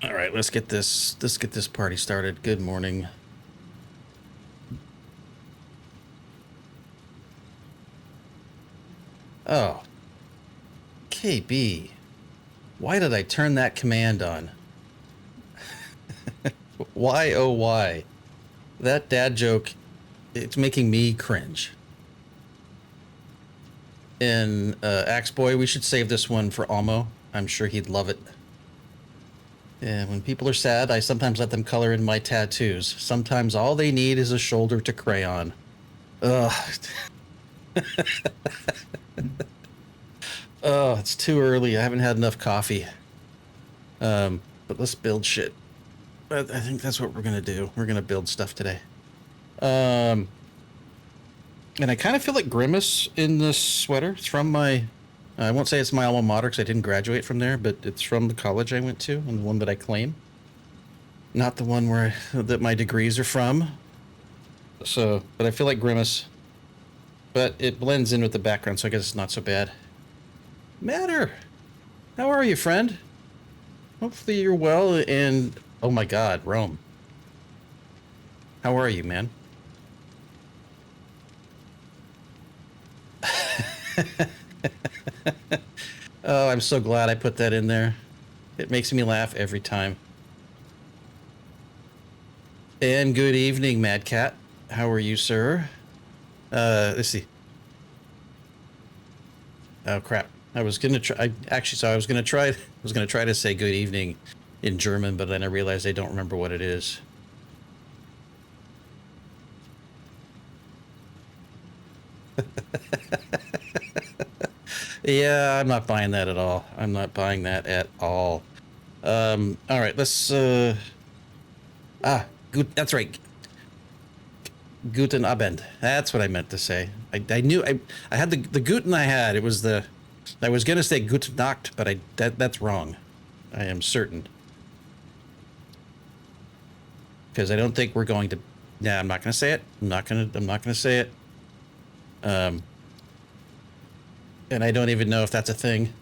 All right, let's get this party started. Good morning. Oh, KB. Why did I turn that command on? Why oh why? That dad joke, it's making me cringe. And Axe Boy, we should save this one for Almo. I'm sure he'd love it. And when people are sad, I sometimes let them color in my tattoos. Sometimes all they need is a shoulder to crayon. Ugh. Oh, it's too early. I haven't had enough coffee. But let's build shit. I think that's what we're gonna do. We're gonna build stuff today. And I kind of feel like Grimace in this sweater. It's from my, I won't say it's my alma mater because I didn't graduate from there, but it's from the college I went to and the one that I claim. Not the one that my degrees are from. So, but I feel like Grimace. But it blends in with the background, so I guess it's not so bad. Matter, how are you, friend? Hopefully you're well. And oh my God, Rome. How are you, man? Oh, I'm so glad I put that in there. It makes me laugh every time. And good evening, Mad Cat. How are you, sir? Let's see. Oh crap! I was gonna try. I was gonna try. I was gonna try to say good evening in German, but then I realized I don't remember what it is. Yeah, I'm not buying that at all. I'm not buying that at all. All right, let's. Good. That's right. Guten Abend. That's what I meant to say. I knew I had the Guten I had. It was the. I was gonna say Gute Nacht, but that's wrong. I am certain because I don't think we're going to. Nah, I'm not gonna say it. I'm not gonna say it. Um, and I don't even know if that's a thing.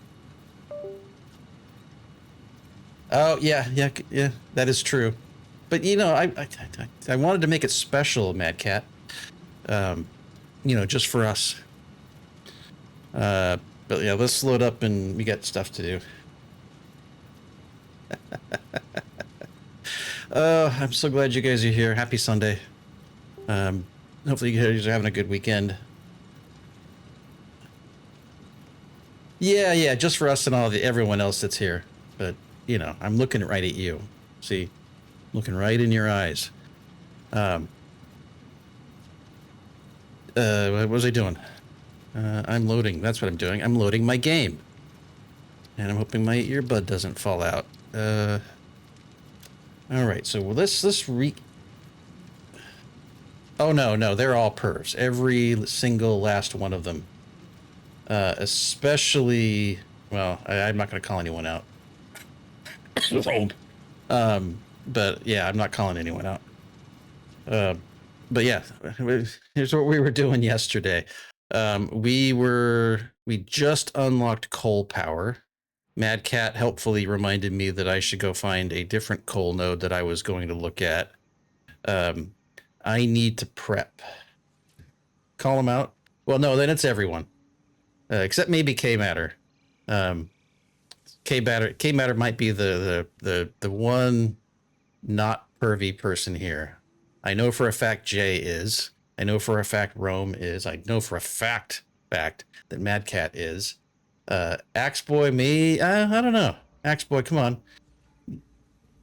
Oh yeah. That is true. But you know, I wanted to make it special, Mad Cat. Um, just for us. Uh, but yeah, let's load up and we got stuff to do. I'm so glad you guys are here. Happy Sunday. Um, hopefully you guys are having a good weekend. Yeah, just for us and everyone else that's here. But I'm looking right at you. See, looking right in your eyes. Um, what was I doing? I'm loading. That's what I'm doing. I'm loading my game, and I'm hoping my earbud doesn't fall out. All right. So let's re. Oh no, they're all pervs. Every single last one of them. Especially, well, I'm not going to call anyone out. But yeah, I'm not calling anyone out. But yeah, here's what we were doing yesterday. We just unlocked coal power. Mad Cat helpfully reminded me that I should go find a different coal node that I was going to look at. I need to prep. Call him out. Well, no, then it's everyone, except maybe K Matter. Um, K Matter might be the one not pervy person here. I know for a fact Jay is. I know for a fact Rome is. I know for a fact that Mad Cat is. Axe Boy, me, I don't know. Axe Boy, come on.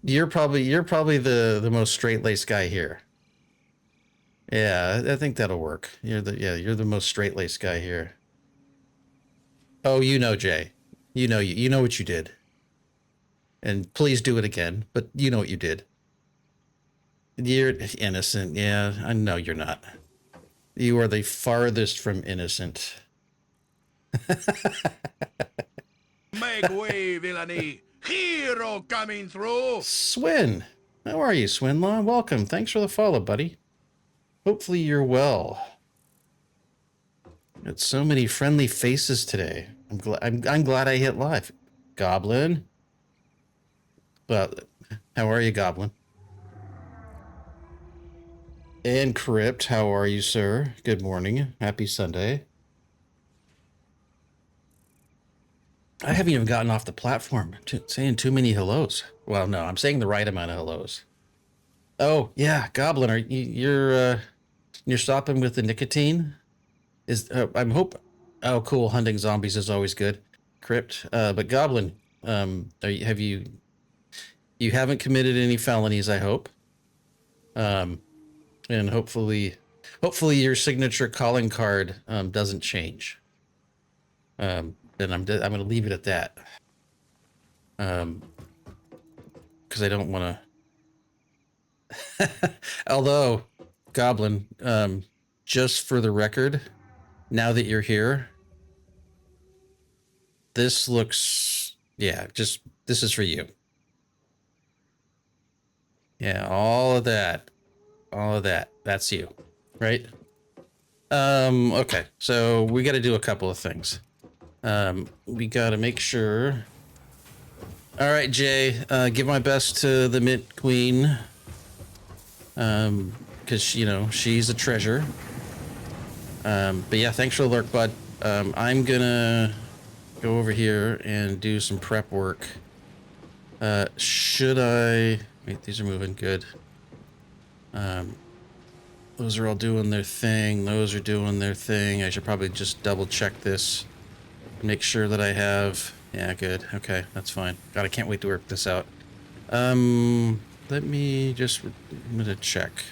You're probably the most straight laced guy here. Yeah, I think that'll work. You're the most straight laced guy here. Oh, Jay. You know what you did. And please do it again, but you know what you did. You're innocent. Yeah, I know you're not. You are the farthest from innocent. Make way, villainy! Hero coming through! Swin! How are you, Swinlaw? Welcome. Thanks for the follow, buddy. Hopefully you're well. Got so many friendly faces today. I'm glad I hit live. Goblin. Well, How are you, Goblin? And Crypt, how are you, sir? Good morning. Happy Sunday. I haven't even gotten off the platform saying too many hellos. Well, no, I'm saying the right amount of hellos. Oh, yeah, Goblin, are you're stopping with the nicotine? Is I'm hope. Oh, cool. Hunting zombies is always good. Crypt, but Goblin, have you haven't committed any felonies? I hope. Um, and hopefully your signature calling card doesn't change. Then I'm going to leave it at that. Because I don't want to. Although, Goblin, just for the record, now that you're here, this looks, yeah, just this is for you. Yeah, all of that. That's you, right? Okay. So we got to do a couple of things. We got to make sure. All right, Jay. Give my best to the Mint Queen. Because you know she's a treasure. But yeah, thanks for the lurk, bud. I'm gonna go over here and do some prep work. Should I? Wait, these are moving good. Those are all doing their thing. Those are doing their thing. I should probably just double check this. Make sure that I have... Yeah, good. Okay, that's fine. God, I can't wait to work this out. Let me just... I'm gonna check.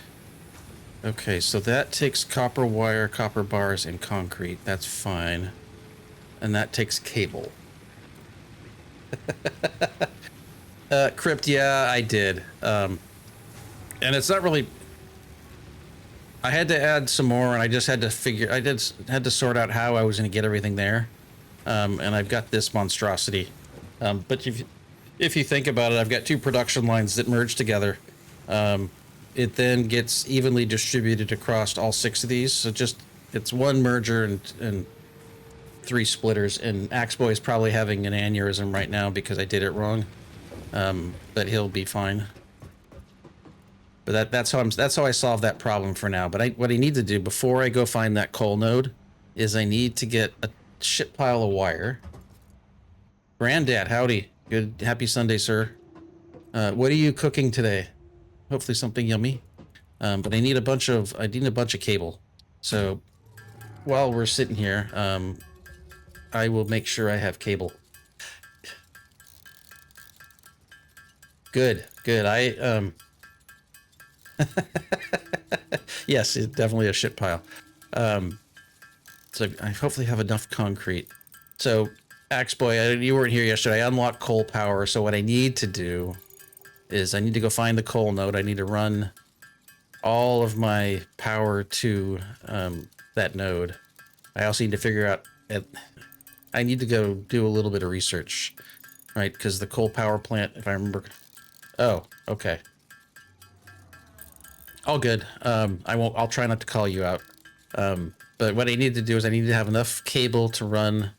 Okay, so that takes copper wire, copper bars, and concrete. That's fine. And that takes cable. Crypt, yeah, I did. And it's not really... I had to add some more, and I just had to figure... had to sort out how I was going to get everything there. And I've got this monstrosity. But if you think about it, I've got two production lines that merge together. It then gets evenly distributed across all 6 of these. So it's one merger and 3 splitters. And Axeboy is probably having an aneurysm right now because I did it wrong. But he'll be fine. But that's how I solve that problem for now. But what I need to do before I go find that coal node is I need to get a shit pile of wire. Granddad, howdy. Good, happy Sunday, sir. What are you cooking today? Hopefully something yummy. But I need a bunch of cable. So while we're sitting here, I will make sure I have cable. Good. Yes, it's definitely a shit pile. So I hopefully have enough concrete. So, Axeboy, you weren't here yesterday. I unlocked coal power. So what I need to do is I need to go find the coal node. I need to run all of my power to that node. I also need to figure out... I need to go do a little bit of research, right? Because the coal power plant, if I remember... Oh, okay. All good. I'll try not to call you out. But what I need to do is I need to have enough cable to run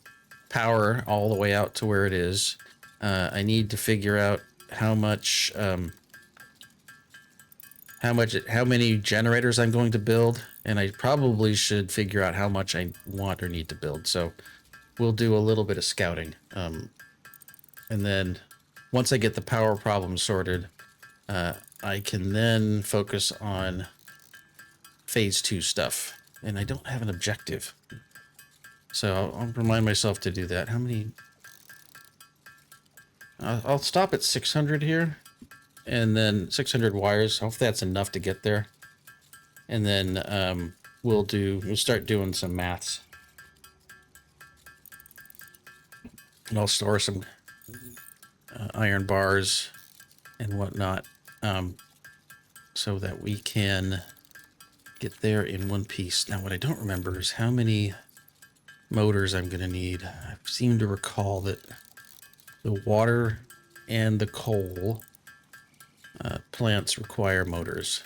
power all the way out to where it is. I need to figure out how many generators I'm going to build, and I probably should figure out how much I want or need to build. So we'll do a little bit of scouting. And then once I get the power problem sorted, I can then focus on phase 2 stuff. And I don't have an objective. So I'll remind myself to do that. How many? I'll stop at 600 here. And then 600 wires. Hopefully that's enough to get there. And then we'll start doing some maths. And I'll store some iron bars and whatnot. So that we can get there in one piece. Now, what I don't remember is how many motors I'm going to need. I seem to recall that the water and the coal plants require motors.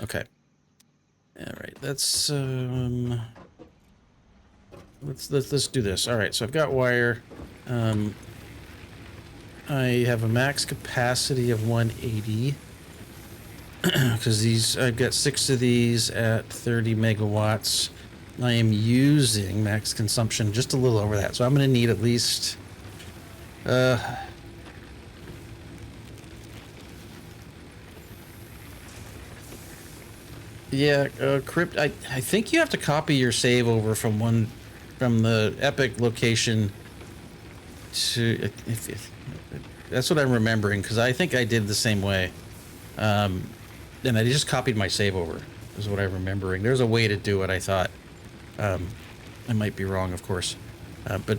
Okay. All right. Let's do this. All right. So I've got wire. I have a max capacity of 180 because I've got 6 of these at 30 megawatts. I am using max consumption just a little over that, so I'm going to need at least yeah, Crypt. I think you have to copy your save over from the Epic location to if that's what I'm remembering, because I think I did the same way. And I just copied my save over, is what I'm remembering. There's a way to do it, I thought. I might be wrong, of course. But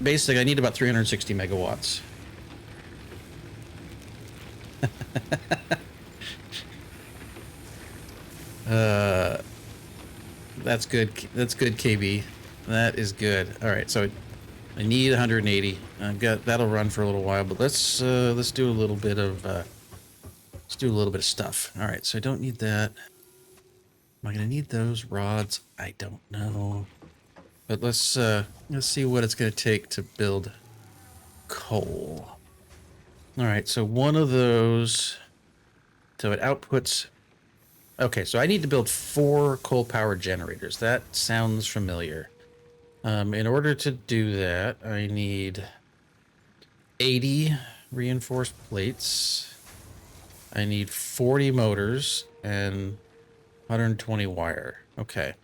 basically, I need about 360 megawatts. That's good. That's good, KB. That is good. All right, so I need 180. I've got that'll run for a little while, but let's do a little bit of stuff. All right, so I don't need that. Am I gonna need those rods? I don't know. But let's see what it's gonna take to build coal. All right, so one of those, so it outputs. Okay, so I need to build 4 coal-powered generators. That sounds familiar. In order to do that, I need 80 reinforced plates. I need 40 motors and 120 wire. Okay.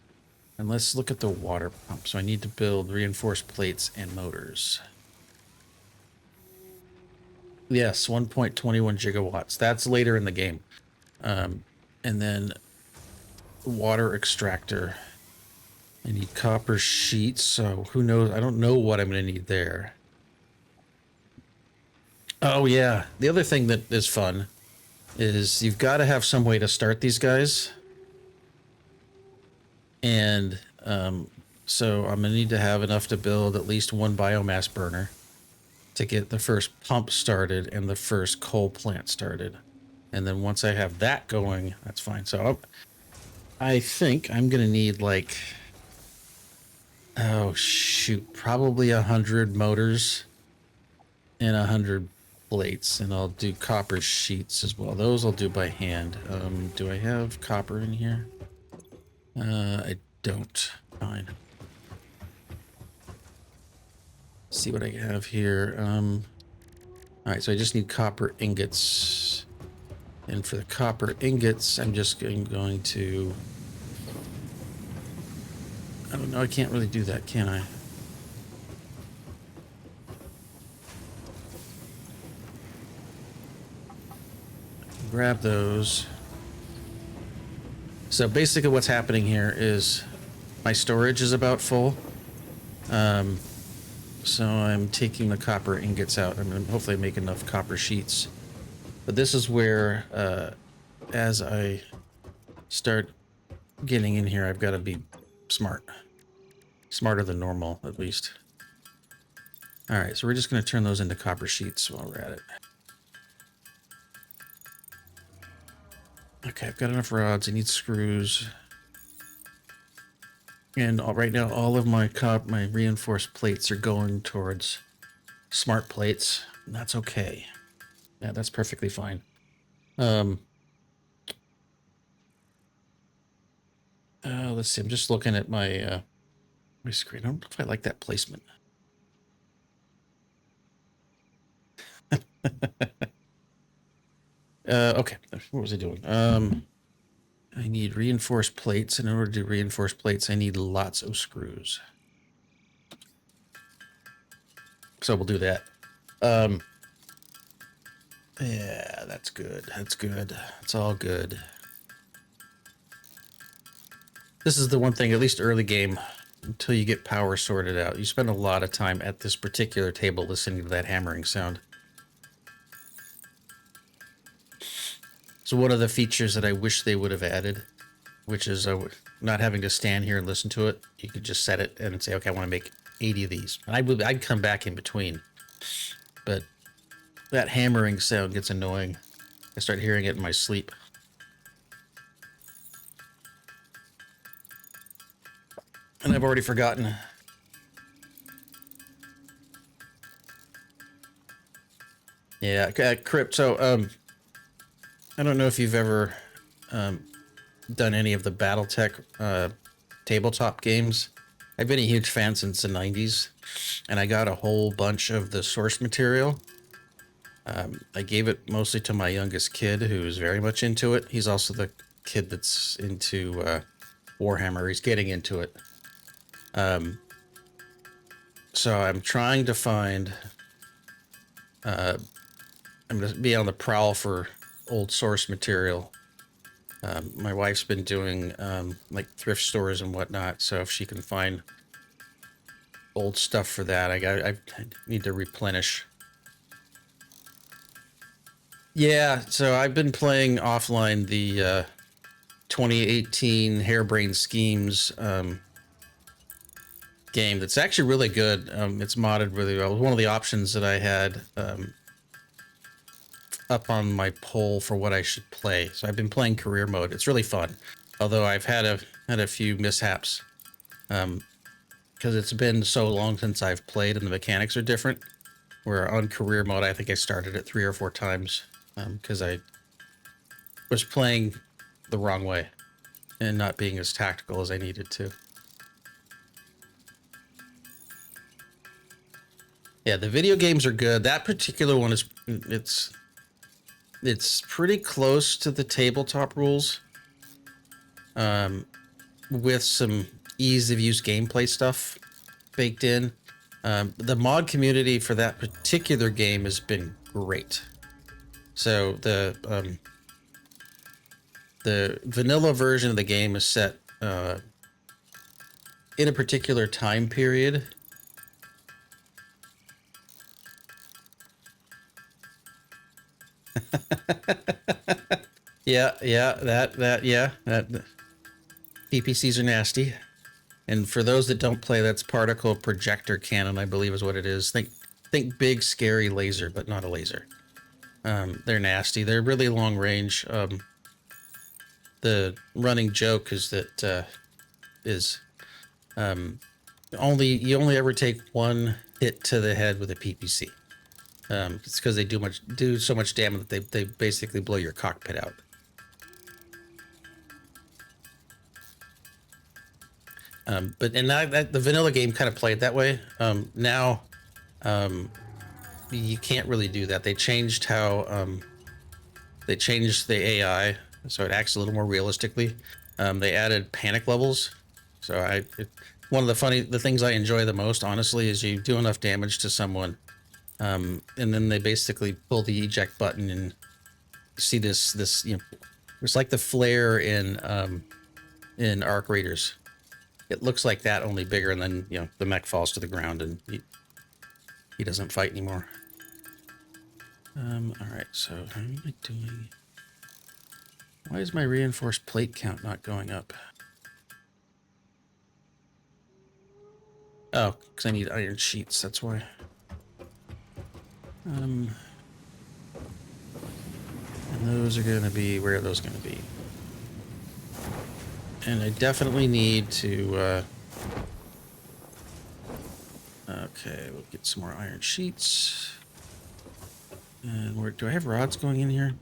And let's look at the water pump. So I need to build reinforced plates and motors. Yes, 1.21 gigawatts. That's later in the game. And then water extractor. I need copper sheets, so who knows? I don't know what I'm going to need there. Oh, yeah. The other thing that is fun is you've got to have some way to start these guys. And so I'm going to need to have enough to build at least 1 biomass burner to get the first pump started and the first coal plant started. And then once I have that going, that's fine. So I think I'm going to need like, oh shoot, probably 100 motors and 100 plates, and I'll do copper sheets as well. Those I'll do by hand. Do I have copper in here? I don't. Fine. See what I have here. All right, so I just need copper ingots. And for the copper ingots, I'm just going to... I don't know, I can't really do that, can I? Grab those. So basically what's happening here is my storage is about full. So I'm taking the copper ingots out. I'm going to hopefully make enough copper sheets. But this is where, as I start getting in here, I've got to be smart. Smarter than normal, at least. All right, so we're just going to turn those into copper sheets while we're at it. Okay, I've got enough rods. I need screws. And right now, all of my reinforced plates are going towards smart plates. And that's okay. Yeah, that's perfectly fine. Let's see. I'm just looking at my screen. I don't know if I like that placement. Okay. What was I doing? I need reinforced plates. And in order to do reinforced plates, I need lots of screws. So we'll do that. Yeah, that's good. That's good. It's all good. This is the one thing, at least early game, until you get power sorted out, you spend a lot of time at this particular table listening to that hammering sound. So one of the features that I wish they would have added, which is not having to stand here and listen to it, you could just set it and say, okay, I want to make 80 of these. And I'd come back in between. But that hammering sound gets annoying. I start hearing it in my sleep. And I've already forgotten. Yeah, Crypt. So, I don't know if you've ever done any of the BattleTech tabletop games. I've been a huge fan since the 90s, and I got a whole bunch of the source material. I gave it mostly to my youngest kid, who's very much into it. He's also the kid that's into Warhammer. He's getting into it. So I'm trying to find. I'm going to be on the prowl for old source material. My wife's been doing like thrift stores and whatnot, so if she can find old stuff for that, I need to replenish. Yeah, so I've been playing offline the 2018 Harebrained Schemes game. That's actually really good. It's modded really well. It was one of the options that I had up on my poll for what I should play. So I've been playing career mode. It's really fun, although I've had a few mishaps because it's been so long since I've played and the mechanics are different. Where on career mode, I think I started it 3 or 4 times because I was playing the wrong way and not being as tactical as I needed to. Yeah, the video games are good. That particular one is it's pretty close to the tabletop rules, with some ease of use gameplay stuff baked in. The mod community for that particular game has been great. So the vanilla version of the game is set in a particular time period. Yeah, that PPCs are nasty. And for those that don't play, that's particle projector cannon, I believe is what it is. Think big scary laser, but not a laser. They're nasty. They're really long range. The running joke is that you only ever take one hit to the head with a PPC. It's because they do so much damage that they basically blow your cockpit out. But the vanilla game kind of played that way. Now, you can't really do that. They changed how they changed the AI, so it acts a little more realistically. They added panic levels. So one of the things I enjoy the most, honestly, is you do enough damage to someone, and then they basically pull the eject button, and you see this it's like the flare in Arc Raiders. It looks like that, only bigger, and then the mech falls to the ground and he doesn't fight anymore. All right, so how am I doing? Why is my reinforced plate count not going up? Oh, because I need iron sheets, that's why. And those are going to be, where are those going to be? And I definitely need to, okay, we'll get some more iron sheets. And where, do I have rods going in here?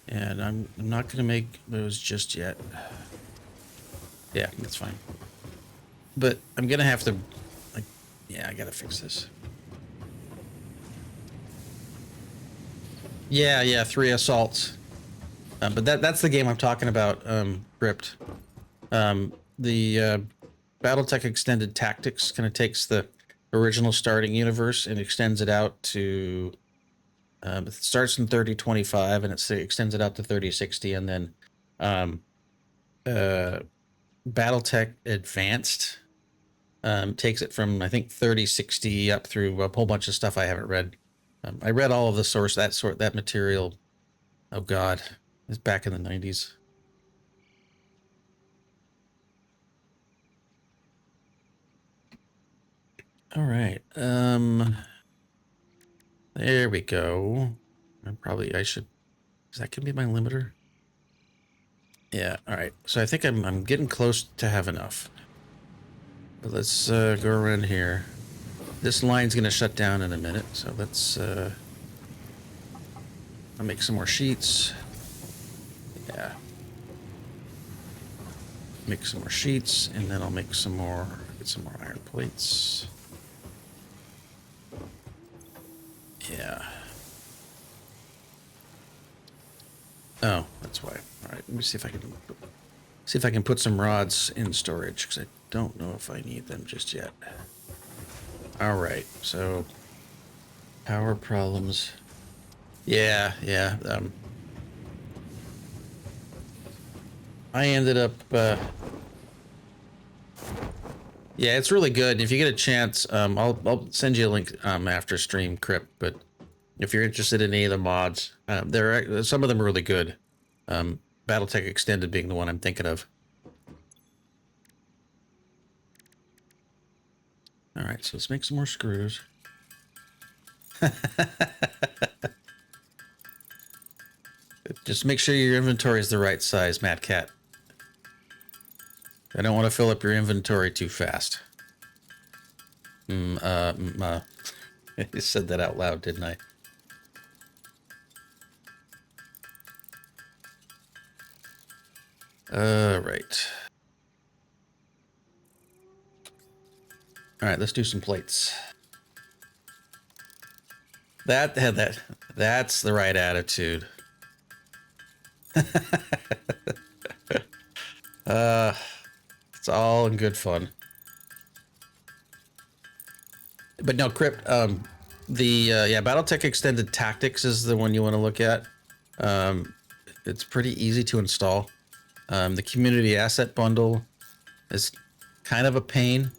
And I'm not going to make those just yet. Yeah, that's fine. But I'm going to have to, yeah, I got to fix this. Yeah, 3 assaults. But that's the game I'm talking about, Crypt. The BattleTech Extended Tactics kind of takes the original starting universe and extends it out to... it starts in 3025 and it extends it out to 3060, and then BattleTech Advanced takes it from, I think, 3060 up through a whole bunch of stuff I haven't read. I read all of the source, that material. Oh God, it's back in the 90s. All right. There we go. I should. Is that gonna be my limiter? Yeah. All right. So I think I'm getting close to have enough. But let's go around here. This line's gonna shut down in a minute, so let's I'll make some more sheets. Yeah. Make some more sheets, and then I'll make some more, get some more iron plates. Yeah. Oh, that's why. All right, let me see if I can put some rods in storage, because I don't know if I need them just yet. All right, so power problems. Yeah. I ended up. Yeah, it's really good. If you get a chance, I'll send you a link after stream, Crypt. But if you're interested in any of the mods, some of them are really good. BattleTech Extended being the one I'm thinking of. All right, so let's make some more screws. Just make sure your inventory is the right size, Matt Cat. I don't want to fill up your inventory too fast. I said that out loud, didn't I? Right. All right, let's do some plates. That's the right attitude. It's all in good fun. But no, Crypt, yeah, BattleTech Extended Tactics is the one you want to look at. It's pretty easy to install. The community asset bundle is kind of a pain.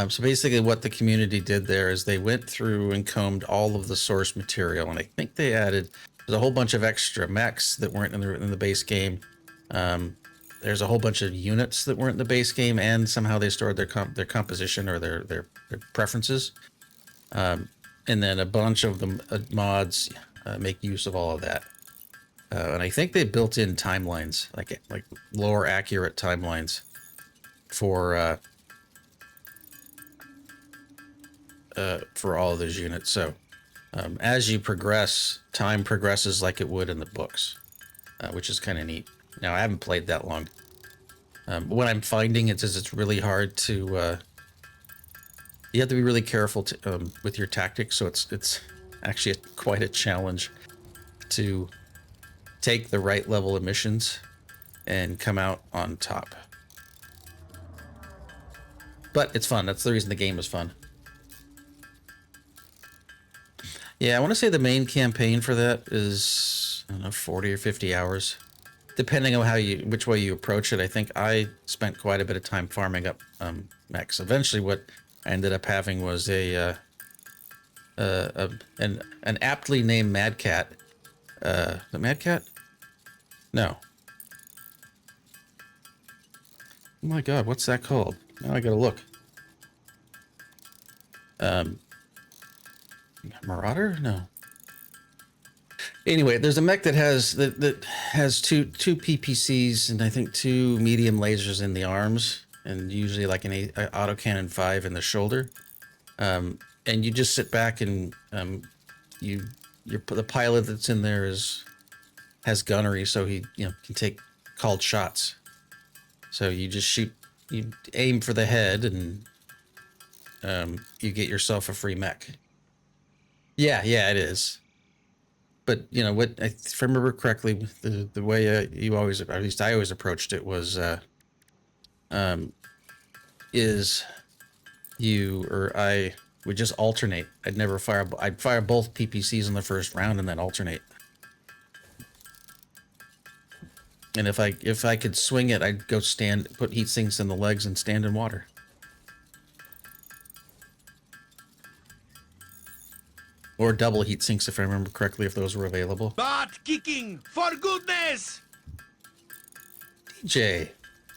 So basically what the community did there is they went through and combed all of the source material, and I think they added, there's a whole bunch of extra mechs that weren't in the base game. There's a whole bunch of units that weren't in the base game, and somehow they stored their composition or their preferences. And then a bunch of the mods make use of all of that. And I think they built in timelines, like lower accurate timelines for all of those units. So as you progress, time progresses like it would in the books, which is kind of neat. Now, I haven't played that long. What I'm finding is it's really hard to... you have to be really careful with your tactics, so it's actually quite a challenge to take the right level of missions and come out on top. But it's fun. That's the reason the game is fun. Yeah, I want to say the main campaign for that is, I don't know, 40 or 50 hours. Depending on which way you approach it. I think I spent quite a bit of time farming up mechs. Eventually what I ended up having was an aptly named Mad Cat. The Mad Cat? No. Oh my god, what's that called? Now I gotta look. Marauder? No. Anyway, there's a mech that has two PPCs and I think 2 medium lasers in the arms, and usually like an autocannon 5 in the shoulder. And you just sit back and the pilot that's in there has gunnery, so he can take called shots. So you just shoot, you aim for the head, and you get yourself a free mech. Yeah, it is. But if I remember correctly, the way you always, or at least I always approached it was, is you or I would just alternate. I'd fire both PPCs in the first round and then alternate. And if I could swing it, I'd go put heat sinks in the legs and stand in water. Or double heat sinks, if I remember correctly, if those were available. Butt kicking, for goodness! DJ,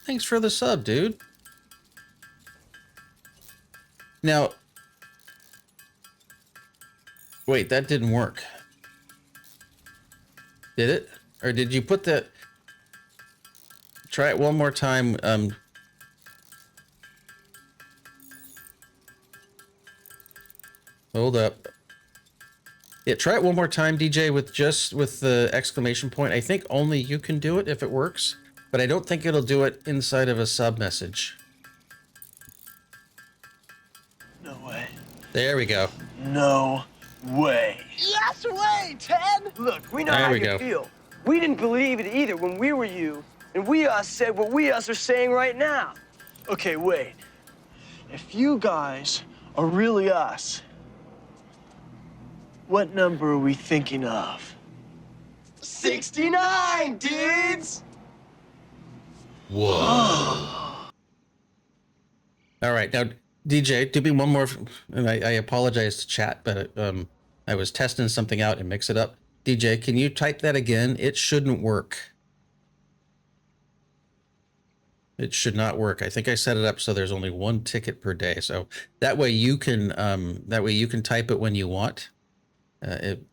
thanks for the sub, dude. Now, wait, that didn't work. Did it? Or did you put that... Try it one more time. Hold up. Yeah, try it one more time, DJ, with the exclamation point. I think only you can do it if it works, but I don't think it'll do it inside of a sub message. No way. There we go. No way. Yes way, Ted! Look, we know There how we you go. feel. We didn't believe it either when we were you, and we us said what we us are saying right now. Okay, wait. If you guys are really us, what number are we thinking of? 69, dudes! Whoa. All right, now, DJ, do me one more, and I apologize to chat, but I was testing something out and mix it up. DJ, can you type that again? It shouldn't work. It should not work. I think I set it up so there's only one ticket per day. So that way you can type it when you want. It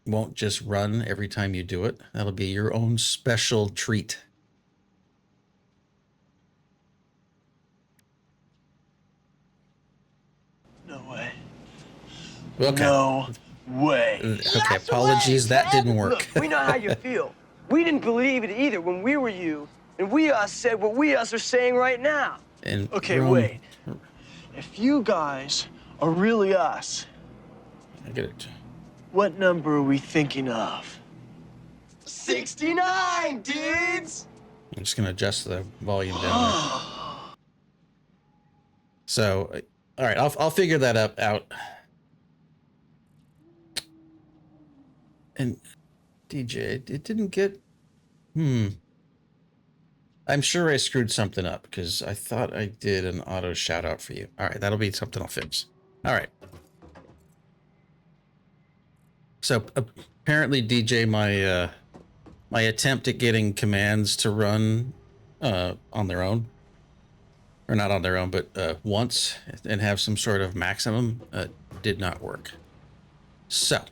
won't just run every time you do it. That'll be your own special treat. No way. Okay. No way. Okay, apologies. That didn't work. Look, we know how you feel. We didn't believe it either when we were you, and we us said what we us are saying right now. And Okay, wait. If you guys are really us, I get it. what number are we thinking of? 69, dudes! I'm just gonna adjust the volume down there. So, all right, I'll figure that out. And DJ, it didn't get. I'm sure I screwed something up because I thought I did an auto shout out for you. All right, that'll be something I'll fix. All right. So apparently, DJ, my attempt at getting commands to run on their own, or not on their own, but once and have some sort of maximum did not work. So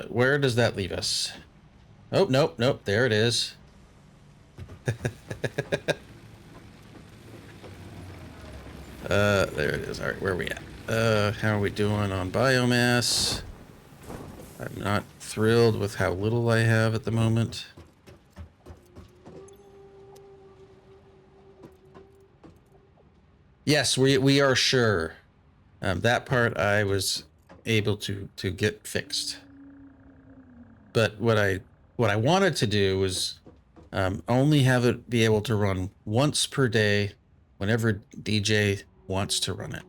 where does that leave us? Oh, nope, there it is. There it is. All right, where are we at? How are we doing on biomass? I'm not thrilled with how little I have at the moment. Yes, we are sure. That part I was able to get fixed. But what I wanted to do was only have it be able to run once per day whenever DJ wants to run it.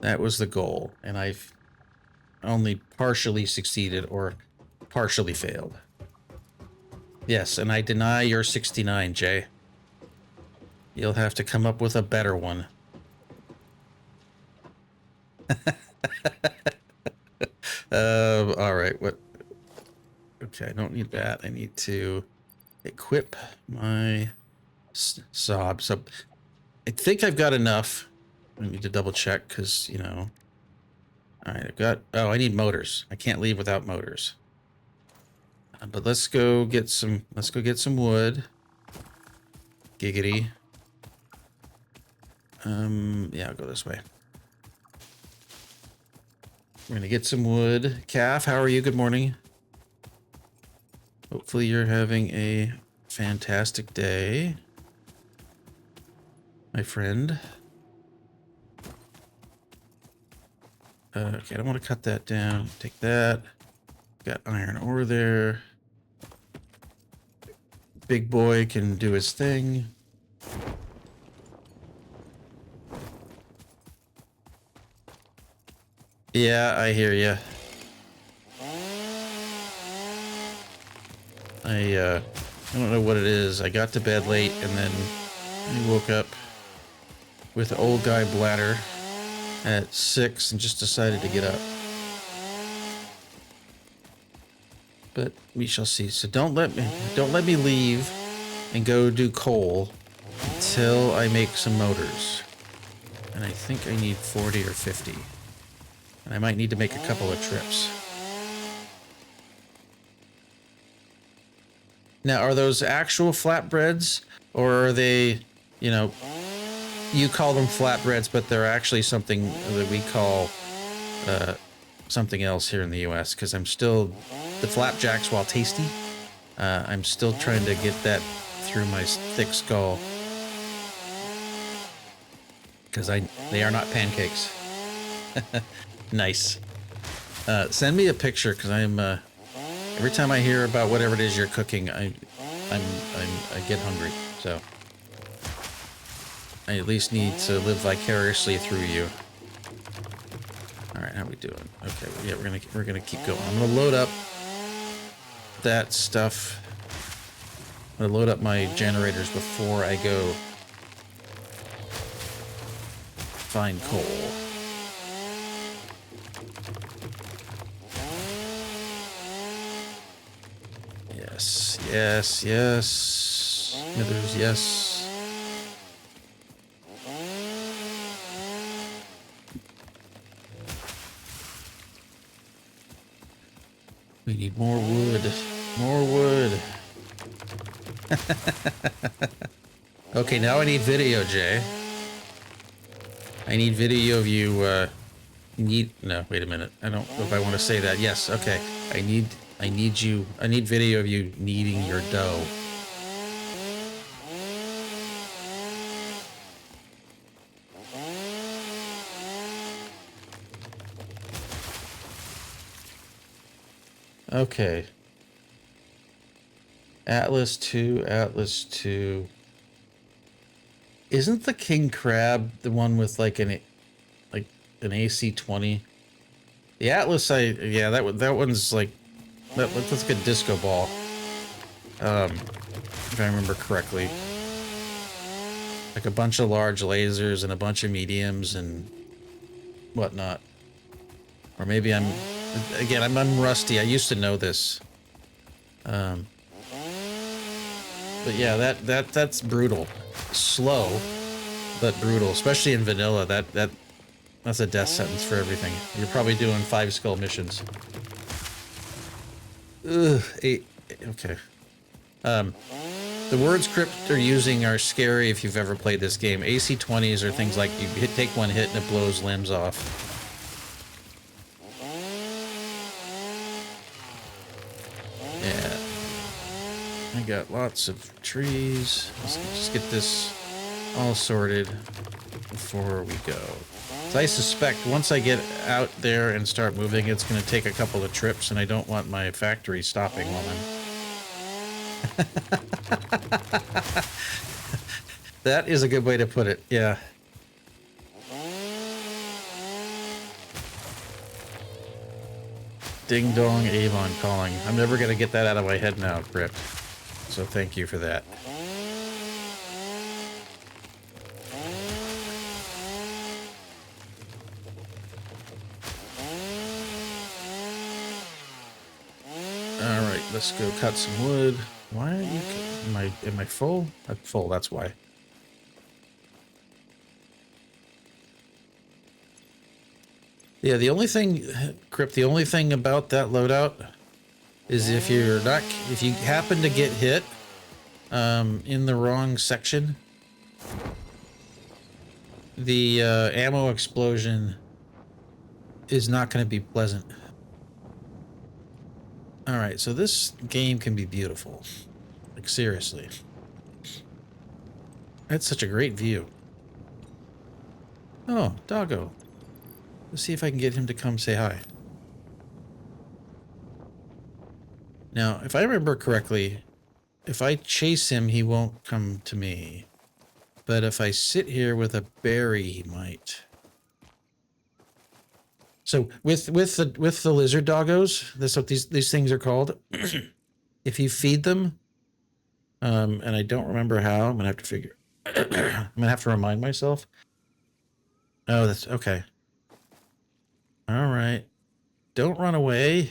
That was the goal, and I've only partially succeeded or partially failed. Yes, and I deny your 69, Jay. You'll have to come up with a better one. All right, what? Okay, I don't need that. I need to equip my Saab. So I think I've got enough. I need to double check because, you know. All right, I've got. Oh, I need motors. I can't leave without motors. But let's go get some. Let's go get some wood. Giggity. Yeah, I'll go this way. We're gonna get some wood. Calf, how are you? Good morning. Hopefully you're having a fantastic day, my friend. Okay, I don't want to cut that down. Take that. Got iron ore there. Big boy can do his thing. Yeah, I hear you. I don't know what it is. I got to bed late and then I woke up with an old guy bladder at 6 and just decided to get up. But we shall see. So don't let me leave and go do coal until I make some motors. And I think I need 40 or 50. And I might need to make a couple of trips. Now, are those actual flatbreads, or are they, you know, you call them flatbreads, but they're actually something that we call something else here in the U.S. because I'm still the flapjacks, while tasty, I'm still trying to get that through my thick skull because they are not pancakes. Nice. Send me a picture because I'm every time I hear about whatever it is you're cooking, I get hungry. So I at least need to live vicariously through you. All right, how we doing? Okay, yeah, we're gonna keep going. I'm gonna load up that stuff. I'm gonna load up my generators before I go find coal. Yes, yes, yes. Smithers, yes. We need more wood. More wood. Okay, now I need video, Jay. I need video of you, no, wait a minute. I don't know if I want to say that. Yes, okay. I need video of you kneading your dough. Okay. Atlas 2, Atlas 2. Isn't the king crab the one with like an AC-20? The Atlas, yeah, that one's like that's like a disco ball. If I remember correctly. Like a bunch of large lasers and a bunch of mediums and whatnot. Or maybe I'm rusty. I used to know this. But yeah, that's brutal. Slow, but brutal, especially in vanilla. That's a death sentence for everything. You're probably doing 5 skull missions. Ugh, 8. Okay. The words Crypt are using are scary if you've ever played this game. AC-20s are things like you take one hit and it blows limbs off. Yeah. I got lots of trees. Let's just get this all sorted before we go. So I suspect once I get out there and start moving, it's going to take a couple of trips, and I don't want my factory stopping while I'm... That is a good way to put it, yeah. Ding dong, Avon calling. I'm never going to get that out of my head now, Crypt. So thank you for that. Alright, let's go cut some wood. Why are you... Am I full? I'm full, that's why. Yeah, the only thing, Crypt, the only thing about that loadout is if you happen to get hit in the wrong section, the ammo explosion is not going to be pleasant. All right, so this game can be beautiful. Like, seriously. That's such a great view. Oh, doggo. Let's see if I can get him to come say hi. Now, if I remember correctly, if I chase him, he won't come to me. But if I sit here with a berry, he might. So with the lizard doggos, that's what these things are called. If you feed them, and I don't remember how, I'm gonna have to figure. I'm gonna have to remind myself. Oh, that's okay. All right, don't run away.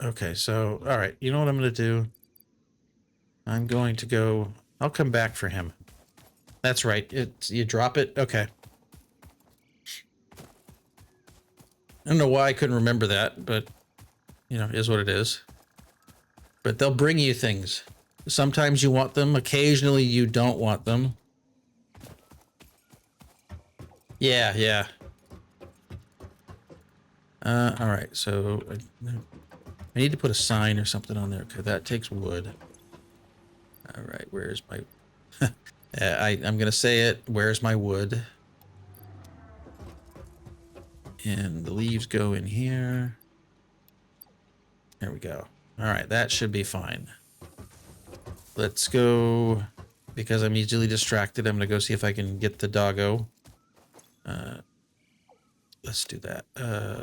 Okay, so all right, you know what I'm gonna do? I'm going to go. I'll come back for him. That's right. You drop it. Okay. I don't know why I couldn't remember that, but you know, it is what it is. But they'll bring you things. Sometimes you want them. Occasionally you don't want them. Yeah, yeah. All right, so I need to put a sign or something on there because that takes wood. All right, where's my... I'm going to say it. Where's my wood? And the leaves go in here. There we go. All right, that should be fine. Let's go, because I'm easily distracted, I'm going to go see if I can get the doggo. Let's do that.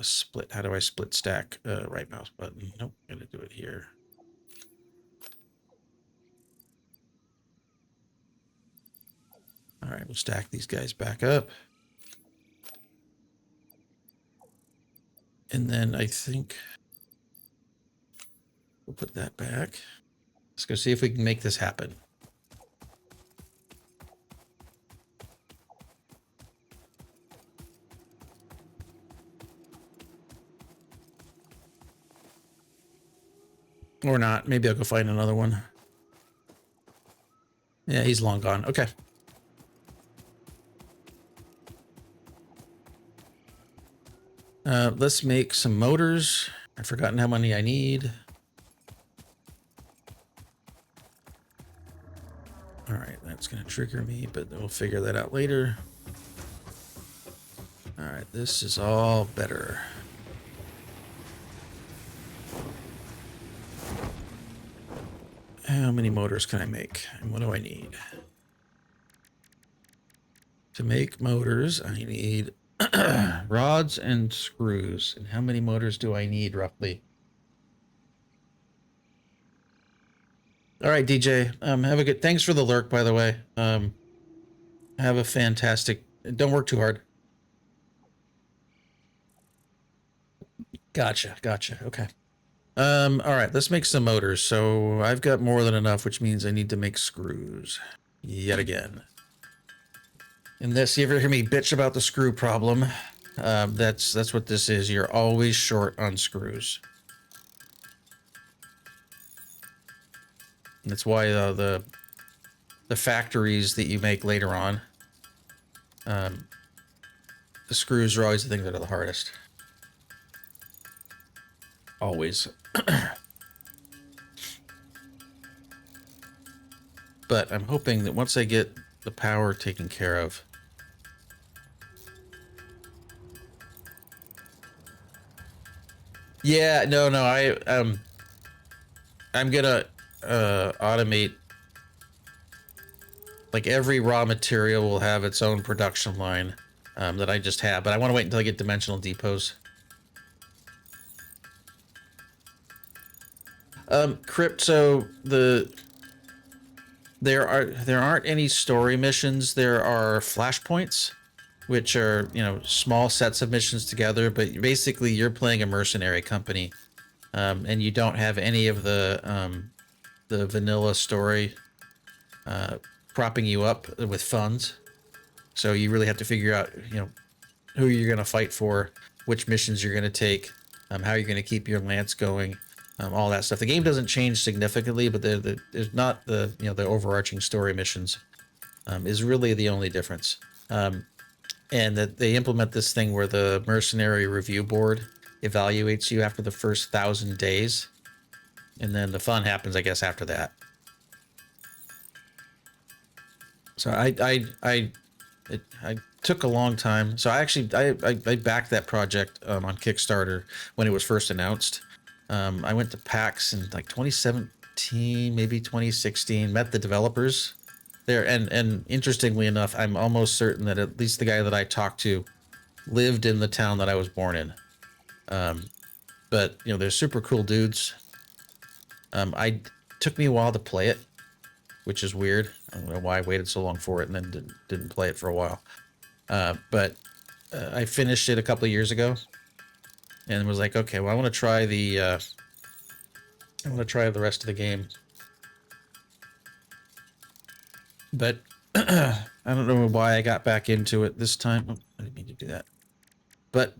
Split. How do I split stack? Right mouse button. Nope, I'm going to do it here. All right, we'll stack these guys back up. And then I think we'll put that back. Let's go see if we can make this happen. Or not. Maybe I'll go find another one. Yeah, he's long gone. Okay. Let's make some motors. I've forgotten how many I need. All right, that's going to trigger me, but we'll figure that out later. All right, this is all better. How many motors can I make? And what do I need? To make motors, I need rods and screws. And how many motors do I need roughly? All right, DJ. Have a good. Thanks for the lurk, by the way. Have a fantastic. Don't work too hard. Gotcha. Okay. All right, let's make some motors. So I've got more than enough, which means I need to make screws yet again. And this, you ever hear me bitch about the screw problem? That's what this is. You're always short on screws. That's why the factories that you make later on, the screws are always the thing that are the hardest. Always. But I'm hoping that once I get the power taken care of, yeah, no, I'm gonna automate. Like every raw material will have its own production line that I just have, but I want to wait until I get dimensional depots. Crypt, so there aren't any story missions. There are flashpoints, which are, you know, small sets of missions together, but basically you're playing a mercenary company, and you don't have any of the vanilla story propping you up with funds. So you really have to figure out, you know, who you're going to fight for, which missions you're going to take, how you're going to keep your lance going, all that stuff. The game doesn't change significantly, but there's not the, you know, the overarching story missions is really the only difference. And that they implement this thing where the mercenary review board evaluates you after the first 1,000 days, and then the fun happens, I guess, after that. So I took a long time. So I actually I backed that project on Kickstarter when it was first announced. I went to PAX in like 2017, maybe 2016. Met the developers there, and interestingly enough, I'm almost certain that at least the guy that I talked to lived in the town that I was born in. But you know, they're super cool dudes. Took me a while to play it, which is weird. I don't know why I waited so long for it and then didn't play it for a while. But I finished it a couple of years ago and was like, okay, well, I want to try the rest of the game. But I don't know why I got back into it this time. Oh, I didn't mean to do that. But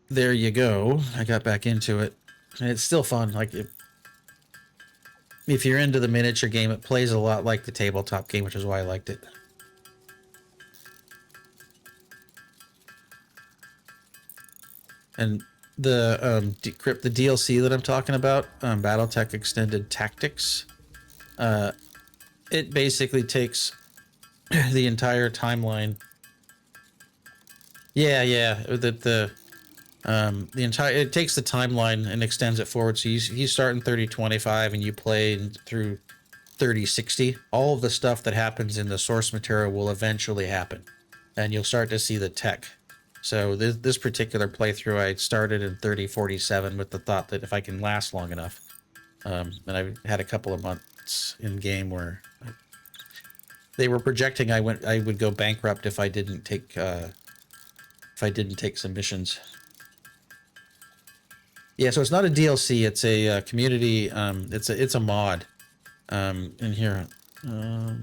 there you go. I got back into it, and it's still fun. Like, if you're into the miniature game, it plays a lot like the tabletop game, which is why I liked it. And the decrypt the DLC that I'm talking about, BattleTech Extended Tactics. It basically takes the entire timeline. Yeah. The entire, it takes the timeline and extends it forward. So you start in 3025 and you play through 3060. All of the stuff that happens in the source material will eventually happen, and you'll start to see the tech. So this particular playthrough, I started in 3047 with the thought that if I can last long enough, and I've had a couple of months in game where they were projecting I would go bankrupt if I didn't take some missions. Yeah, so it's not a DLC. It's a community. It's a mod. In here. Let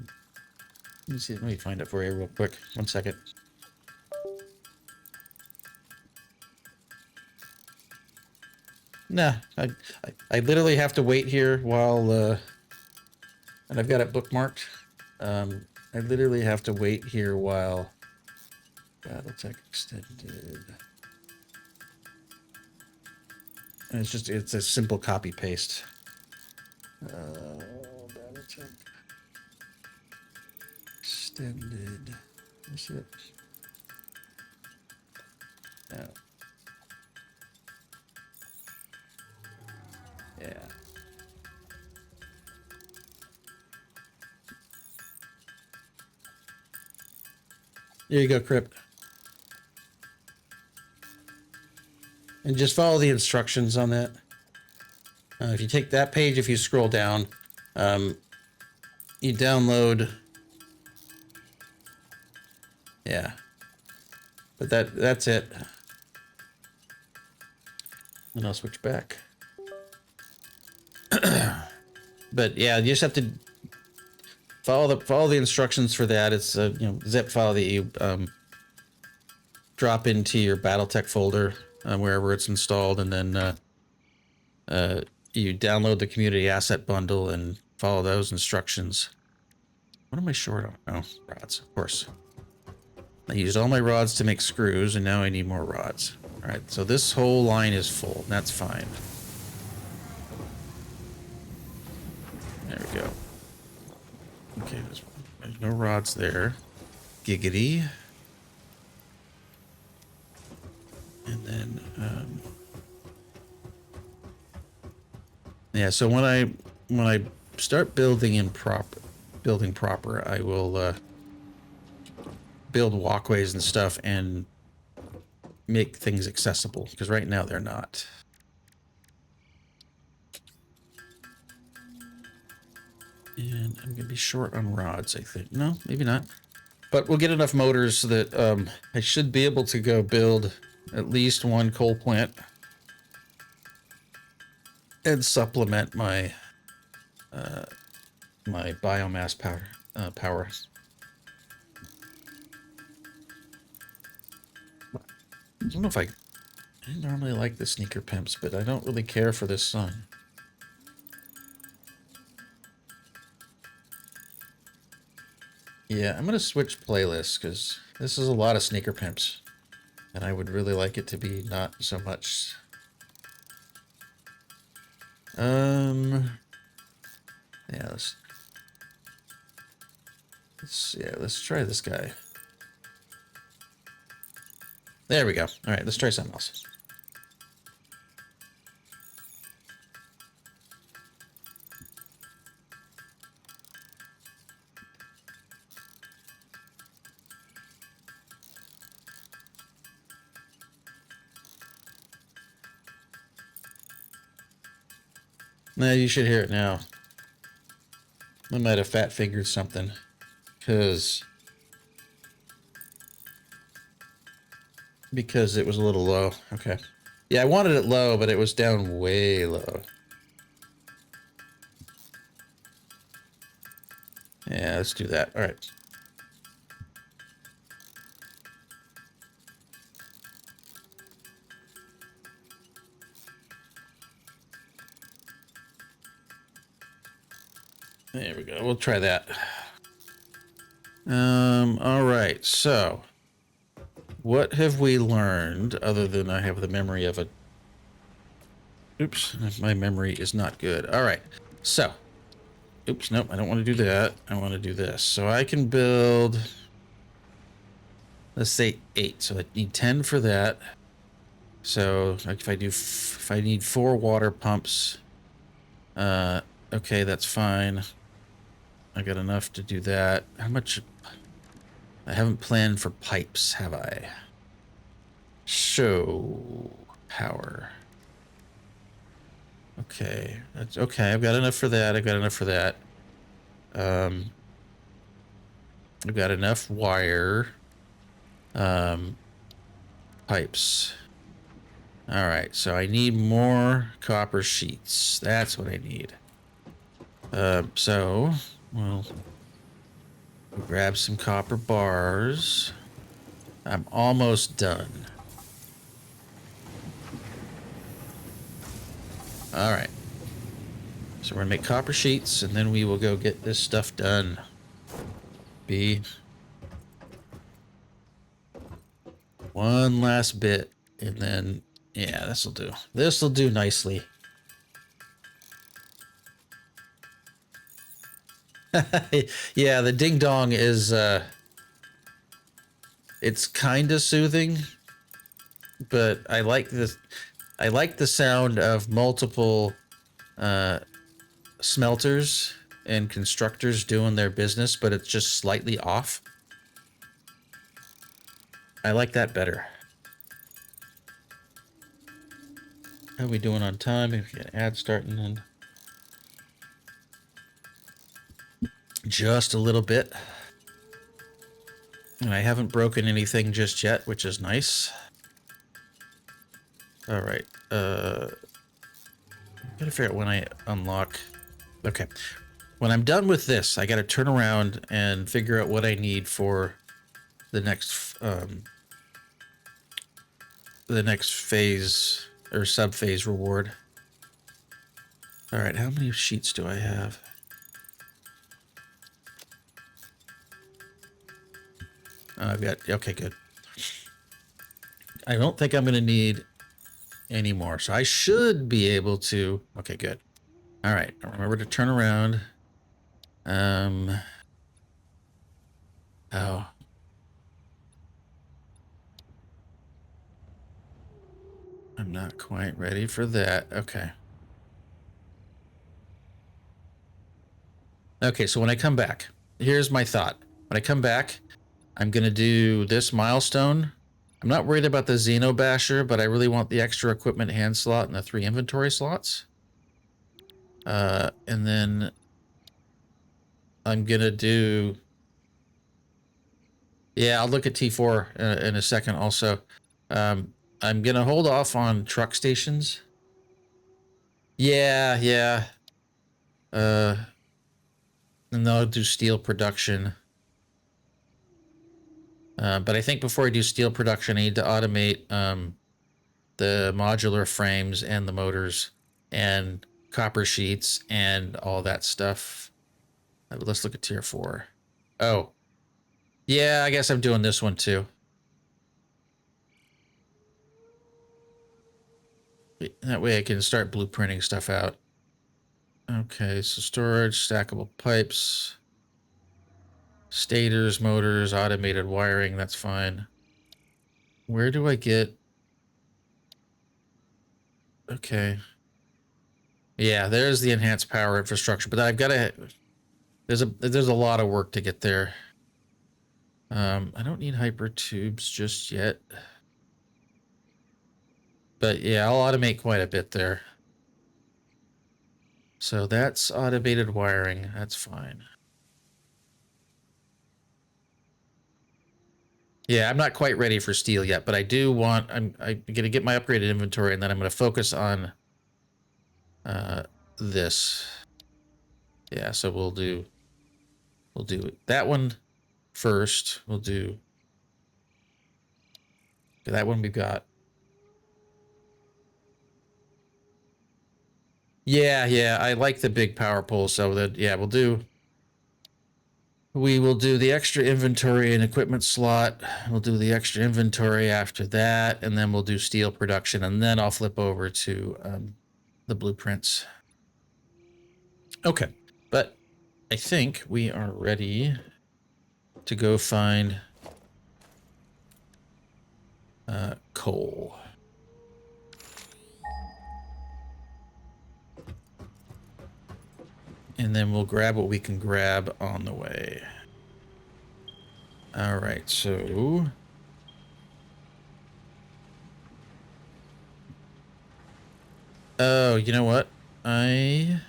me see. Let me find it for you real quick. 1 second. Nah, I literally have to wait here while and I've got it bookmarked. I literally have to wait here while BattleTech Extended. And it's a simple copy paste. BattleTech Extended. What's it? No. Yeah. There you go, Crypt. And just follow the instructions on that. If you take that page, if you scroll down, you download. Yeah. But that's it. And I'll switch back. But yeah, you just have to follow the instructions for that. It's a zip file that you drop into your BattleTech folder wherever it's installed, and then you download the community asset bundle and follow those instructions. What am I short on? Oh, rods, of course. I used all my rods to make screws, and now I need more rods. All right, so this whole line is full. That's fine. There we go. Okay, there's no rods there. Giggity. And then, yeah. So when I start building proper, I will build walkways and stuff and make things accessible, because right now they're not. And I'm gonna be short on rods, I think. No, maybe not. But we'll get enough motors so that I should be able to go build at least one coal plant and supplement my my biomass power. I don't know if I normally like the sneaker pimps, but I don't really care for this sun. Yeah, I'm gonna switch playlists because this is a lot of sneaker pimps, and I would really like it to be not so much. Yeah, let's try this guy. There we go. All right, let's try something else. Nah, you should hear it now. I might have fat fingered something, because it was a little low. Okay. Yeah, I wanted it low, but it was down way low. Yeah, let's do that. All right. There we go. We'll try that. All right. So what have we learned other than I have the memory of a... Oops, my memory is not good. All right, so... Oops, nope, I don't want to do that. I want to do this. So I can build... Let's say 8. So I need 10 for that. So like if I need 4 water pumps, okay, that's fine. I got enough to do that. How much? I haven't planned for pipes, have I? So power. Okay, that's okay. I've got enough for that. I've got enough for that. I've got enough wire. Pipes. All right, so I need more copper sheets. That's what I need. So, well, grab some copper bars. I'm almost done. All right. So we're gonna make copper sheets, and then we will go get this stuff done. B. One last bit, and then, yeah, this'll do. This'll do nicely. Yeah, the ding dong is, it's kind of soothing, but I like this. I like the sound of multiple smelters and constructors doing their business, but it's just slightly off. I like that better. How are we doing on time? If we get an ad starting in just a little bit. And I haven't broken anything just yet, which is nice. All right. Gotta figure out when I unlock. Okay. When I'm done with this, I gotta turn around and figure out what I need for the next phase or sub-phase reward. All right, how many sheets do I have? I've got, okay, good. I don't think I'm gonna need any more, so I should be able to, okay, good. All right, remember to turn around. Oh. I'm not quite ready for that. Okay. Okay, so when I come back, here's my thought. When I come back, I'm going to do this milestone. I'm not worried about the Xeno Basher, but I really want the extra equipment hand slot and the 3 inventory slots. And then I'm going to do... Yeah, I'll look at T4 in a second also. I'm going to hold off on truck stations. Yeah, yeah. And I'll do steel production. But I think before I do steel production, I need to automate the modular frames and the motors and copper sheets and all that stuff. Let's look at tier 4. Oh, yeah, I guess I'm doing this one too. That way I can start blueprinting stuff out. Okay, so storage, stackable pipes, stators, motors, automated wiring, that's fine. Where do I get... Okay. Yeah, there's the enhanced power infrastructure, but I've got to... There's a lot of work to get there. I don't need hyper tubes just yet. But yeah, I'll automate quite a bit there. So that's automated wiring. That's fine. Yeah, I'm not quite ready for steel yet, but I do want... I'm going to get my upgraded inventory, and then I'm going to focus on this. Yeah, so we'll do that one first. We'll do that one we've got. Yeah, I like the big power pole, so that, yeah, we'll do We will do the extra inventory and equipment slot. We'll do the extra inventory after that, and then we'll do steel production, and then I'll flip over to the blueprints. Okay, but I think we are ready to go find coal. And then we'll grab what we can grab on the way. All right, so oh, you know what? I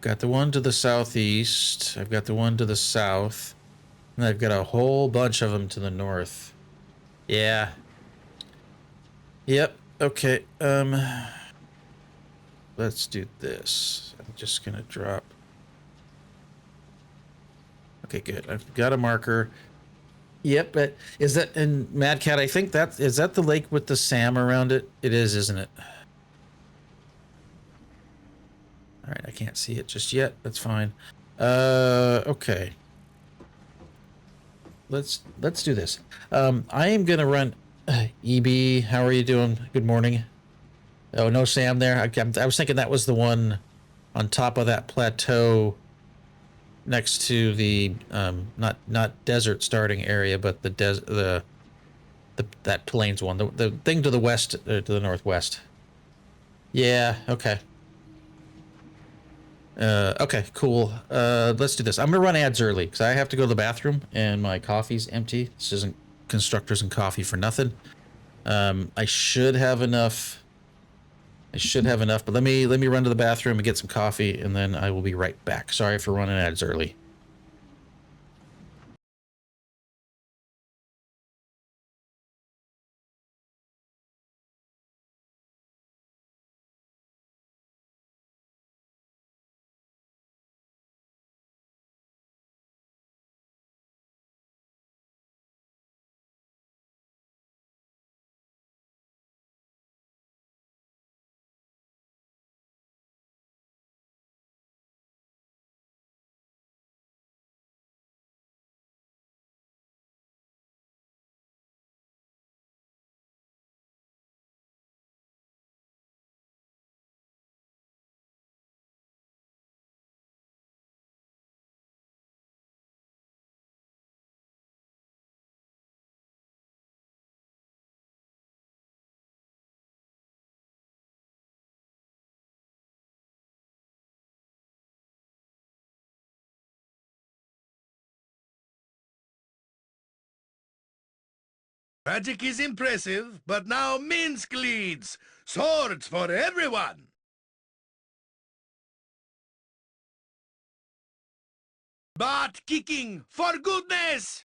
got the one to the southeast. I've got the one to the south. And I've got a whole bunch of them to the north. Yeah. Yep. Okay. Let's do this. I'm just gonna drop. Okay, good. I've got a marker. Yep, but is that in Mad Cat? I think that is that the lake with the SAM around it? It is, isn't it? All right, I can't see it just yet. That's fine. Okay. Let's do this. I am gonna run. EB, how are you doing? Good morning. Oh, no Sam there. I was thinking that was the one on top of that plateau next to the not desert starting area, but the that plains one, the thing to the west, to the northwest. Yeah. Okay. Okay. Cool. Let's do this. I'm gonna run ads early because I have to go to the bathroom and my coffee's empty. This isn't constructors and coffee for nothing. I should have enough. But let me run to the bathroom and get some coffee, and then I will be right back. Sorry for running ads early. Magic is impressive, but now Minsk leads. Swords for everyone. Butt kicking, for goodness!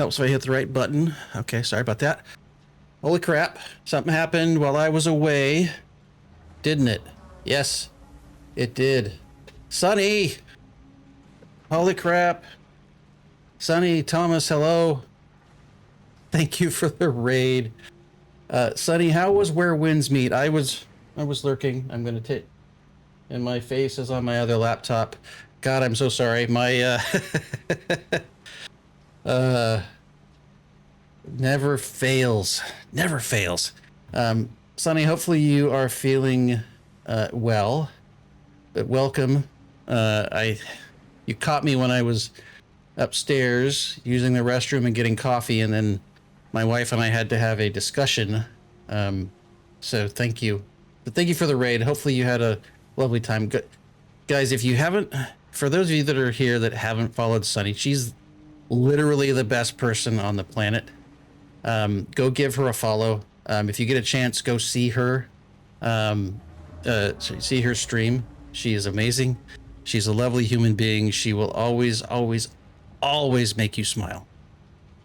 Helps if I hit the right button. Okay, sorry about that. Holy crap. Something happened while I was away. Didn't it? Yes, it did. Sonny! Holy crap. Sonny, Thomas, hello. Thank you for the raid. Sonny, how was Where Winds Meet? I was lurking. I'm gonna take, and my face is on my other laptop. God, I'm so sorry. My never fails. Never fails. Sonny, hopefully you are feeling well. But welcome. You caught me when I was upstairs using the restroom and getting coffee, and then my wife and I had to have a discussion. So thank you. But thank you for the raid. Hopefully you had a lovely time. Good. Guys, if you haven't, for those of you that are here that haven't followed Sunny, she's literally the best person on the planet. Go give her a follow. If you get a chance, go see her. See her stream. She is amazing. She's a lovely human being. She will always, always, always make you smile.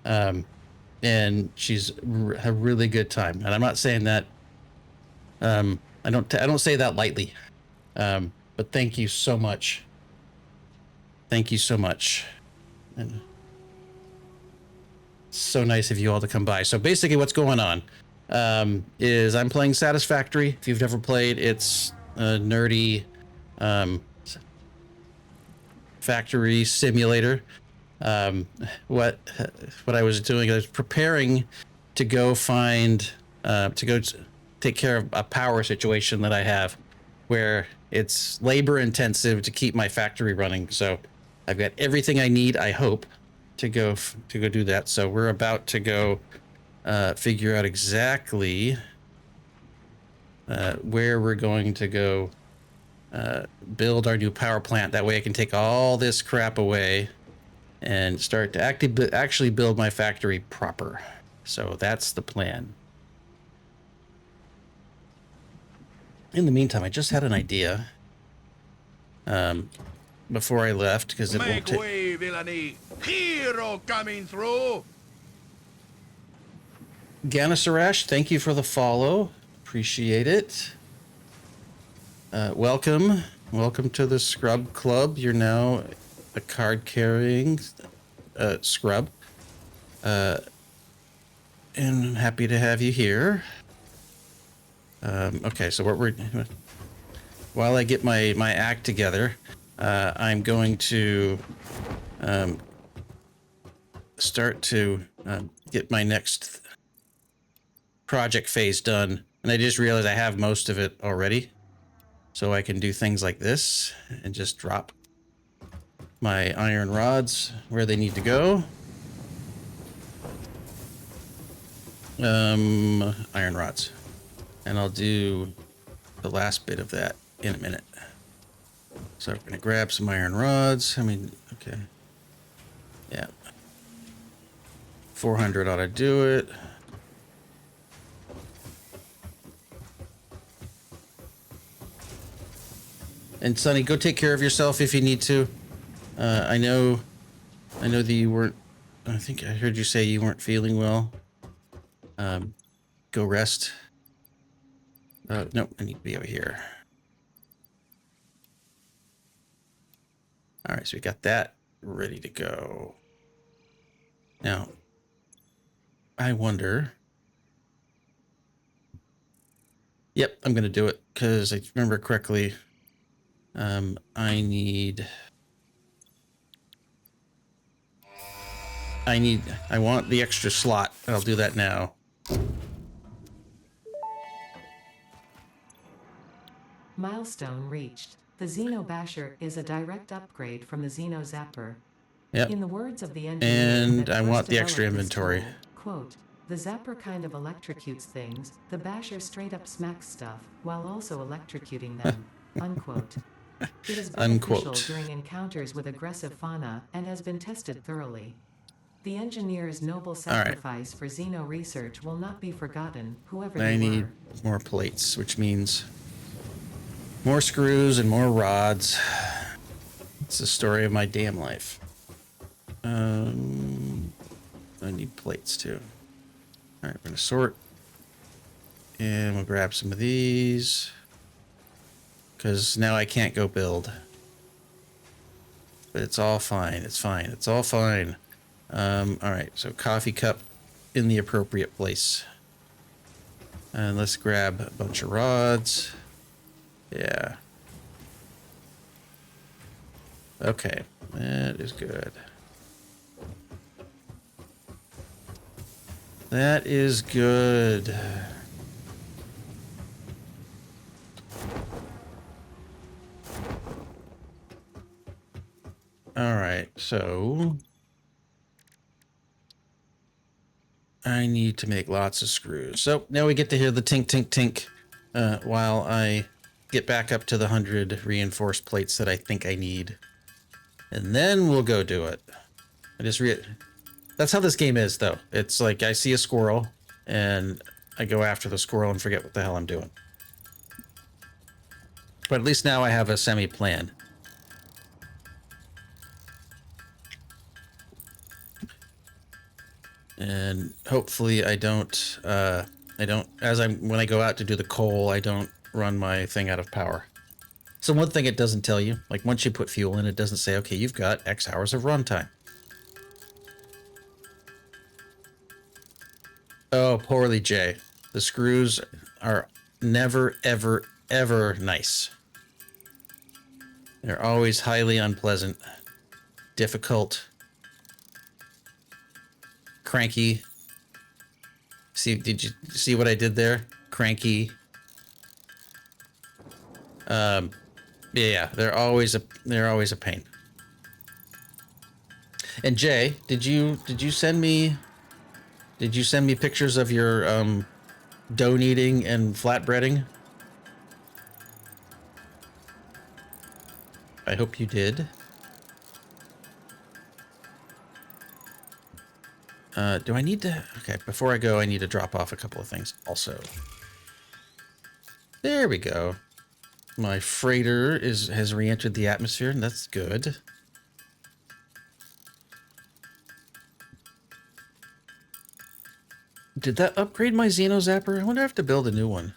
And she's a really good time. And I'm not saying that. I don't say that lightly. But thank you so much. Thank you so much. And so nice of you all to come by. So basically what's going on is I'm playing Satisfactory. If you've never played, it's a nerdy factory simulator. What I was doing, I was preparing to go find, take care of a power situation that I have where it's labor intensive to keep my factory running. So I've got everything I need, I hope, to go do that. So we're about to go figure out exactly where we're going to go build our new power plant. That way I can take all this crap away and start to actually build my factory proper. So that's the plan. In the meantime, I just had an idea before I left, because it won't Make take... way, villainy! Hero coming through! Ganasarash, thank you for the follow. Appreciate it. Welcome to the Scrub Club. You're now a card-carrying scrub. And I'm happy to have you here. Okay, so while I get my act together, I'm going to start to get my next project phase done. And I just realized I have most of it already. So I can do things like this and just drop my iron rods where they need to go. Iron rods. And I'll do the last bit of that in a minute. So I'm gonna grab some iron rods. I mean, okay. Yeah. 400 ought to do it. And Sonny, go take care of yourself if you need to. I know that you weren't, I think I heard you say you weren't feeling well. Go rest. Nope, I need to be over here. All right, so we got that ready to go. Now, I wonder. Yep, I'm gonna do it because I remember correctly. I want the extra slot. I'll do that now. Milestone reached. The Xeno Basher is a direct upgrade from the Xeno Zapper. Yep. In the words of the engineer, And that I first want the extra developed this inventory. tool, quote, the Zapper kind of electrocutes things, the Basher straight up smacks stuff, while also electrocuting them, unquote. It is beneficial Unquote. during encounters with aggressive fauna, and has been tested thoroughly. The engineer's noble sacrifice for Xeno research will not be forgotten, whoever I they need were. more plates, which means more screws and more rods. It's the story of my damn life. I need plates too. All right, we're gonna sort. And we'll grab some of these. Because now I can't go build. But it's all fine. It's fine. It's all fine. All right, so coffee cup in the appropriate place. And let's grab a bunch of rods. Yeah. Okay, that is good. That is good. All right, so I need to make lots of screws. So now we get to hear the tink, tink, tink while I get back up to the 100 reinforced plates that I think I need. And then we'll go do it. That's how this game is, though. It's like I see a squirrel and I go after the squirrel and forget what the hell I'm doing. But at least now I have a semi-plan. And hopefully when I go out to do the coal, I don't run my thing out of power. So one thing it doesn't tell you, like once you put fuel in, it doesn't say, okay, you've got X hours of runtime. Oh, poorly, Jay. The screws are never, ever, ever nice. They're always highly unpleasant, difficult, cranky. Did you see what I did there? Cranky. Yeah, they're always a pain. And Jay, did you send me pictures of your dough kneading and flatbreading? I hope you did. Do I need to... Okay, before I go, I need to drop off a couple of things also. There we go. My freighter has re-entered the atmosphere, and that's good. Did that upgrade my Xeno Zapper? I wonder if I have to build a new one.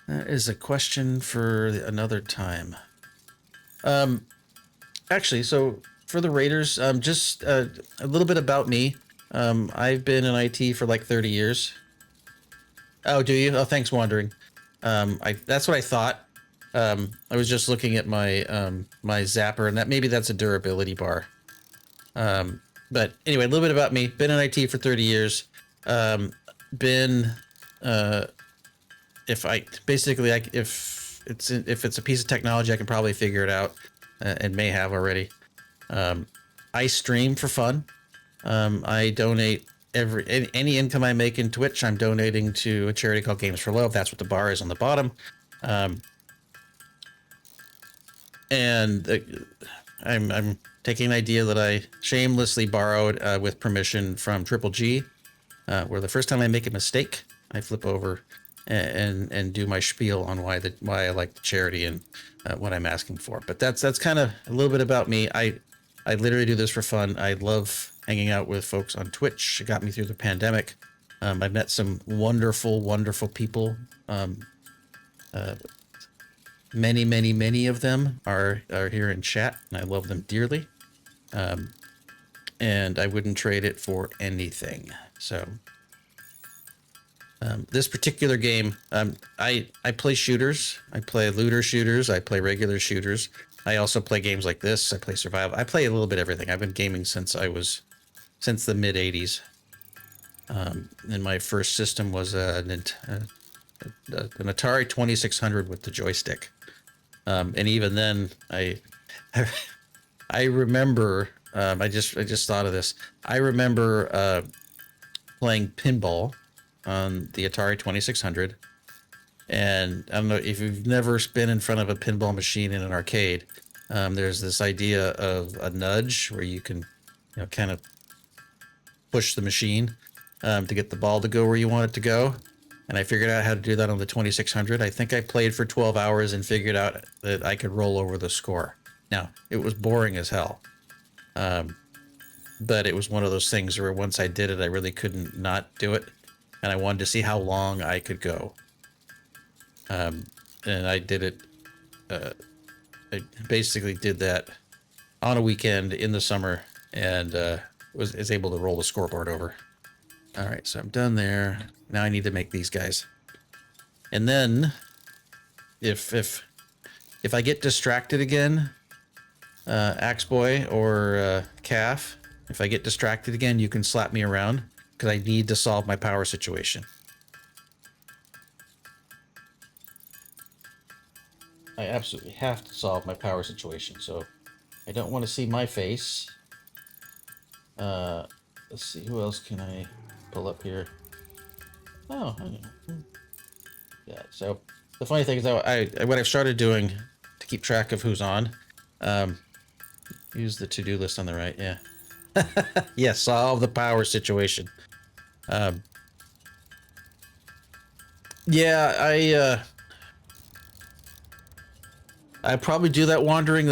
That is a question for another time. Actually, so for the Raiders, just a little bit about me. I've been in IT for like 30 years. Oh, do you? Oh, thanks, Wandering. That's what I thought. I was just looking at my my Zapper, and maybe that's a durability bar. But anyway, a little bit about me. Been in IT for 30 years. If it's a piece of technology, I can probably figure it out, and may have already. I stream for fun. I donate any income I make in Twitch, I'm donating to a charity called Games for Love. That's what the bar is on the bottom. I'm taking an idea that I shamelessly borrowed with permission from Triple G, where the first time I make a mistake, I flip over and do my spiel on why I like the charity and what I'm asking for. But that's kind of a little bit about me. I literally do this for fun. I love hanging out with folks on Twitch. It got me through the pandemic. I've met some wonderful, wonderful people. Many of them are here in chat, and I love them dearly. And I wouldn't trade it for anything. So this particular game, I play shooters. I play looter shooters. I play regular shooters. I also play games like this. I play survival. I play a little bit of everything. I've been gaming since the mid 80s. And my first system was an Atari 2600 with the joystick. And even then, I remember. I just thought of this. I remember playing pinball on the Atari 2600. And I don't know if you've never been in front of a pinball machine in an arcade. There's this idea of a nudge where you can, kind of push the machine to get the ball to go where you want it to go. And I figured out how to do that on the 2600. I think I played for 12 hours and figured out that I could roll over the score. Now, it was boring as hell. but it was one of those things where once I did it, I really couldn't not do it, and I wanted to see how long I could go. And I did it. I basically did that on a weekend in the summer, and was able to roll the scoreboard over. All right, so I'm done there. Now I need to make these guys, and then if I get distracted again, Axe Boy or Calf, if I get distracted again, you can slap me around because I need to solve my power situation. I absolutely have to solve my power situation, so I don't want to see my face. Let's see, who else can I pull up here? Oh, yeah. So the funny thing is that what I've started doing to keep track of who's on, use the to-do list on the right. Yeah. Yeah, solve the power situation. Yeah, I probably do that wandering.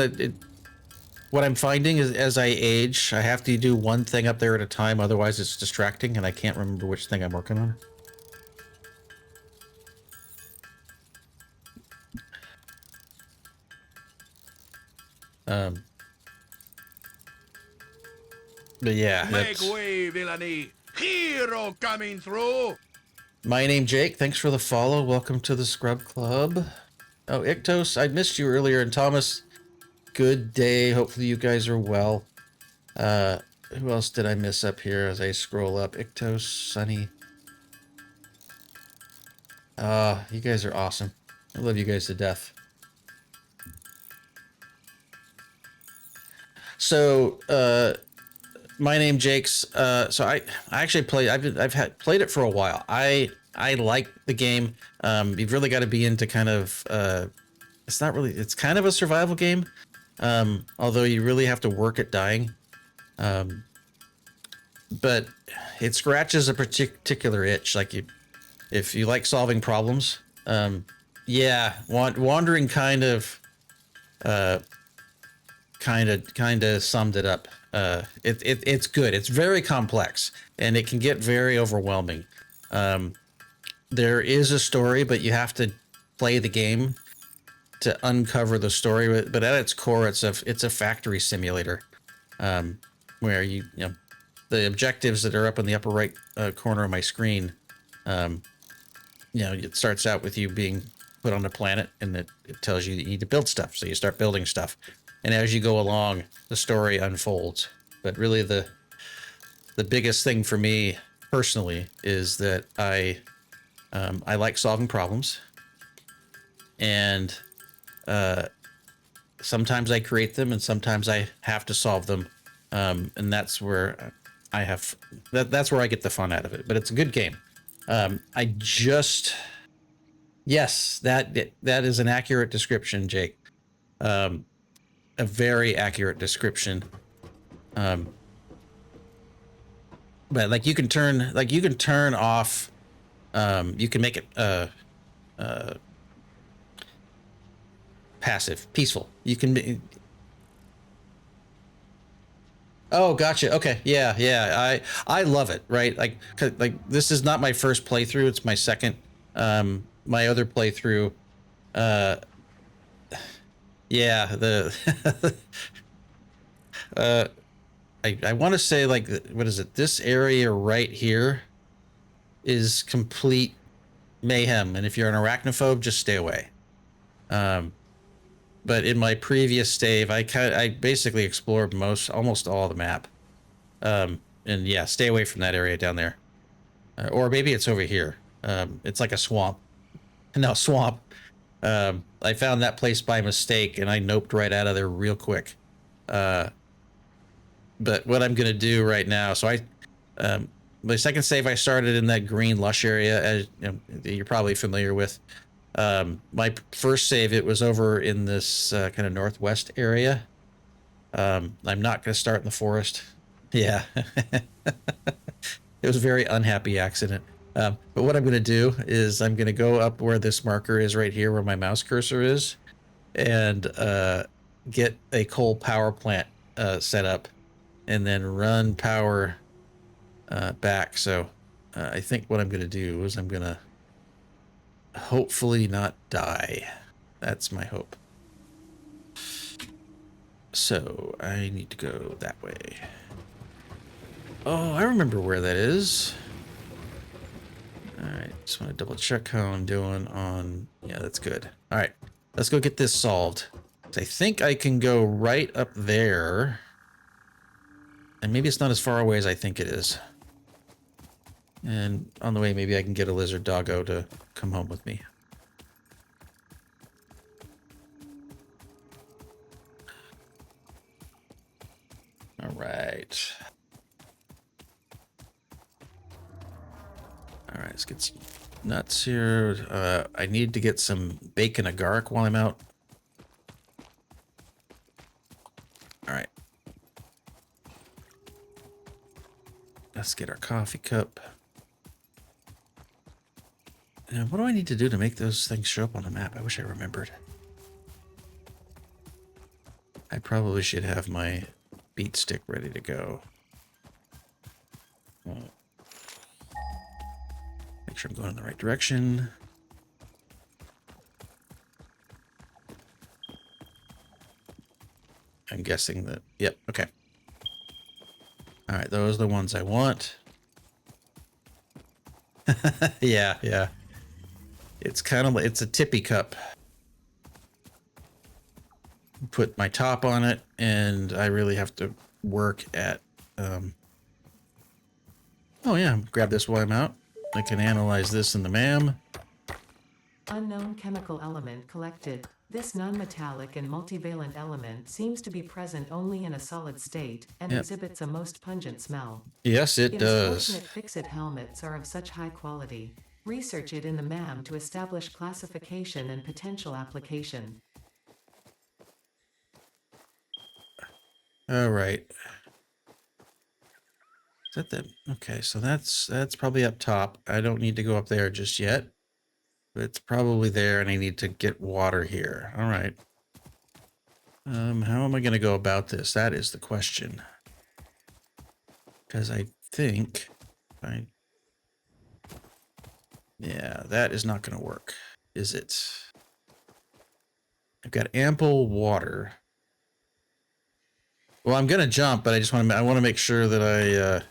What I'm finding is as I age, I have to do one thing up there at a time, otherwise it's distracting and I can't remember which thing I'm working on. But yeah, Make way, villainy! Hero coming through! My name Jake. Thanks for the follow. Welcome to the Scrub Club. Oh, Ictos, I missed you earlier, and Thomas, good day. Hopefully you guys are well. Who else did I miss up here as I scroll up? Ictos, Sunny. You guys are awesome. I love you guys to death. So, my name Jake's. So I actually played. I've played it for a while. I like the game. You've really got to be into kind of. It's not really. It's kind of a survival game. Although you really have to work at dying. But it scratches a particular itch. Like if you like solving problems. Yeah, wandering kind of summed it up. It's good. It's very complex and it can get very overwhelming. There is a story, but you have to play the game to uncover the story. But at its core, it's a factory simulator, where you know the objectives that are up in the upper right corner of my screen. You know, it starts out with you being put on a planet, and it tells you that you need to build stuff. So you start building stuff. And as you go along, the story unfolds. But really the biggest thing for me personally is that I like solving problems. And sometimes I create them and sometimes I have to solve them. And that's where that's where I get the fun out of it. But it's a good game. Yes, that is an accurate description, Jake. A very accurate description. But like you can turn off, you can make it passive, peaceful. You can be. Oh, gotcha. Okay, yeah. I love it. Right, like this is not my first playthrough. It's my second. My other playthrough. Yeah, I want to say, like, what is it? This area right here is complete mayhem, and if you're an arachnophobe, just stay away. But in my previous save, I basically explored almost all the map. And yeah, stay away from that area down there. Or maybe it's over here. It's like a swamp. No, swamp. I found that place by mistake and I noped right out of there real quick. But what I'm gonna do right now, so my second save I started in that green lush area, as you're probably familiar with. My first save, it was over in this kind of northwest area. I'm not gonna start in the forest. Yeah. It was a very unhappy accident. But what I'm going to do is I'm going to go up where this marker is right here, where my mouse cursor is, and get a coal power plant set up and then run power back. So I think what I'm going to do is I'm going to hopefully not die. That's my hope. So I need to go that way. Oh, I remember where that is. All right, just want to double check how I'm doing on... Yeah, that's good. All right, let's go get this solved. I think I can go right up there. And maybe it's not as far away as I think it is. And on the way, maybe I can get a lizard doggo to come home with me. All right. All right, let's get some nuts here. I need to get some bacon agaric while I'm out. All right. Let's get our coffee cup. And what do I need to do to make those things show up on the map? I wish I remembered. I probably should have my beat stick ready to go. Make sure I'm going in the right direction. I'm guessing that, yep, okay. All right, those are the ones I want. Yeah, yeah. It's kind of, it's a tippy cup. Put my top on it, and I really have to work at, oh yeah, grab this while I'm out. I can analyze this in the MAM. Unknown chemical element collected. This non-metallic and multivalent element seems to be present only in a solid state and exhibits a most pungent smell. Yes, it does. Unfortunate fix-it helmets are of such high quality. Research it in the MAM to establish classification and potential application. All right. Is that the... Okay, so that's probably up top. I don't need to go up there just yet. But it's probably there, and I need to get water here. All right. How am I going to go about this? That is the question. Because I think... Yeah, that is not going to work, is it? I've got ample water. Well, I'm going to jump, but I want to make sure that I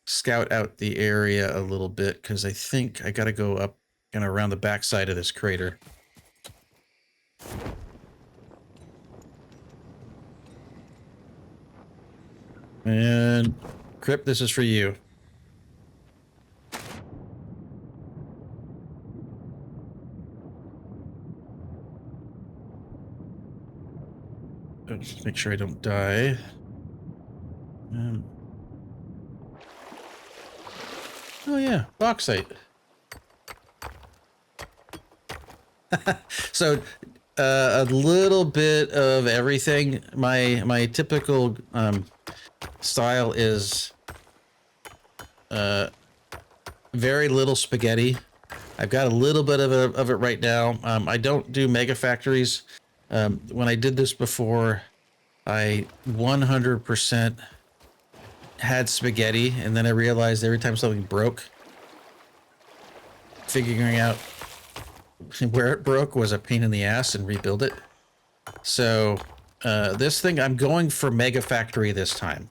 scout out the area a little bit, because I think I got to go up kind of around the backside of this crater. And Crip, this is for you. Just make sure I don't die. Oh yeah, bauxite. So a little bit of everything. My typical style is very little spaghetti. I've got a little bit of it right now. I don't do mega factories. When I did this before, I 100% had spaghetti, and then I realized every time something broke, figuring out where it broke was a pain in the ass and rebuild it. So this thing, I'm going for mega factory this time.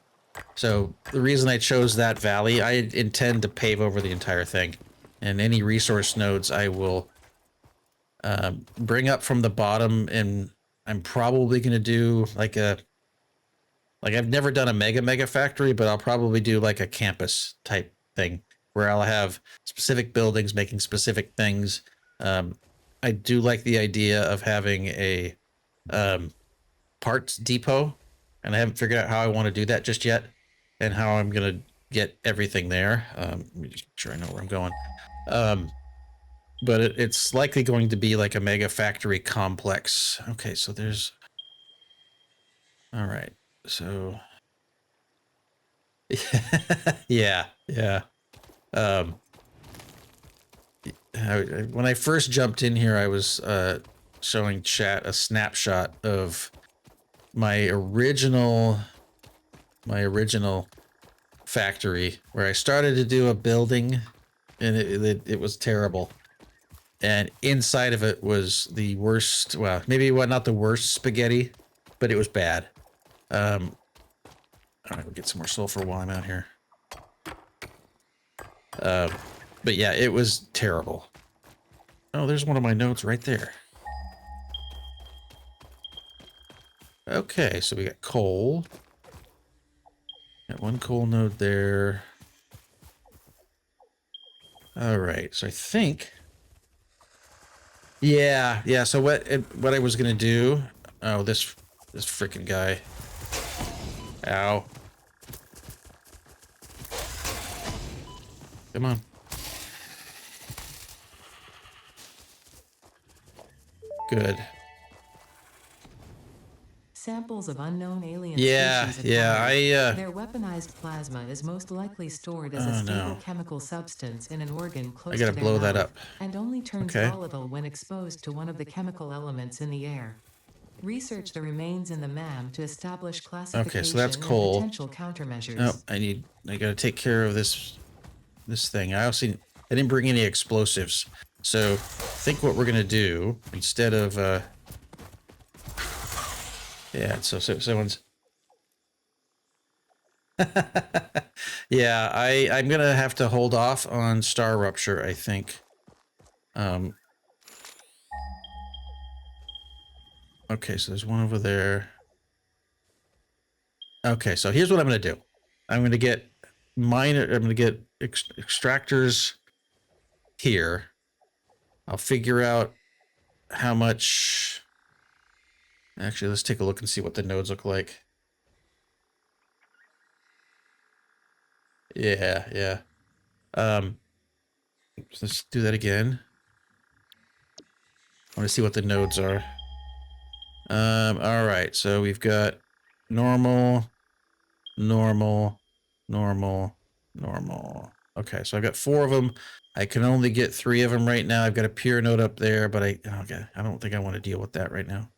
So the reason I chose that valley, I intend to pave over the entire thing, and any resource nodes I will bring up from the bottom, and I'm probably going to do like I've never done a mega factory, but I'll probably do like a campus type thing where I'll have specific buildings making specific things. I do like the idea of having a parts depot, and I haven't figured out how I want to do that just yet, and how I'm going to get everything there. Let me just make sure I know where I'm going. But it's likely going to be like a mega factory complex. Okay, so there's... All right, so... yeah. When I first jumped in here, I was showing chat a snapshot of my original my original factory where I started to do a building, and it was terrible. And inside of it was the worst. Well, maybe not the worst spaghetti, but it was bad. All right, we'll get some more sulfur while I'm out here. But yeah, it was terrible. Oh, there's one of my nodes right there. Okay, so we got coal. Got one coal node there. All right, so I think... Yeah, so what I was gonna do... Oh, this freaking guy. Ow. Come on. Good. Samples of unknown alien Yeah, species yeah, Their weaponized plasma is most likely stored as a stable chemical substance in an organ close to their blow that mouth, up. and only turns volatile when exposed to one of the chemical elements in the air. Research the remains in the MAM to establish classification Okay, so that's coal. and potential countermeasures. Oh, I gotta take care of this thing. I didn't bring any explosives. So I think what we're gonna do instead of yeah, so someone's yeah, I'm gonna have to hold off on star rupture, I think. Okay, so there's one over there. Okay, so here's what I'm gonna do. I'm gonna get extractors here. I'll figure out how much. Actually, let's take a look and see what the nodes look like. Yeah. So let's do that again. I want to see what the nodes are. All right, so we've got normal. Okay, so I've got 4 of them. I can only get 3 of them right now. I've got a pure node up there, but I don't think I want to deal with that right now.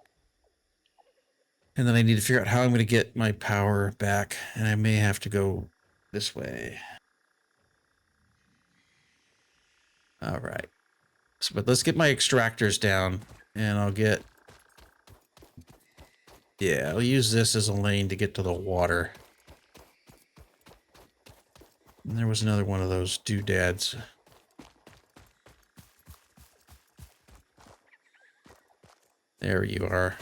And then I need to figure out how I'm going to get my power back, and I may have to go this way. All right. So, but let's get my extractors down, and I'll get... Yeah, I'll use this as a lane to get to the water. And there was another one of those doodads. There you are.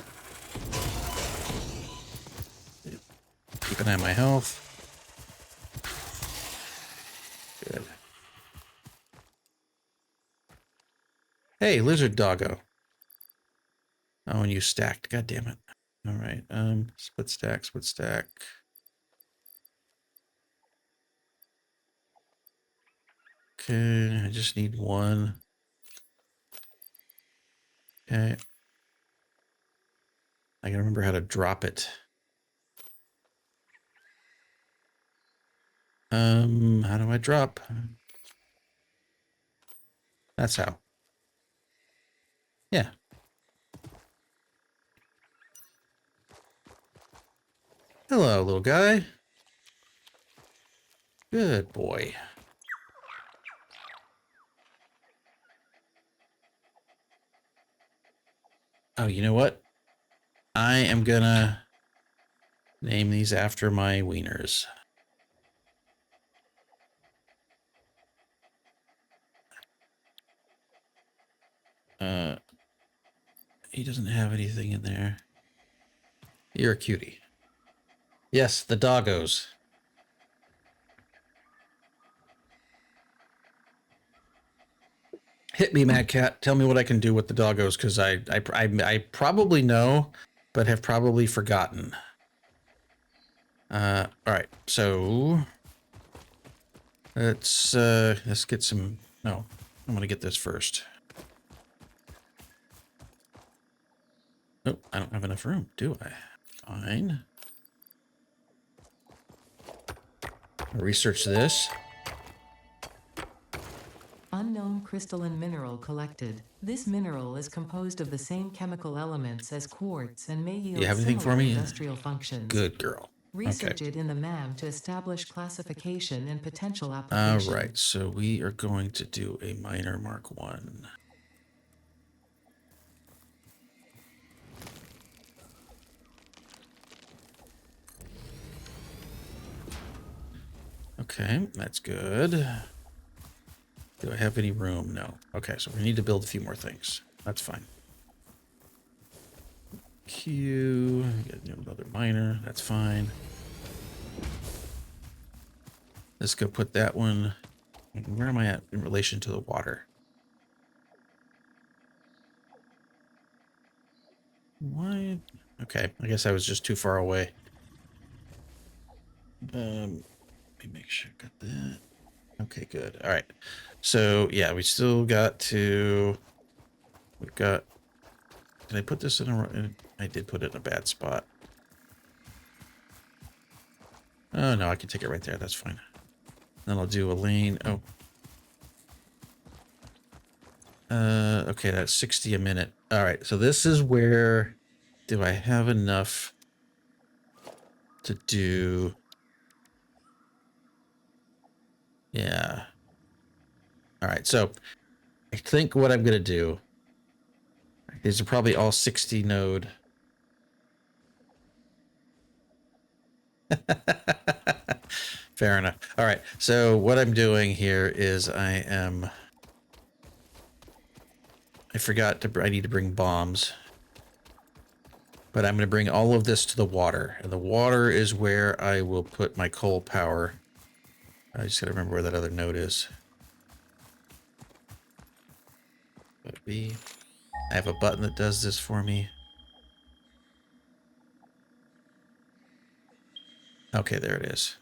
Keep an eye on my health. Good. Hey, lizard doggo. Oh, and you stacked. God damn it. All right. Split stack. Okay, I just need 1. Okay. I gotta remember how to drop it. How do I drop? That's how. Yeah. Hello, little guy. Good boy. Oh, you know what? I am gonna name these after my wieners. He doesn't have anything in there. You're a cutie. Yes, the doggos. Hit me, Mad Cat. Tell me what I can do with the doggos, because I probably know, but have probably forgotten. All right, so let's get some. No, I'm gonna get this first. Oh, I don't have enough room, do I? Fine. I'll research this. Unknown crystalline mineral collected. This mineral is composed of the same chemical elements as quartz and may yield You have anything for similar me? industrial functions. Good girl. Research it in the MAM to establish classification and potential All application. right, so we are going to do a miner Mark 1. Okay, that's good. Do I have any room? No. Okay, so we need to build a few more things. That's fine. Q, get another miner. That's fine. Let's go put that one. Where am I at in relation to the water? Why? Okay, I guess I was just too far away. Let me make sure I got that. Okay, good. All right. So yeah, we still got to. We've got. Did I put this in a? I did put it in a bad spot. Oh no, I can take it right there. That's fine. Then I'll do a lane. Oh. Okay, that's 60 a minute. All right, so this is where. Do I have enough to do? Yeah. All right, so I think what I'm gonna do. These are probably all 60 node. Fair enough. All right. So what I'm doing here is I forgot to, I need to bring bombs. But I'm going to bring all of this to the water. And the water is where I will put my coal power. I just got to remember where that other node is. B. I have a button that does this for me. Okay, there it is.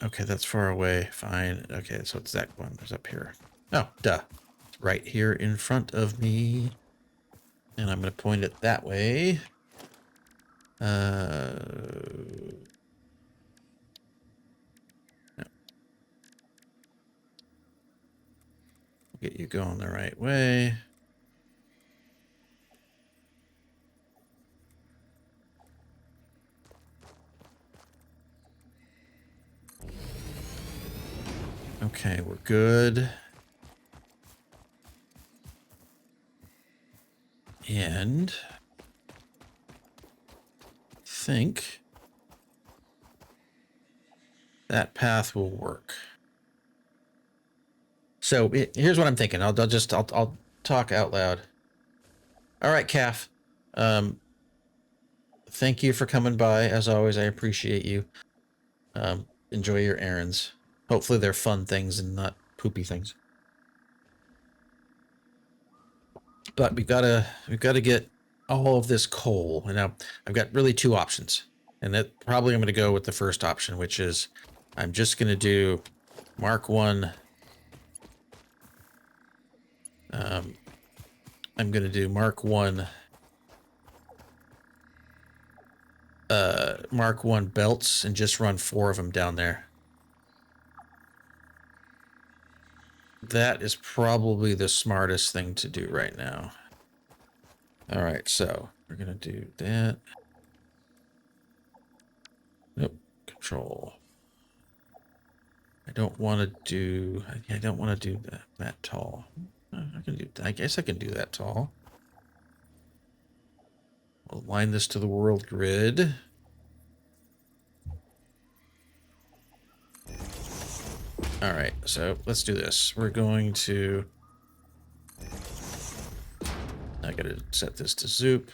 Okay, that's far away. Fine. Okay, so it's that one. There's up here. Oh, duh. It's right here in front of me. And I'm going to point it that way. No. Get you going the right way. Okay, we're good. And I think that path will work. So here's what I'm thinking. I'll talk out loud. All right, Calf. Thank you for coming by. As always, I appreciate you. Enjoy your errands. Hopefully they're fun things and not poopy things. But we've got to get all of this coal. And now I've got really two options. And that probably I'm going to go with the first option, which is I'm just going to do Mark 1. I'm going to do Mark 1 Mark 1 belts and just run 4 of them down there. That is probably the smartest thing to do right now. All right, so we're going to do that. Nope, control. I don't want to do that tall. I guess I can do that tall. We'll line this to the world grid. All right, so let's do this. We're going to... I gotta set this to Zoop.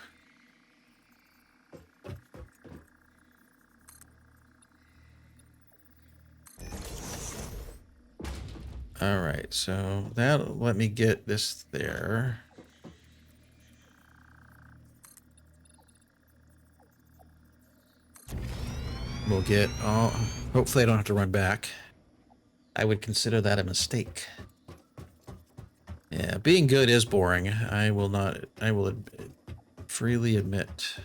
All right, so that'll let me get this there. We'll get all... Hopefully I don't have to run back. I would consider that a mistake. Yeah, being good is boring. I will freely admit.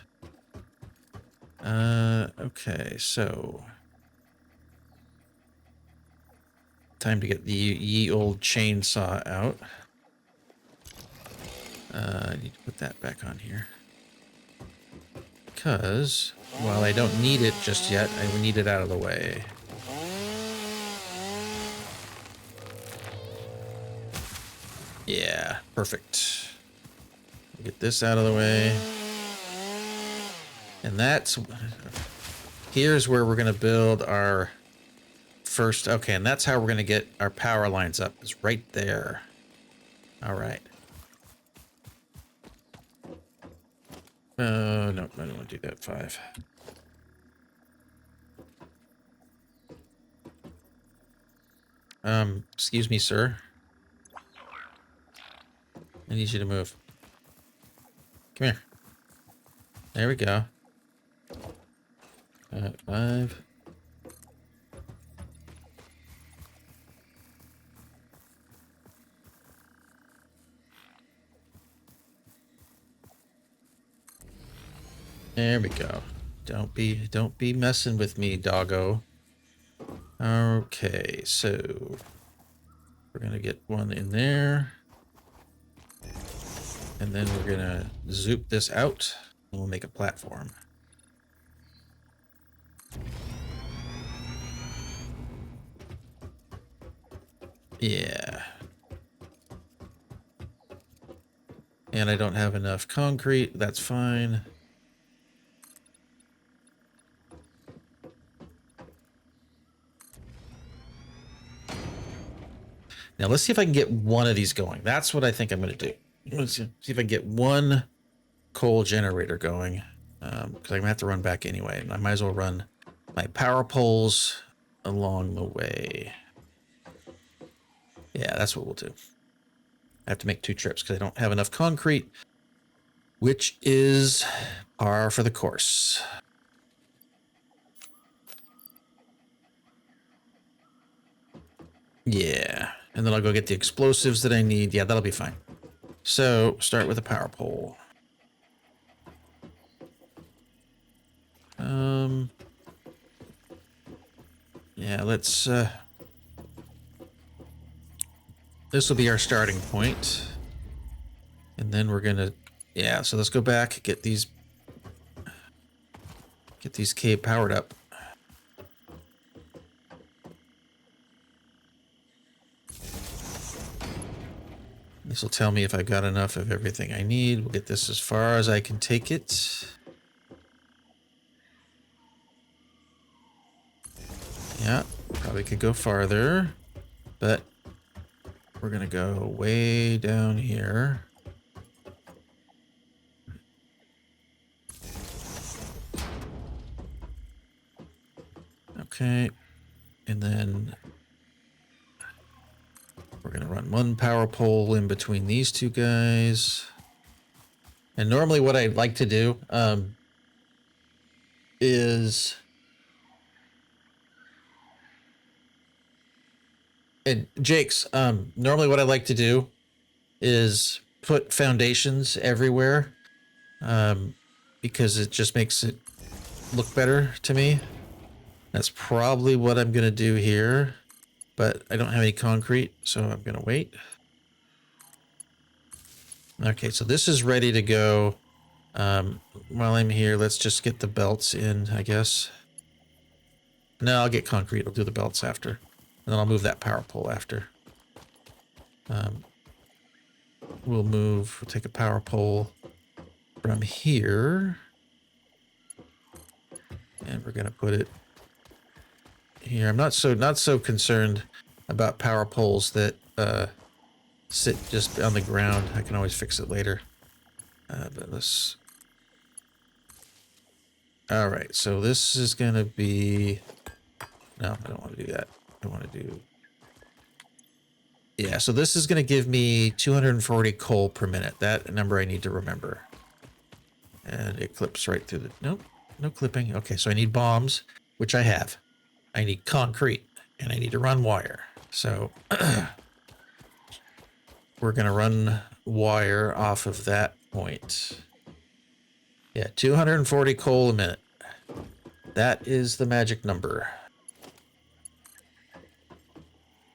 Okay, so... Time to get the ye old chainsaw out. I need to put that back on here. because while I don't need it just yet, I need it out of the way. Yeah, perfect. Get this out of the way. And here's where we're going to build our first, okay, and that's how we're going to get our power lines up, is right there. All right. No, I don't want to do that. 5. Excuse me, sir. I need you to move. Come here. There we go. 5. There we go. Don't be messing with me, doggo. Okay, so we're gonna get one in there. And then we're gonna zoop this out and we'll make a platform. Yeah. And I don't have enough concrete, that's fine. Now let's see if I can get one of these going. That's what I think I'm going to do. Let's see if I can get one coal generator going. Because I'm going to have to run back anyway. I might as well run my power poles along the way. Yeah, that's what we'll do. I have to make 2 trips because I don't have enough concrete, which is par for the course. Yeah. And then I'll go get the explosives that I need. Yeah, that'll be fine. So, start with a power pole. Yeah, let's, this will be our starting point. And then we're gonna, yeah, so let's go back, get these cave powered up. This will tell me if I've got enough of everything I need. We'll get this as far as I can take it. Yeah, probably could go farther, but we're gonna go way down here. Okay, and then we're gonna run one power pole in between these 2 guys. And normally what I'd like to do is, and Jake's, normally what I like to do is put foundations everywhere, because it just makes it look better to me. That's probably what I'm gonna do here, but I don't have any concrete, so I'm gonna wait. Okay, so this is ready to go. While I'm here, let's just get the belts in, I guess. No, I'll get concrete. I'll do the belts after. And then I'll move that power pole after. We'll take a power pole from here. And we're going to put it here. I'm not so concerned about power poles that sit just on the ground. I can always fix it later. But let's... All right, so this is going to be... No, I don't want to do that. I want to do... Yeah, so this is going to give me 240 coal per minute. That number I need to remember. And it clips right through the... Nope, no clipping. Okay, so I need bombs, which I have. I need concrete, and I need to run wire. So we're going to run wire off of that point. Yeah, 240 coal a minute. That is the magic number.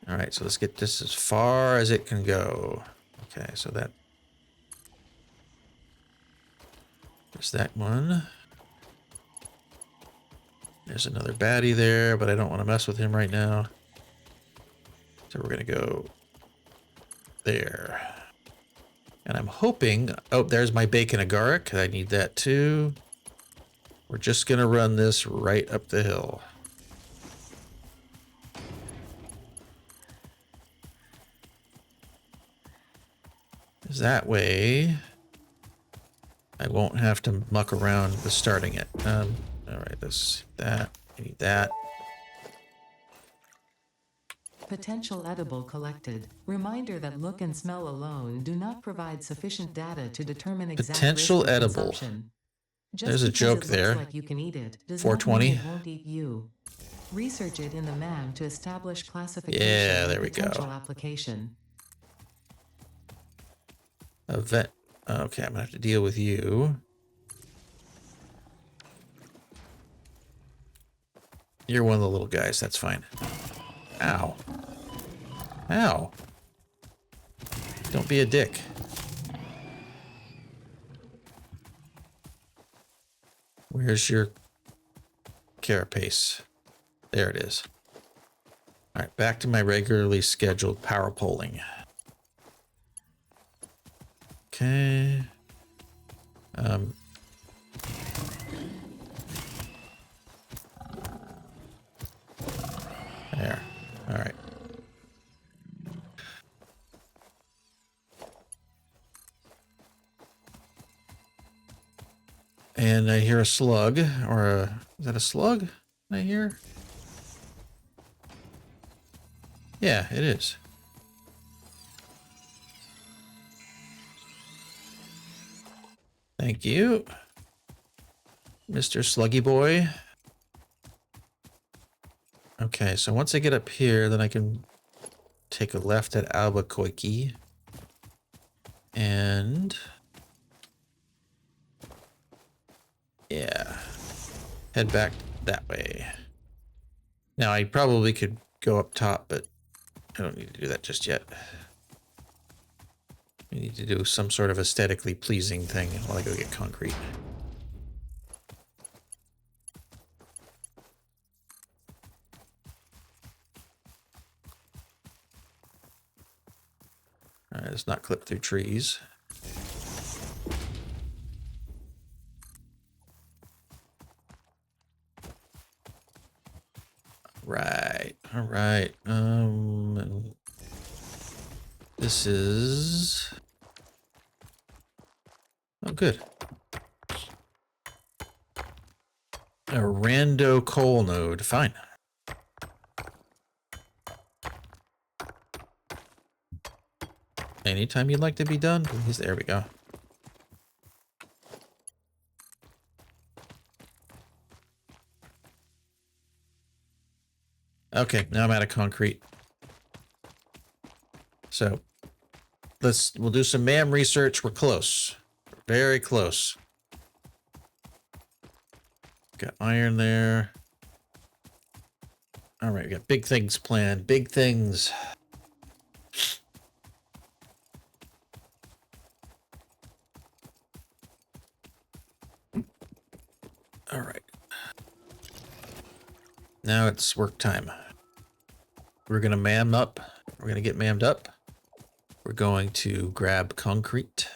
All right, so let's get this as far as it can go. Okay, so that... There's that one. There's another baddie there, but I don't want to mess with him right now. So we're going to go there. And I'm hoping... Oh, there's my bacon agaric. I need that too. We're just going to run this right up the hill. That way, I won't have to muck around with starting it. All right, that. I need that. Potential edible collected. Reminder that look and smell alone do not provide sufficient data to determine exact Potential risk of edible. consumption. Just There's a because joke it looks there. like you can eat it does 420. not mean it won't eat you. Research it in the MAM to establish classification Yeah, there and we go. potential application. Event. Okay, I'm gonna have to deal with you. You're one of the little guys. That's fine. Ow. Ow. Don't be a dick. Where's your carapace? There it is. All right, back to my regularly scheduled power polling. Okay. There. All right. And I hear a slug, or is that a slug I hear? Yeah, it is. Thank you, Mr. Sluggy Boy. Okay, so once I get up here, then I can take a left at Albuquerque. And... yeah. Head back that way. Now, I probably could go up top, but I don't need to do that just yet. We need to do some sort of aesthetically pleasing thing while I go get concrete. All right, let's not clip through trees. Right. All right. And this is... oh, good. A rando coal node. Fine. Anytime you'd like to be done, please. There we go. Okay, now I'm out of concrete. So we'll do some MAM research. We're close. We're very close. Got iron there. All right, we got big things planned. Big things. All right. Now it's work time. We're going to MAM up. We're going to get MAM'd up. We're going to grab concrete.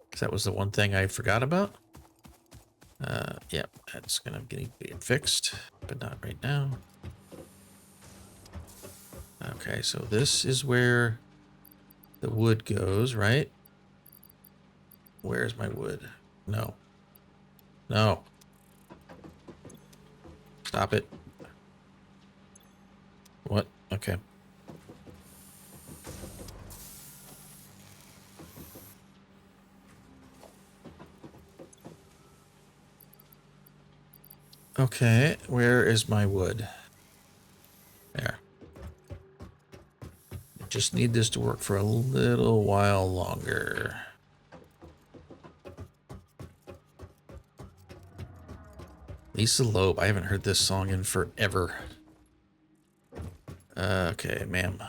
Because that was the one thing I forgot about. Yeah, that's going to be fixed, but not right now. Okay, so this is where the wood goes, right? Where's my wood? No. No. Stop it. What? Okay. Okay, where is my wood? There. Just need this to work for a little while longer. Lisa Loeb. I haven't heard this song in forever. Okay, ma'am.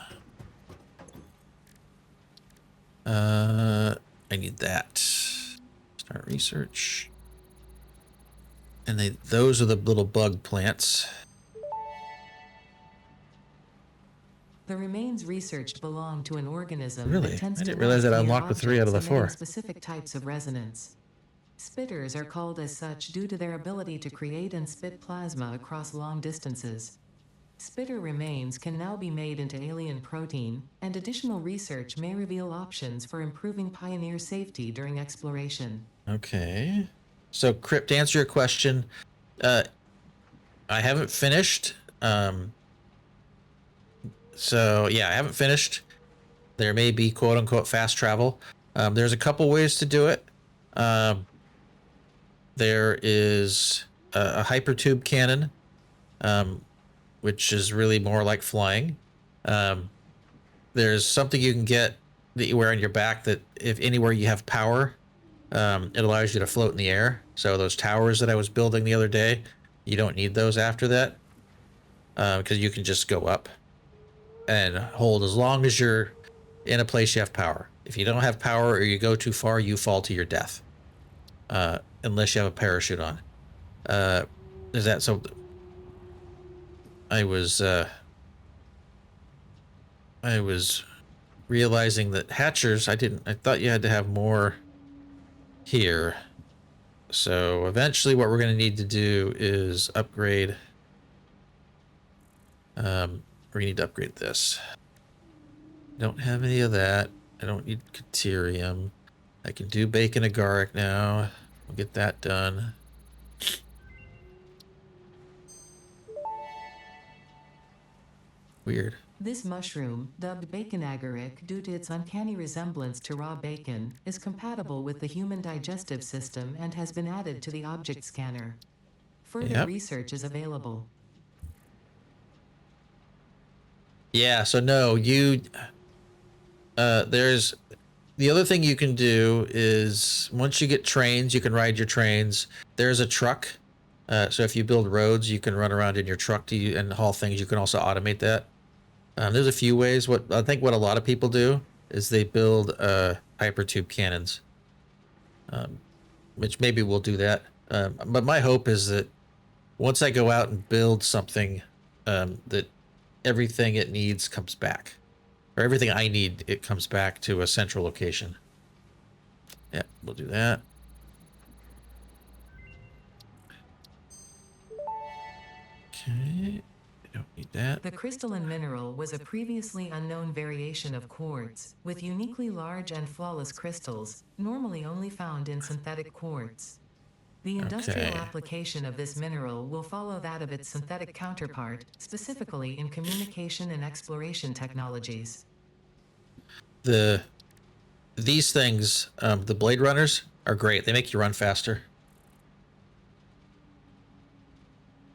I need that. Start research. And those are the little bug plants. The remains researched belong to an organism Really? that tends I to didn't realize nest that I near unlocked the 3 out of the objects emitting 4. specific types of resonance. Spitters are called as such due to their ability to create and spit plasma across long distances. Spitter remains can now be made into alien protein, and additional research may reveal options for improving Pioneer safety during exploration. Okay. So, Crypt, to answer your question, I haven't finished. So, yeah, I haven't finished. There may be quote-unquote fast travel. There's a couple ways to do it. There is a hypertube cannon, which is really more like flying. There's something you can get that you wear on your back that if anywhere you have power, it allows you to float in the air. So those towers that I was building the other day, you don't need those after that, because you can just go up and hold as long as you're in a place you have power. If you don't have power or you go too far, you fall to your death, unless you have a parachute on. Is that so? I was realizing that hatchers, I thought you had to have more here. So eventually what we're going to need to do is upgrade. We need to upgrade this. Don't have any of that. I don't need Caterium. I can do bacon agaric now. We'll get that done. Weird. This mushroom, dubbed bacon agaric due to its uncanny resemblance to raw bacon, is compatible with the human digestive system and has been added to the object scanner. Further research is available. Yeah, so no, there's the other thing you can do is once you get trains, you can ride your trains. There's a truck. So if you build roads, you can run around in your truck and haul things. You can also automate that. There's a few ways. What I think what a lot of people do is they build hypertube cannons, which maybe we'll do that. But my hope is that once I go out and build something, that everything it needs comes back, or everything I need, it comes back to a central location. Yeah, we'll do that. Okay. Don't need that. The crystalline mineral was a previously unknown variation of quartz, with uniquely large and flawless crystals, normally only found in synthetic quartz. The industrial application of this mineral will follow that of its synthetic counterpart, specifically in communication and exploration technologies. These things, the Blade Runners, are great. They make you run faster.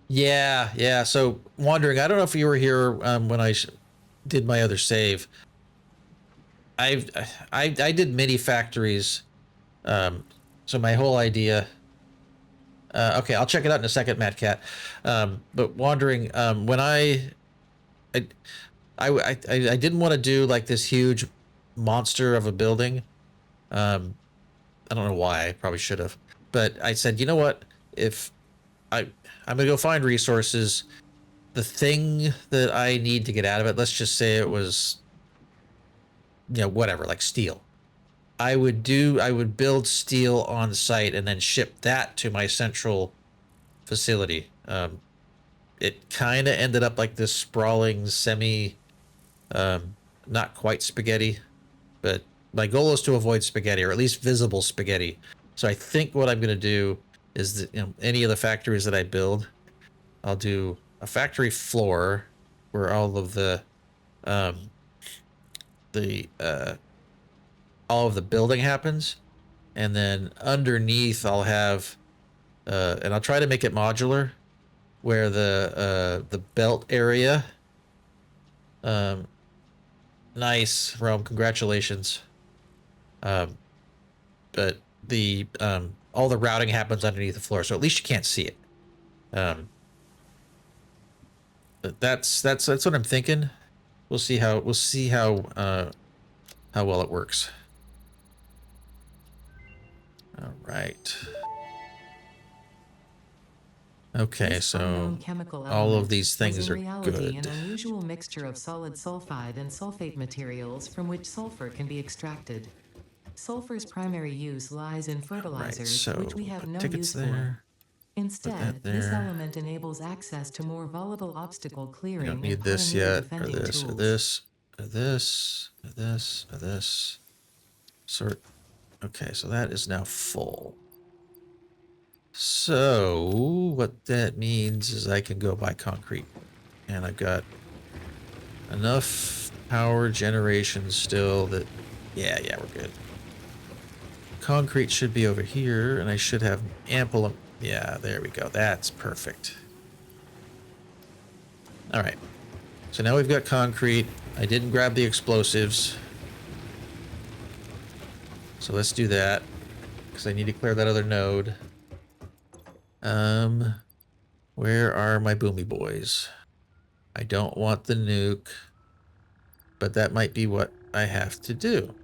Yeah. So, wondering, I don't know if you were here when I did my other save. I did mini factories. So my whole idea. Okay, I'll check it out in a second, Mad Cat. But wondering, when I didn't want to do like this huge monster of a building. I don't know why. I probably should have. But I said, you know what? If I'm gonna go find resources. The thing that I need to get out of it, let's just say it was, whatever, like steel. I would build steel on site and then ship that to my central facility. It kind of ended up like this sprawling semi, not quite spaghetti, but my goal is to avoid spaghetti, or at least visible spaghetti. So I think what I'm going to do is that, any of the factories that I build, I'll do a factory floor where all of the building happens, and then underneath I'll have and I'll try to make it modular, where the belt area. Nice, Rome, congratulations. But the all the routing happens underneath the floor, so at least you can't see it. But that's what I'm thinking. We'll see how well it works. All right. Okay, This so unknown chemical all of element these was things in are reality good. an unusual mixture of solid sulfide and sulfate materials from which sulfur can be extracted. Sulfur's primary use lies in Right, fertilizers, so which we have put no tickets use for. there. Put Instead, that this there. element enables access to more volatile obstacle We clearing don't and need this pioneer yet, or defending this, or tools. this, or this, or this, or this. Sort. Okay, so that is now full. So what that means is I can go buy concrete, and I've got enough power generation still that, yeah, we're good. Concrete should be over here, and I should have ample. Yeah, there we go. That's perfect. All right. So now we've got concrete. I didn't grab the explosives. So let's do that, because I need to clear that other node. Where are my boomy boys? I don't want the nuke, but that might be what I have to do.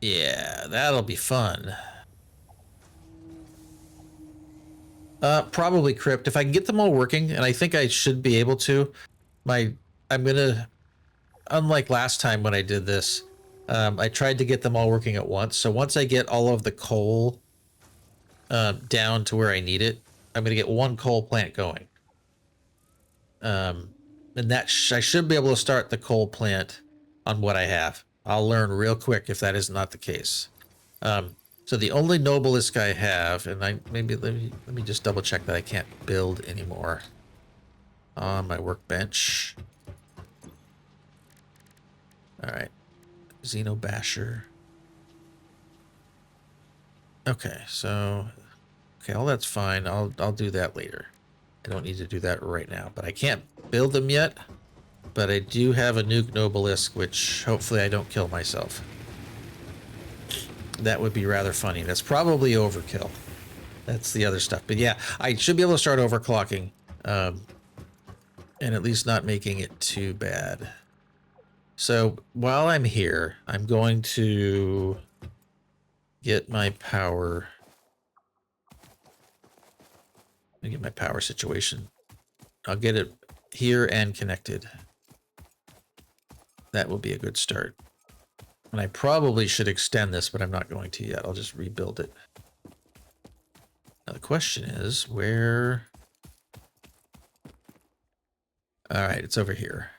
Yeah, that'll be fun. Probably crypt. If I can get them all working, and I think I should be able to, I'm gonna, unlike last time when I did this, I tried to get them all working at once. So once I get all of the coal down to where I need it, I'm gonna get one coal plant going. And that I should be able to start the coal plant on what I have. I'll learn real quick if that is not the case. So the only Nobilisk I have, and let me just double check that I can't build anymore on my workbench. All right, Xeno Basher. Okay, so all that's fine. I'll do that later. I don't need to do that right now, but I can't build them yet. But I do have a nuke Nobilisk, which hopefully I don't kill myself. That would be rather funny. That's probably overkill. That's the other stuff. But yeah, I should be able to start overclocking. And at least not making it too bad. So while I'm here, I'm going to get my power. Let me get my power situation. I'll get it here and connected. That will be a good start. And I probably should extend this, but I'm not going to yet. I'll just rebuild it. Now the question is, where... All right, it's over here.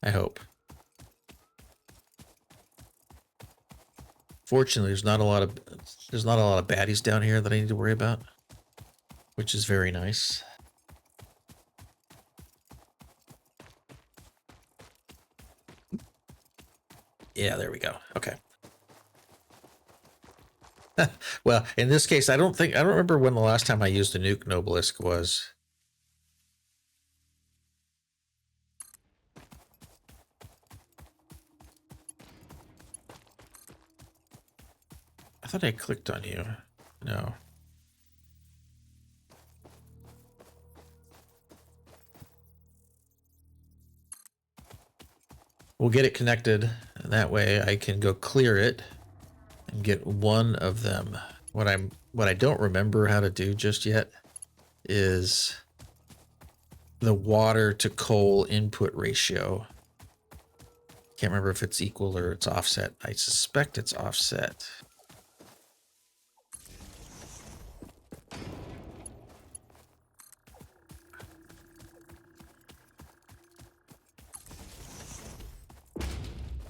I hope. Fortunately, there's not a lot of baddies down here that I need to worry about, which is very nice. Yeah, there we go. Okay. Well, in this case, I don't remember when the last time I used a nuke Nobilisk was. I thought I clicked on you. No. We'll get it connected, and that way I can go clear it and get one of them. What I don't remember how to do just yet is the water to coal input ratio. Can't remember if it's equal or it's offset. I suspect it's offset.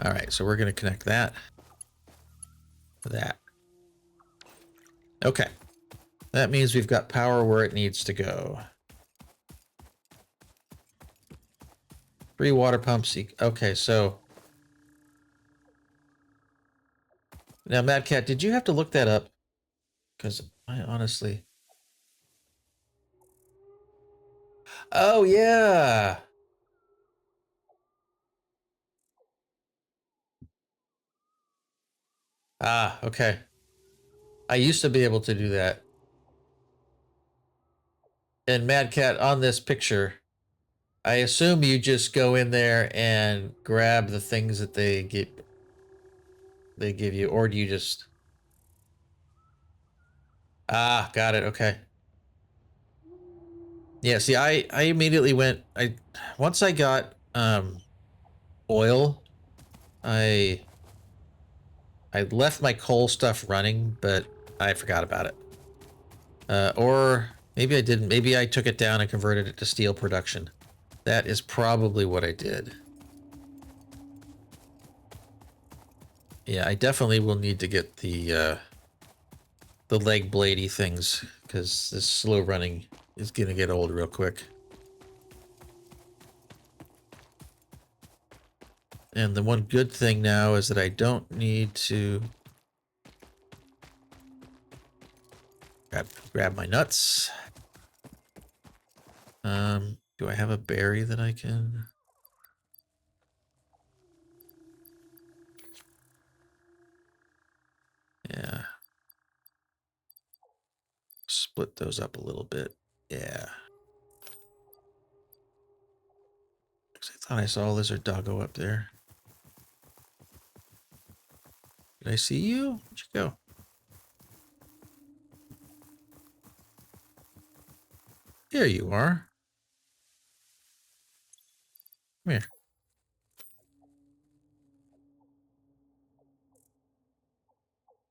All right, so we're going to connect that to that. Okay. That means we've got power where it needs to go. 3 water pumps. Okay, so... Now, Mad Cat, did you have to look that up? Because I honestly... Oh, yeah! Ah, okay. I used to be able to do that. And Mad Cat, on this picture, I assume you just go in there and grab the things that they give you, or do you just... Ah, got it. Okay. Yeah, see, I immediately went, once I got, oil, I left my coal stuff running, but I forgot about it. Or maybe I didn't. Maybe I took it down and converted it to steel production. That is probably what I did. Yeah, I definitely will need to get the leg bladey things, because this slow running is gonna get old real quick. And the one good thing now is that I don't need to grab my nuts. Do I have a berry that I can? Yeah. Split those up a little bit. Yeah. I thought I saw a lizard doggo up there. Did I see you? Where'd you go? There you are. Come here.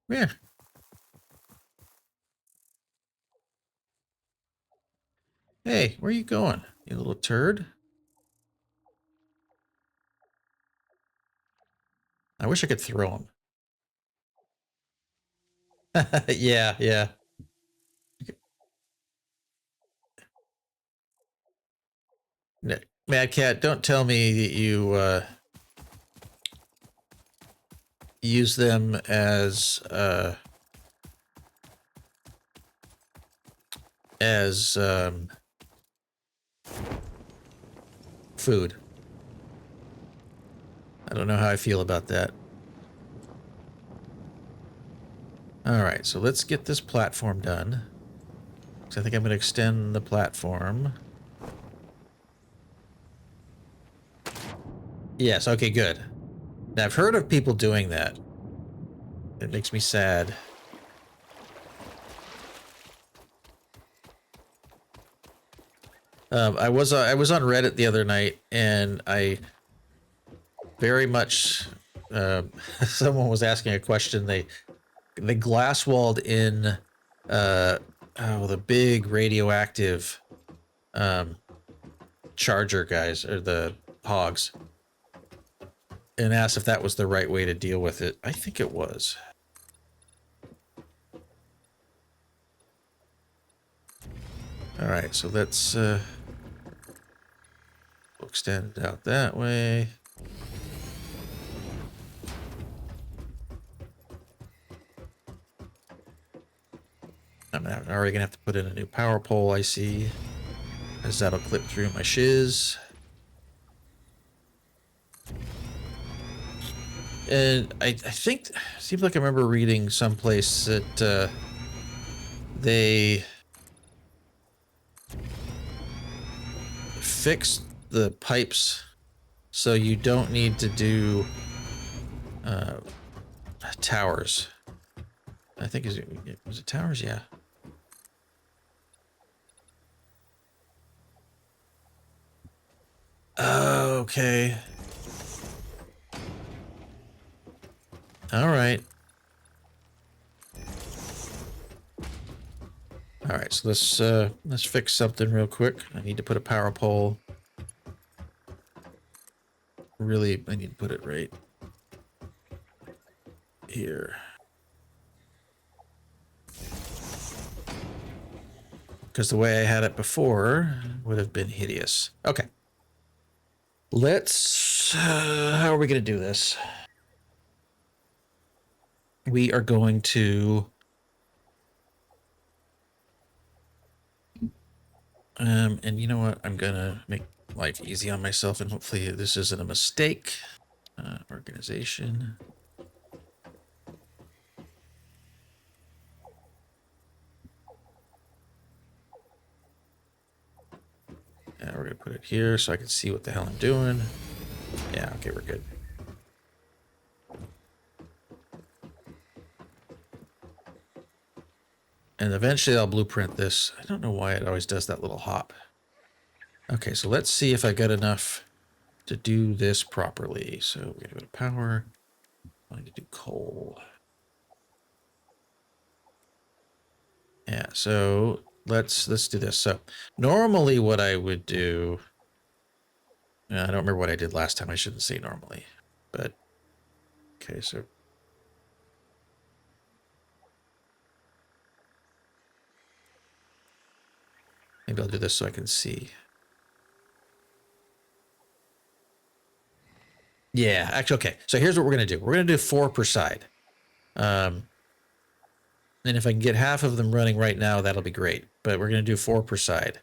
Come here. Hey, where are you going? You little turd. I wish I could throw him. Yeah, yeah. Mad Cat, don't tell me that you use them as food. I don't know how I feel about that. All right, so let's get this platform done. So I think I'm going to extend the platform. Yes, okay, good. Now, I've heard of people doing that. It makes me sad. I was on Reddit the other night, and I very much someone was asking a question. They glass walled in the big radioactive charger guys, or the hogs, and asked if that was the right way to deal with it. I think it was. All right, so let's extend it out that way. I'm already gonna have to put in a new power pole, I see, as that'll clip through my shiz. And I think, seems like I remember reading someplace that they fixed the pipes so you don't need to do towers. I think, was it towers? Yeah. Okay. All right. All right, so let's fix something real quick. I need to put a power pole. Really, I need to put it right here. Because the way I had it before would have been hideous. Okay. Let's, how are we going to do this? We are going to, and you know what? I'm going to make life easy on myself, and hopefully this isn't a mistake. Organization. Yeah, we're going to put it here so I can see what the hell I'm doing. Yeah, okay, we're good. And eventually I'll blueprint this. I don't know why it always does that little hop. Okay, so let's see if I got enough to do this properly. So we're gonna go to power. I need to do coal. Yeah, so let's do this. So normally what I would do, I don't remember what I did last time. I shouldn't say normally, but okay, so maybe I'll do this so I can see. Yeah, actually, okay. So here's what we're gonna do. We're gonna do 4 per side. And if I can get half of them running right now, that'll be great. But we're gonna do 4 per side.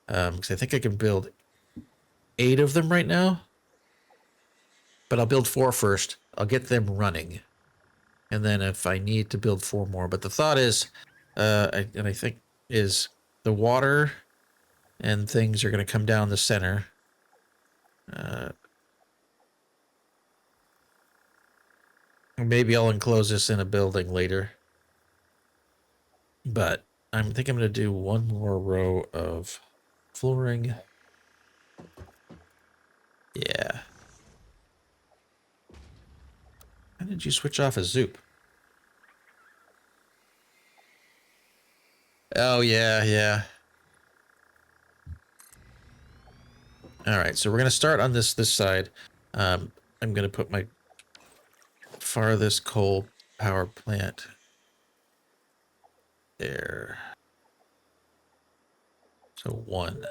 Because I think I can build 8 of them right now. But I'll build 4 first. I'll get them running. And then if I need to build 4 more. But the thought is, I think, is the water and things are going to come down the center. Maybe I'll enclose this in a building later. But I think I'm going to do 1 more row of flooring. Yeah. How did you switch off a zoop? Oh, yeah, yeah. All right, so we're going to start on this side. I'm going to put my farthest coal power plant there. So 1.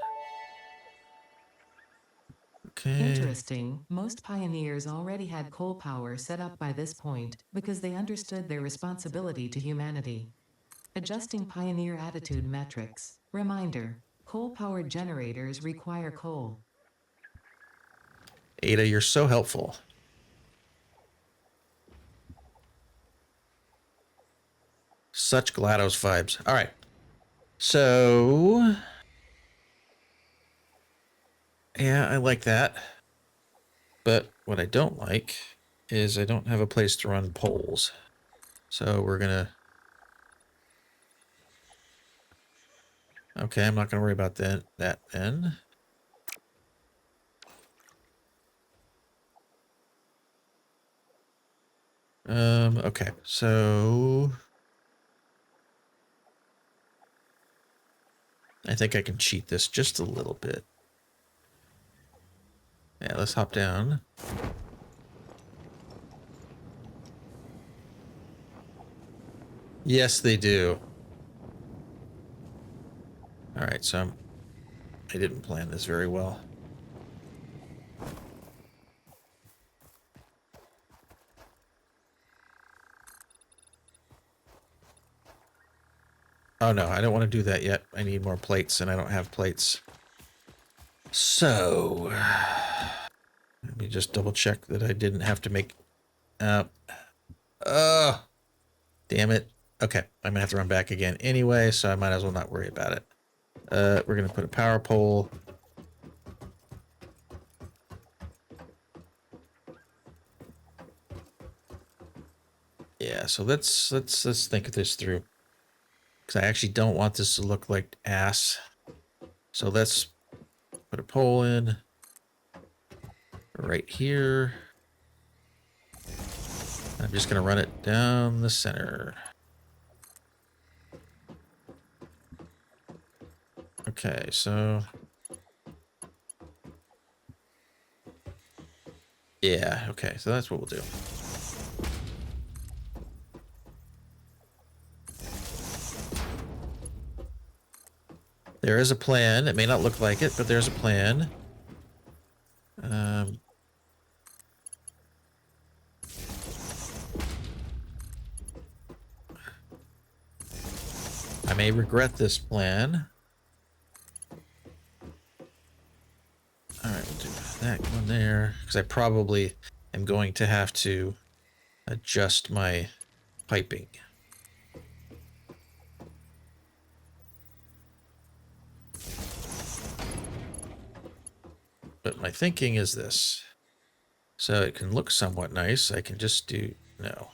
Okay. Interesting, most pioneers already had coal power set up by this point because they understood their responsibility to humanity. Adjusting pioneer attitude metrics. Reminder, coal-powered generators require coal. Ada, you're so helpful. Such GLaDOS vibes. All right. So, yeah, I like that. But what I don't like is I don't have a place to run poles. So we're going to... Okay, I'm not going to worry about that then. Okay, so... I think I can cheat this just a little bit. Yeah, let's hop down. Yes, they do. All right, so I didn't plan this very well. Oh no, I don't want to do that yet. I need more plates and I don't have plates. So, let me just double check that I didn't have to make... damn it. Okay, I'm gonna have to run back again anyway, so I might as well not worry about it. We're gonna put a power pole. Yeah, so let's think this through. Because I actually don't want this to look like ass. So let's put a pole in right here. I'm just going to run it down the center. Okay, so... yeah, okay, so that's what we'll do. There is a plan. It may not look like it, but there's a plan. I may regret this plan. All right, we'll do that one there, because I probably am going to have to adjust my piping. But my thinking is this. So it can look somewhat nice. I can just do... no.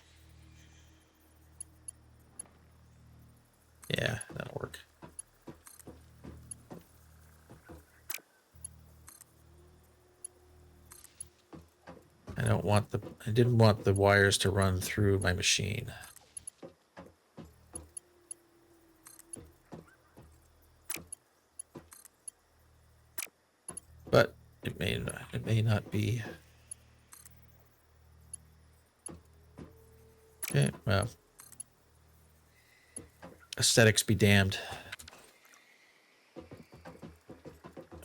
Yeah, that'll work. I didn't want the wires to run through my machine. But it may not be. Okay, well, aesthetics be damned.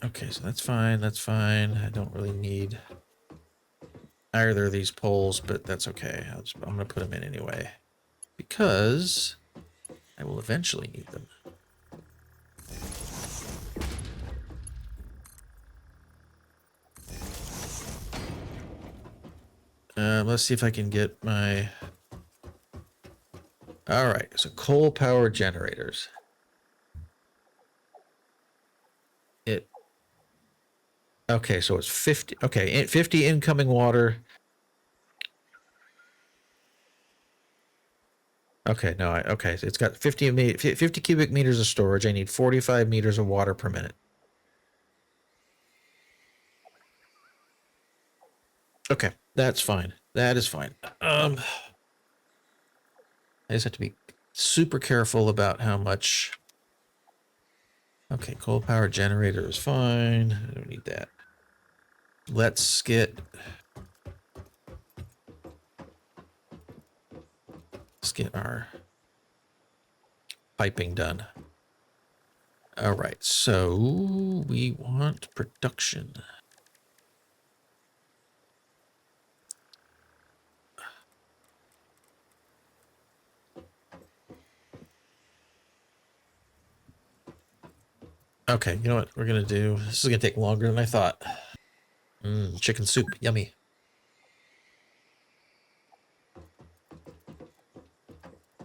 Okay, so that's fine. That's fine. I don't really need either of these poles, but that's okay. I'm going to put them in anyway because I will eventually need them. Let's see if I can get my... All right, so coal power generators. Okay, so it's 50. Okay, 50 incoming water. Okay, no, okay, so it's got 50 cubic meters of storage. I need 45 meters of water per minute. Okay, that's fine. That is fine. I just have to be super careful about how much. Okay, coal power generator is fine. I don't need that. Let's get our piping done. All right, so we want production. Okay, you know what we're gonna do? This is gonna take longer than I thought. Chicken soup, yummy.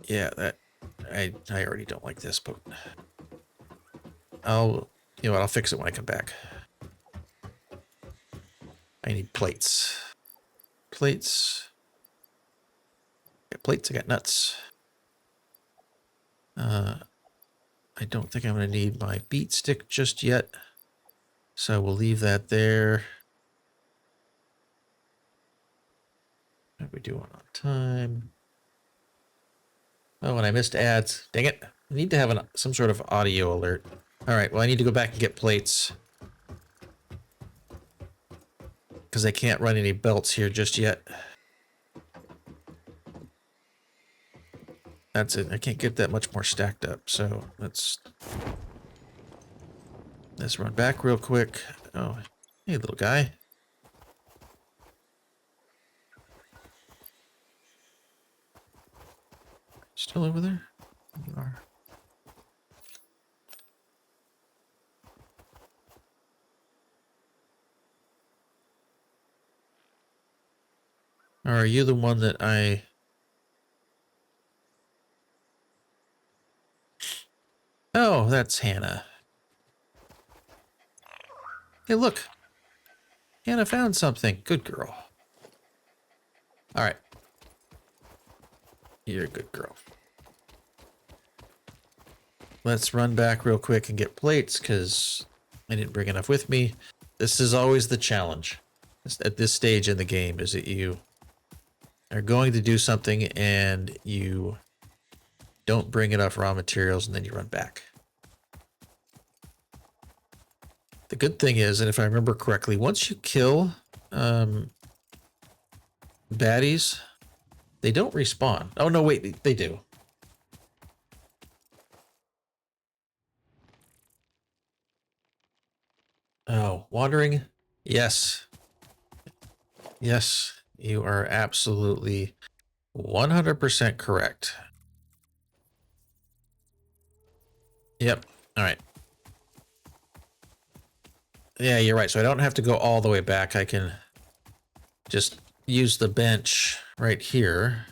Yeah, I already don't like this, but you know what? I'll fix it when I come back. I need plates. Plates. Yeah, plates. I got nuts. I don't think I'm going to need my beat stick just yet, so we'll leave that there. How are we doing on time? Oh, and I missed ads. Dang it. I need to have some sort of audio alert. All right, well, I need to go back and get plates because I can't run any belts here just yet. That's it. I can't get that much more stacked up, so let's run back real quick. Oh, hey, little guy. Still over there? You are. Or are you the one that I... Oh, that's Hannah. Hey, look. Hannah found something. Good girl. All right. You're a good girl. Let's run back real quick and get plates because I didn't bring enough with me. This is always the challenge at this stage in the game, is that you are going to do something and you don't bring enough raw materials and then you run back. The good thing is, and if I remember correctly, once you kill baddies, they don't respawn. Oh, no, wait, they do. Oh, wandering? Yes. Yes, you are absolutely 100% correct. Yep. All right. Yeah, you're right. So I don't have to go all the way back. I can just use the bench right here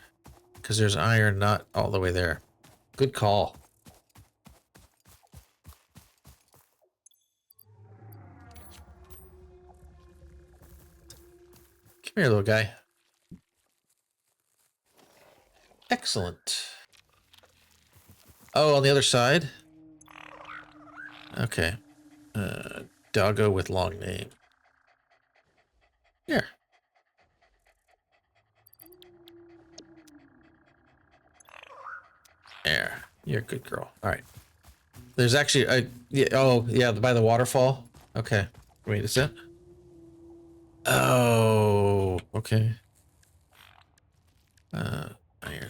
because there's iron not all the way there. Good call. Come here, little guy. Excellent. Oh, on the other side? Okay. Doggo with long name. Here. There. You're a good girl. All right. There's actually, yeah, oh, yeah, by the waterfall. Okay. Wait, is that? Oh, okay. Iron.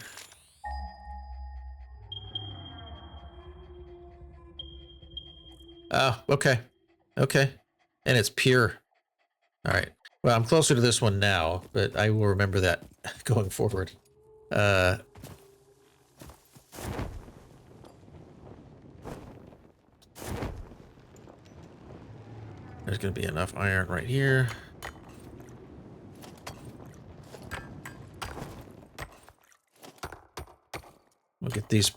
Oh, okay. Okay. And it's pure. All right. Well, I'm closer to this one now, but I will remember that going forward. There's going to be enough iron right here. We'll get these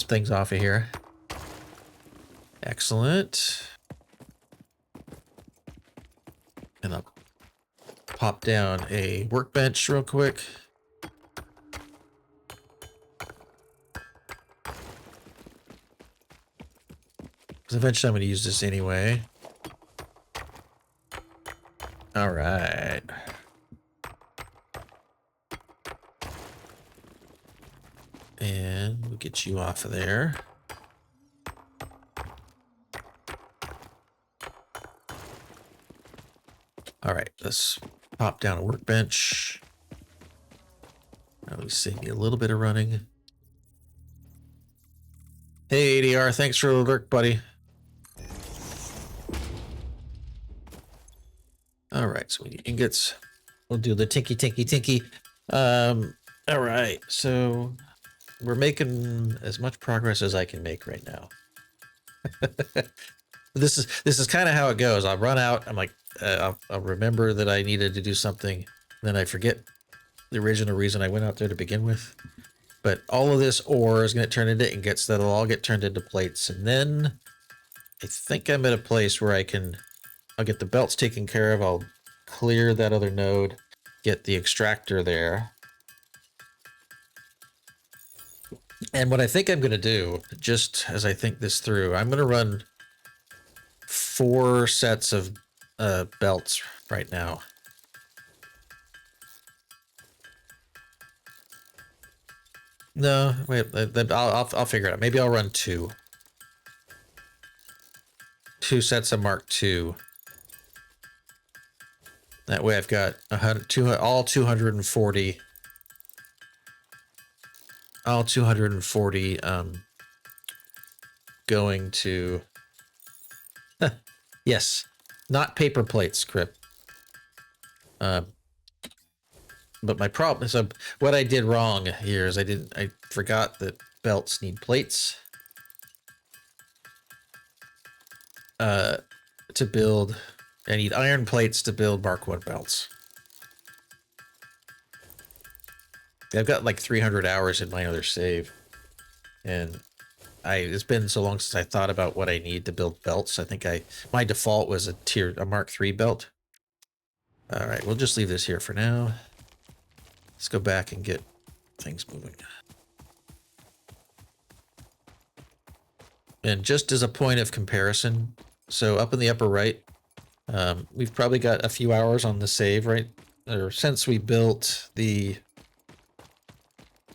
things off of here. Excellent. And I'll pop down a workbench real quick. Because eventually I'm going to use this anyway. All right. And we'll get you off of there. All right, let's pop down a workbench. At least save me a little bit of running. Hey, ADR, thanks for the alert, buddy. All right, so we need ingots. We'll do the tinky. All right, so we're making as much progress as I can make right now. This is kind of how it goes. I'll run out. I'm like, I'll remember that I needed to do something. Then I forget the original reason I went out there to begin with. But all of this ore is going to turn into ingots that'll all get turned into plates. And then I think I'm at a place where I'll get the belts taken care of. I'll clear that other node, get the extractor there. And what I think I'm going to do, just as I think this through, I'm going to run 4 sets of belts right now. No, wait, I'll figure it out. Maybe I'll run 2. 2 sets of Mark II. That way I've got all 240. All 240 going to yes, not paper plates, Crip. But my problem is what I did wrong here is I forgot that belts need plates to build. I need iron plates to build Mark I belts. I've got like 300 hours in my other save, and it's been so long since I thought about what I need to build belts. I think my default was a Mark III belt. All right, we'll just leave this here for now. Let's go back and get things moving. And just as a point of comparison, so up in the upper right, we've probably got a few hours on the save, right? Or since we built the...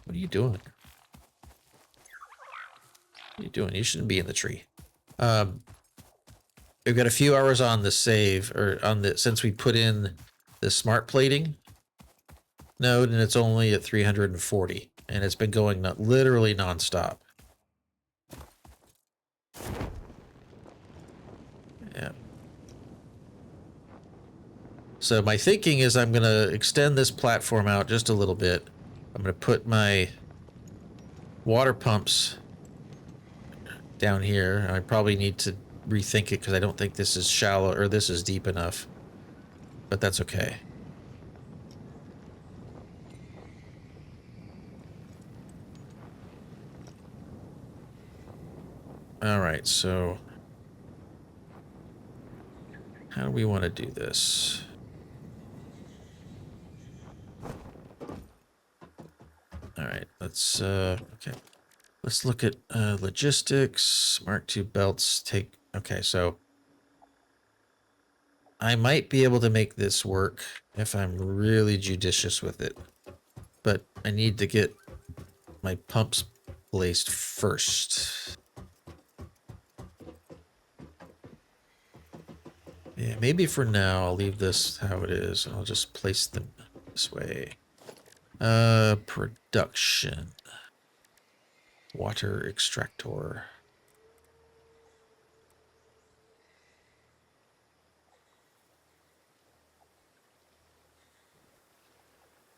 What are you doing? What are you doing? You shouldn't be in the tree. We've got a few hours on the save, or on the, since we put in the smart plating node, and it's only at 340, and it's been going literally nonstop. Yeah. So my thinking is I'm going to extend this platform out just a little bit. I'm going to put my water pumps down here. I probably need to rethink it because I don't think this is shallow, or this is deep enough. But that's okay. All right, so how do we want to do this? All right, let's, okay. Let's look at logistics. Mark II belts take... Okay, so I might be able to make this work if I'm really judicious with it. But I need to get my pumps placed first. Yeah, maybe for now I'll leave this how it is. And I'll just place them this way. Production. Water extractor.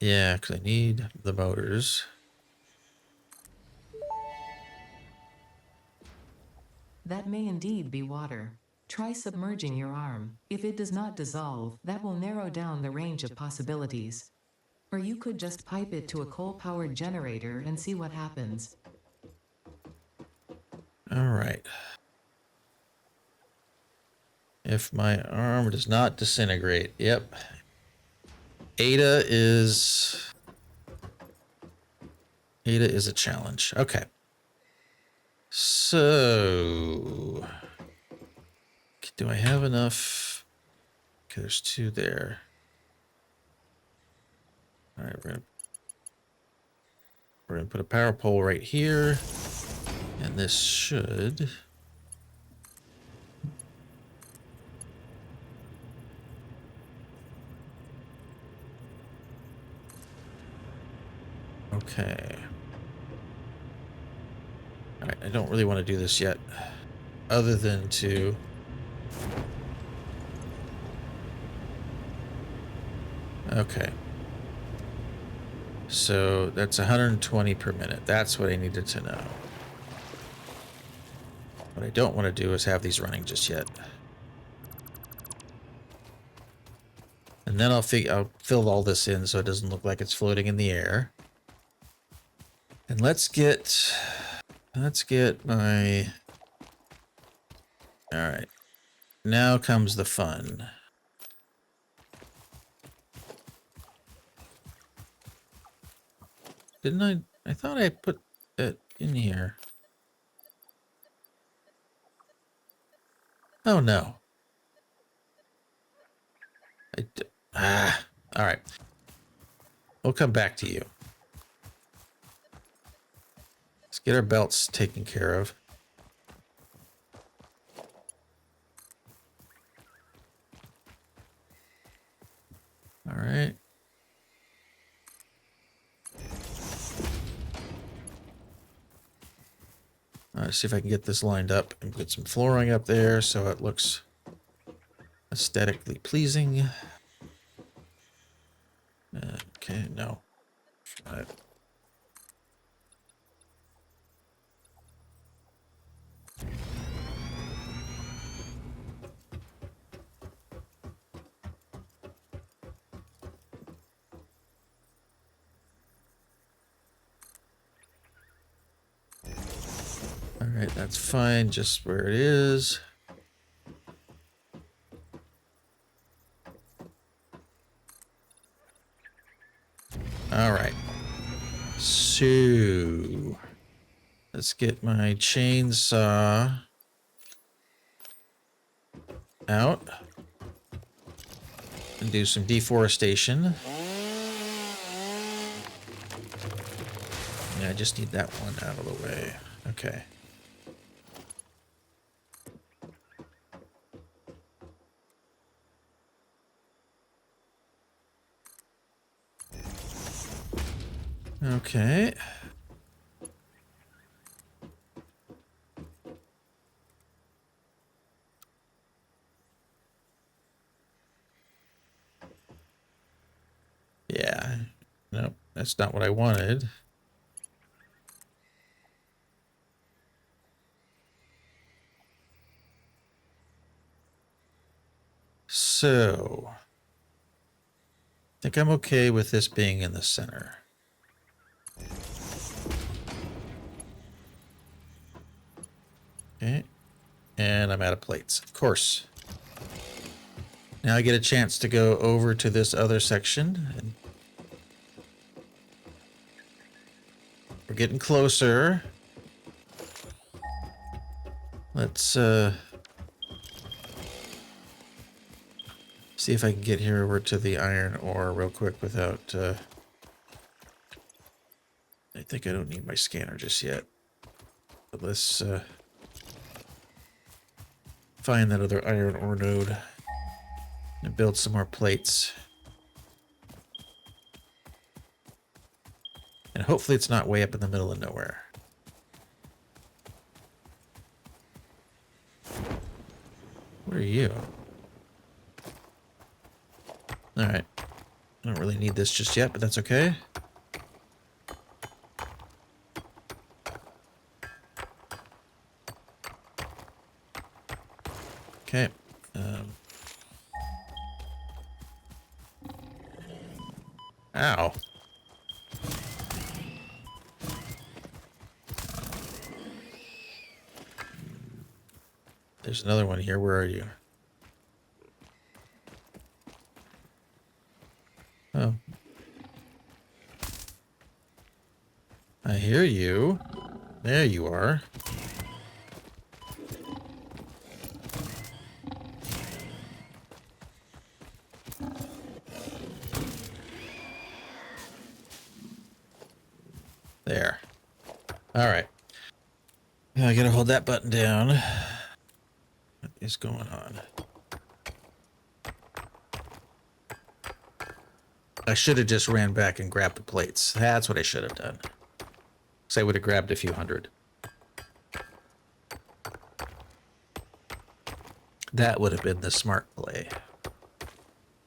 Yeah, because I need the motors. That may indeed be water. Try submerging your arm. If it does not dissolve, that will narrow down the range of possibilities. Or you could just pipe it to a coal-powered generator and see what happens. All right. If my arm does not disintegrate, yep. Ada is a challenge. Okay. So, do I have enough? Okay, there's 2 there. All right, we're gonna put a power pole right here, and this should. Okay. All right, I don't really want to do this yet, other than to. Okay. So that's 120 per minute. That's what I needed to know. What I don't want to do is have these running just yet. And then I'll fill all this in so it doesn't look like it's floating in the air. And let's get my... All right. Now comes the fun. Didn't I thought I put it in here. Oh no. All right. We'll come back to you. Let's get our belts taken care of. All right. Let's see if I can get this lined up and put some flooring up there so it looks aesthetically pleasing. Okay, no. All right, that's fine, just where it is. All right. So, let's get my chainsaw out and do some deforestation. Yeah, I just need that one out of the way. Okay. Okay. Yeah. Nope, that's not what I wanted. So, I think I'm okay with this being in the center. Okay. And I'm out of plates, of course. Now I get a chance to go over to this other section. And we're getting closer. Let's see if I can get here over to the iron ore real quick without I think I don't need my scanner just yet. But let's find that other iron ore node and build some more plates. And hopefully it's not way up in the middle of nowhere. What are you? Alright. I don't really need this just yet, but that's okay. Okay. Ow. There's another one here. Where are you? Oh. I hear you. There you are. There. All right. I gotta hold that button down. What is going on? I should have just ran back and grabbed the plates. That's what I should have done. Because I would have grabbed a few hundred. That would have been the smart play.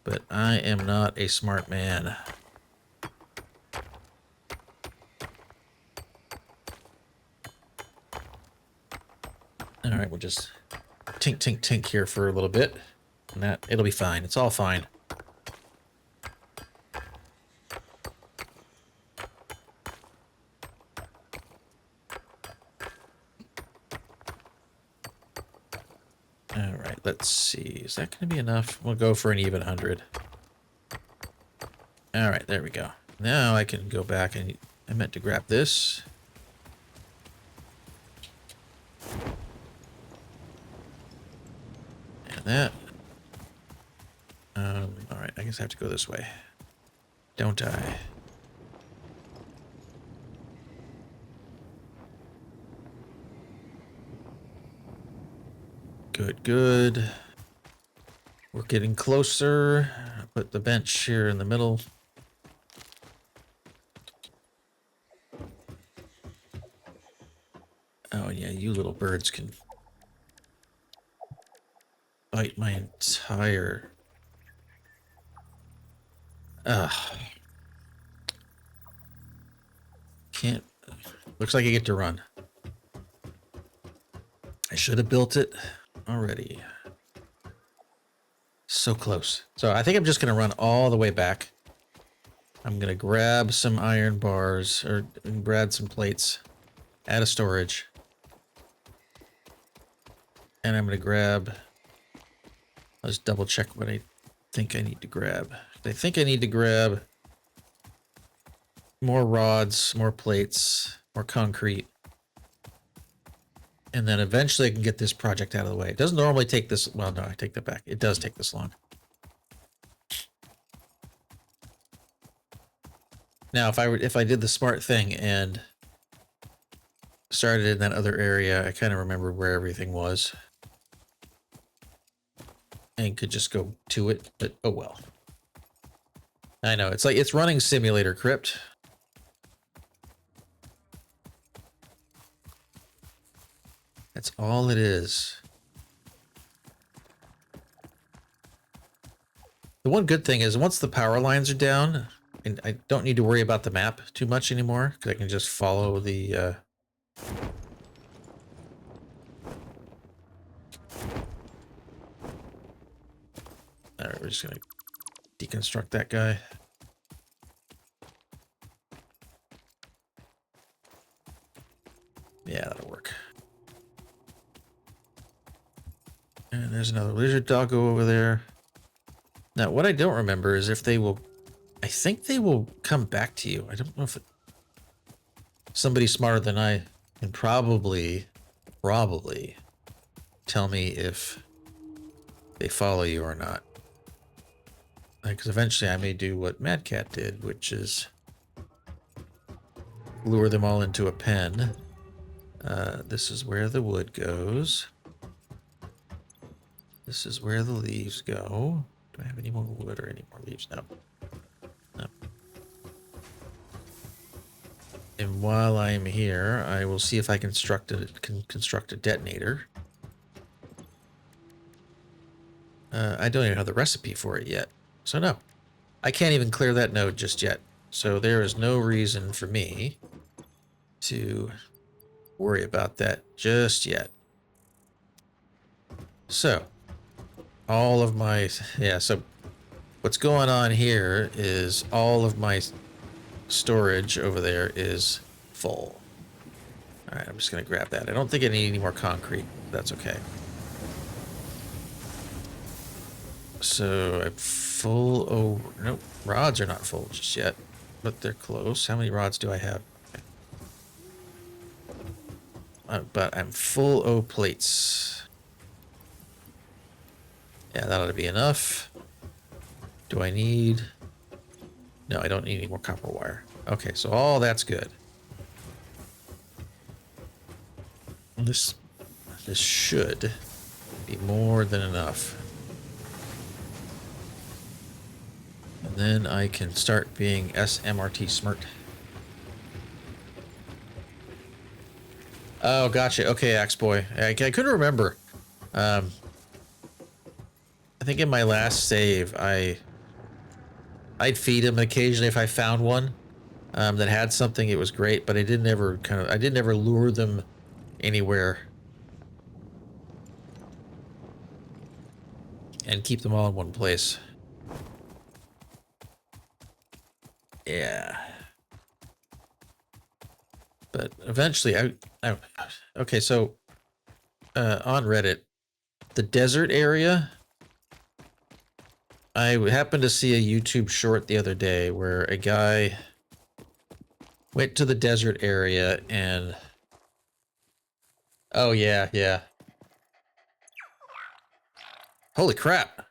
But I am not a smart man. All right, we'll just tink, tink, tink here for a little bit. And that, it'll be fine. It's all fine. All right, let's see. Is that going to be enough? We'll go for an even 100. All right, there we go. Now I can go back and I meant to grab this. And that. All right, I guess I have to go this way. Don't I? Good, good. We're getting closer. I'll put the bench here in the middle. Oh, yeah, you little birds can bite my entire... Can't... Looks like I get to run. I should have built it already. So close. So I think I'm just going to run all the way back. I'm going to grab some iron bars, or grab some plates out of storage. And I'm going to grab... Let's double check what I think I need to grab. I think I need to grab more rods, more plates, more concrete. And then eventually I can get this project out of the way. It doesn't normally take this... Well, no, I take that back. It does take this long. Now, if I did the smart thing and started in that other area, I kind of remembered where everything was. And could just go to it, but oh well. I know, it's like, it's running Simulator Crypt. That's all it is. The one good thing is once the power lines are down, and I don't need to worry about the map too much anymore, because I can just follow the... Alright, we're just going to deconstruct that guy. Yeah, that'll work. And there's another lizard doggo over there. Now, what I don't remember is if they will... I think they will come back to you. I don't know if somebody smarter than I can probably tell me if they follow you or not. Because eventually I may do what Mad Cat did, which is lure them all into a pen. This is where the wood goes. This is where the leaves go. Do I have any more wood or any more leaves? No. No. And while I'm here, I will see if I can construct a detonator. I don't even have the recipe for it yet. So no, I can't even clear that node just yet. So there is no reason for me to worry about that just yet. So all of my, so what's going on here is all of my storage over there is full. All right, I'm just going to grab that. I don't think I need any more concrete. That's okay. So I'm full over. Nope, rods are not full just yet, but they're close. How many rods do I have? But I'm full O plates. Yeah, that ought to be enough. Do I need... No, I don't need any more copper wire. Okay, so all that's good. This should be more than enough. And then I can start being SMRT smart. Oh, gotcha. Okay, Axe Boy. I couldn't remember. I think in my last save, I'd feed him occasionally if I found one that had something. It was great, but I didn't ever lure them anywhere and keep them all in one place. Yeah. But eventually, okay, so on Reddit, the desert area, I happened to see a YouTube short the other day where a guy went to the desert area and... Oh, yeah. Holy crap.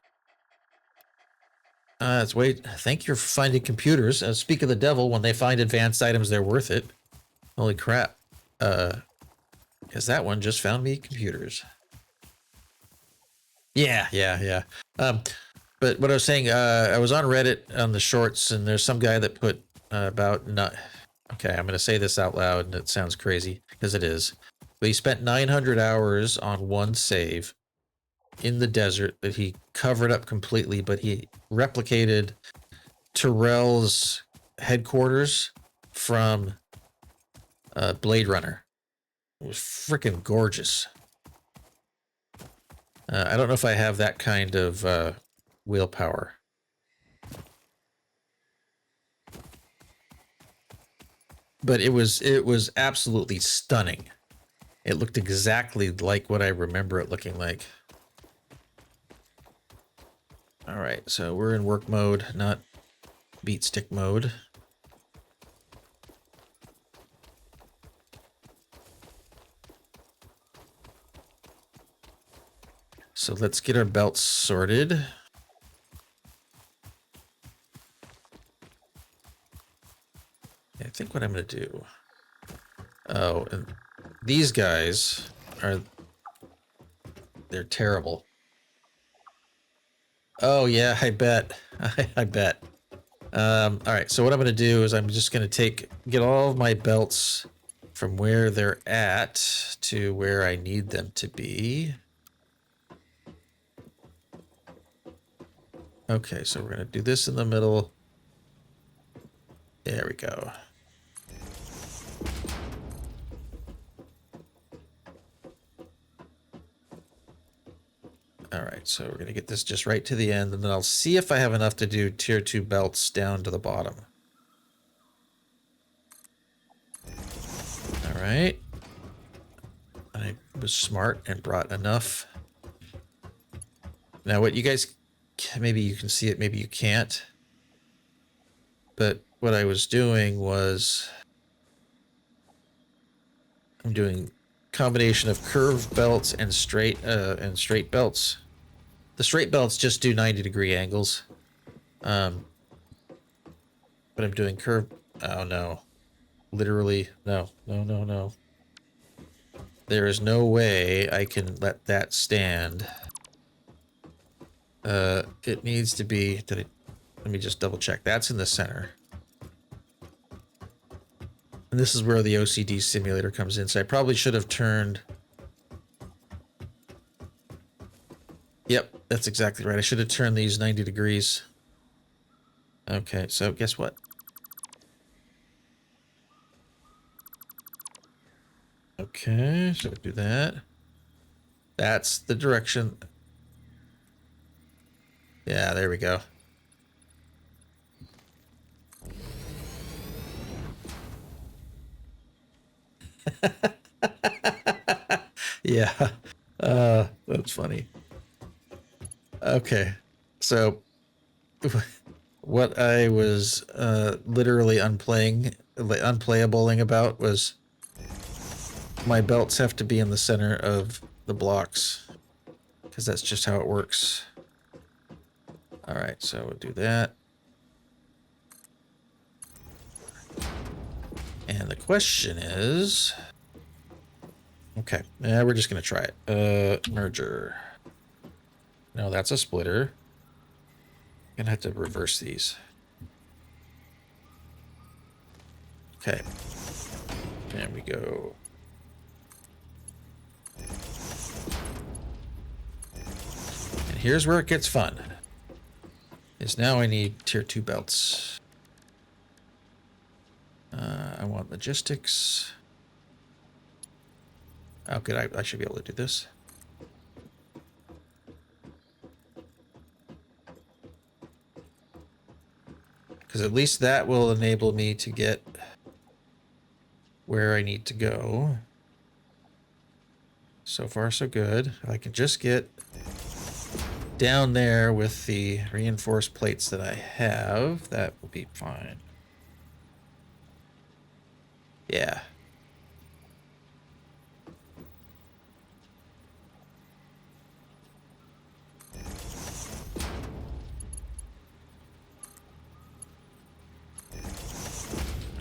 Thank you for finding computers. Speak of the devil, when they find advanced items, they're worth it. Holy crap. Because that one just found me computers. Yeah. But what I was saying, I was on Reddit on the shorts, and there's some guy that put about not. Okay, I'm going to say this out loud, and it sounds crazy because it is. But he spent 900 hours on one save in the desert that he covered up completely, but he replicated Tyrell's headquarters from Blade Runner. It was freaking gorgeous. I don't know if I have that kind of willpower. But it was absolutely stunning. It looked exactly like what I remember it looking like. All right, so we're in work mode, not beat stick mode. So let's get our belts sorted. I think what I'm going to do... Oh, and these guys are... They're terrible. Oh, yeah, I bet. I bet. All right, so what I'm going to do is I'm just going to get all of my belts from where they're at to where I need them to be. Okay, so we're going to do this in the middle. There we go. All right, so we're going to get this just right to the end, and then I'll see if I have enough to do tier 2 belts down to the bottom. All right. I was smart and brought enough. Now, what you guys, maybe you can see it, maybe you can't. But what I was doing was, I'm doing combination of curved belts and straight belts. The straight belts just do 90-degree angles. But I'm doing curved. Oh no. Literally, no. There is no way I can let that stand. It needs to be, let me just double check. That's in the center. And this is where the OCD simulator comes in. So I probably should have turned. Yep, that's exactly right. I should have turned these 90 degrees. Okay, so guess what? Okay, so do that. That's the direction. Yeah, there we go. Yeah, that's funny. Okay, so what I was literally unplayabling about was my belts have to be in the center of the blocks because that's just how it works. All right, so we'll do that. And the question is, okay, we're just gonna try it. Merger. No, that's a splitter. Gonna have to reverse these. Okay. There we go. And here's where it gets fun. Is now I need tier 2 belts. I want logistics. Oh, good. I should be able to do this. Because at least that will enable me to get where I need to go. So far, so good. If I can just get down there with the reinforced plates that I have, that will be fine. Yeah.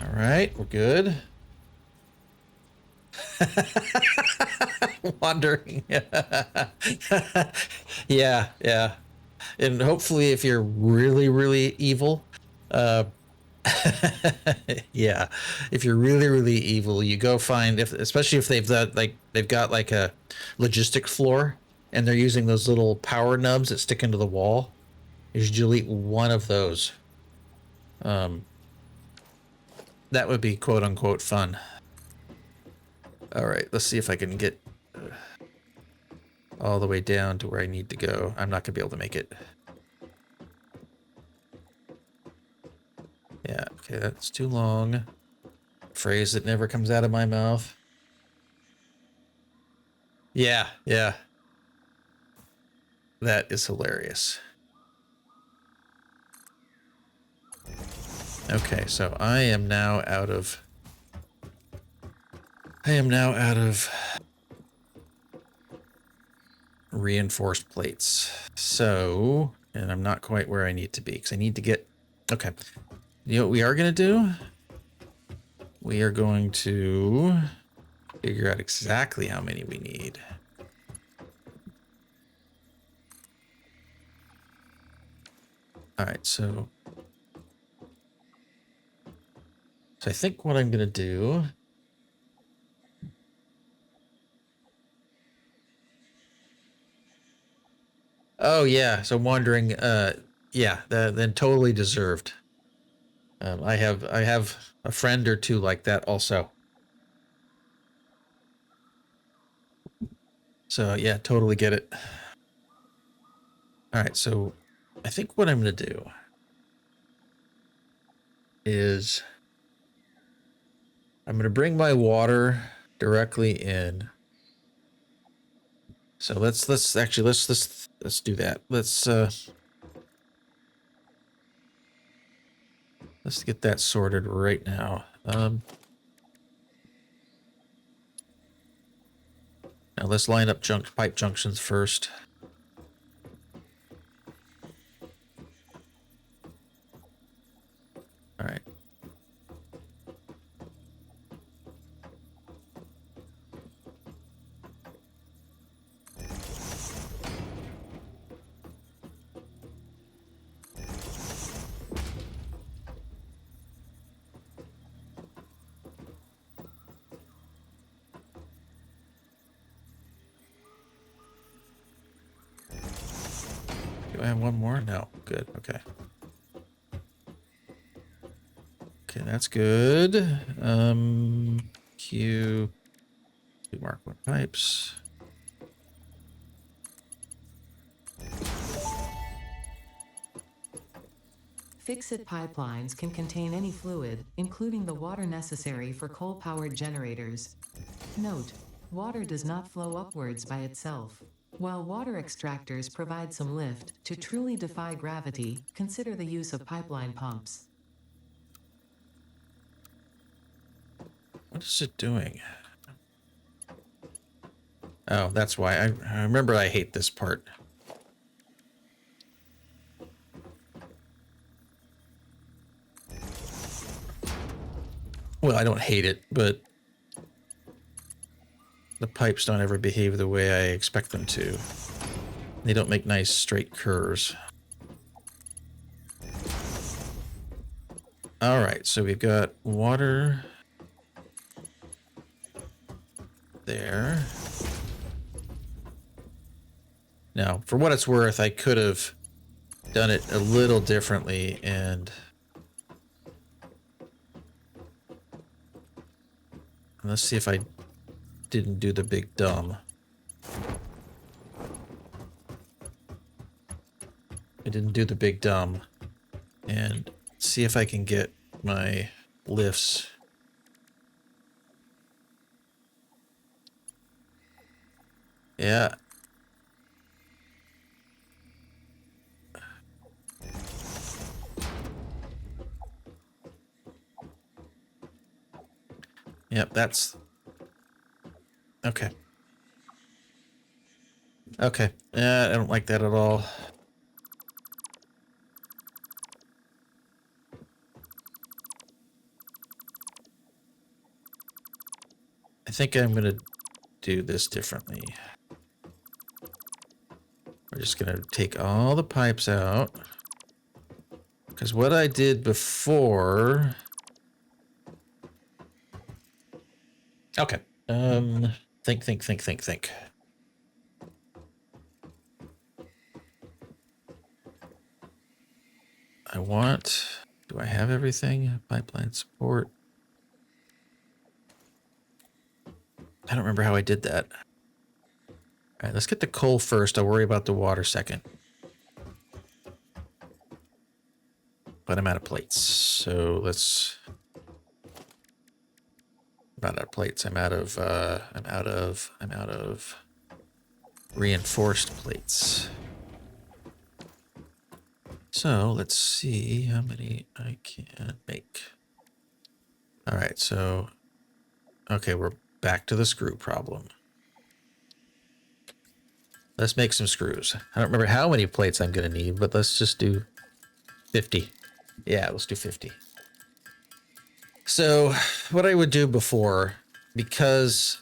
All right, we're good. Wandering. Yeah. And hopefully if you're really, really evil, yeah, if you're really, really evil, you go find, especially if they've got like a logistic floor and they're using those little power nubs that stick into the wall, you should delete one of those. That would be quote unquote fun. All right, let's see if I can get all the way down to where I need to go. I'm not gonna be able to make it. Yeah, okay, that's too long. Phrase that never comes out of my mouth. Yeah. That is hilarious. Okay, so I am now out of reinforced plates. So, and I'm not quite where I need to be because I need to get, okay. You know what we are going to do? We are going to figure out exactly how many we need. All right, so I think what I'm going to do oh yeah, so wandering yeah, then totally deserved. I have a friend or two like that also. So yeah, totally get it. All right, so I think what I'm going to do is I'm going to bring my water directly in. So let's do that. Let's get that sorted right now. Now let's line up pipe junctions first. All right. Do I have one more? No. Good. Okay. Okay, that's good. Q. Mark one pipes. Fix-it pipelines can contain any fluid, including the water necessary for coal-powered generators. Note: water does not flow upwards by itself. While water extractors provide some lift, to truly defy gravity, consider the use of pipeline pumps. What is it doing? Oh, that's why. I remember I hate this part. Well, I don't hate it, but the pipes don't ever behave the way I expect them to. They don't make nice straight curves. All right, so we've got water there. Now, for what it's worth, I could have done it a little differently, and let's see if I didn't do the big dumb. I didn't do the big dumb, and see if I can get my lifts. Yeah. Yep, that's okay. Okay. I don't like that at all. I think I'm going to do this differently. We're just going to take all the pipes out. Because what I did before... Okay. Think. I want... Do I have everything? Pipeline support. I don't remember how I did that. All right, let's get the coal first. I'll worry about the water second. But I'm out of plates, so let's... I'm not out of plates. I'm out of reinforced plates. So let's see how many I can make. All right, so okay, we're back to the screw problem. Let's make some screws. I don't remember how many plates I'm gonna need, but let's just do 50. Yeah, let's do 50. So what I would do before, because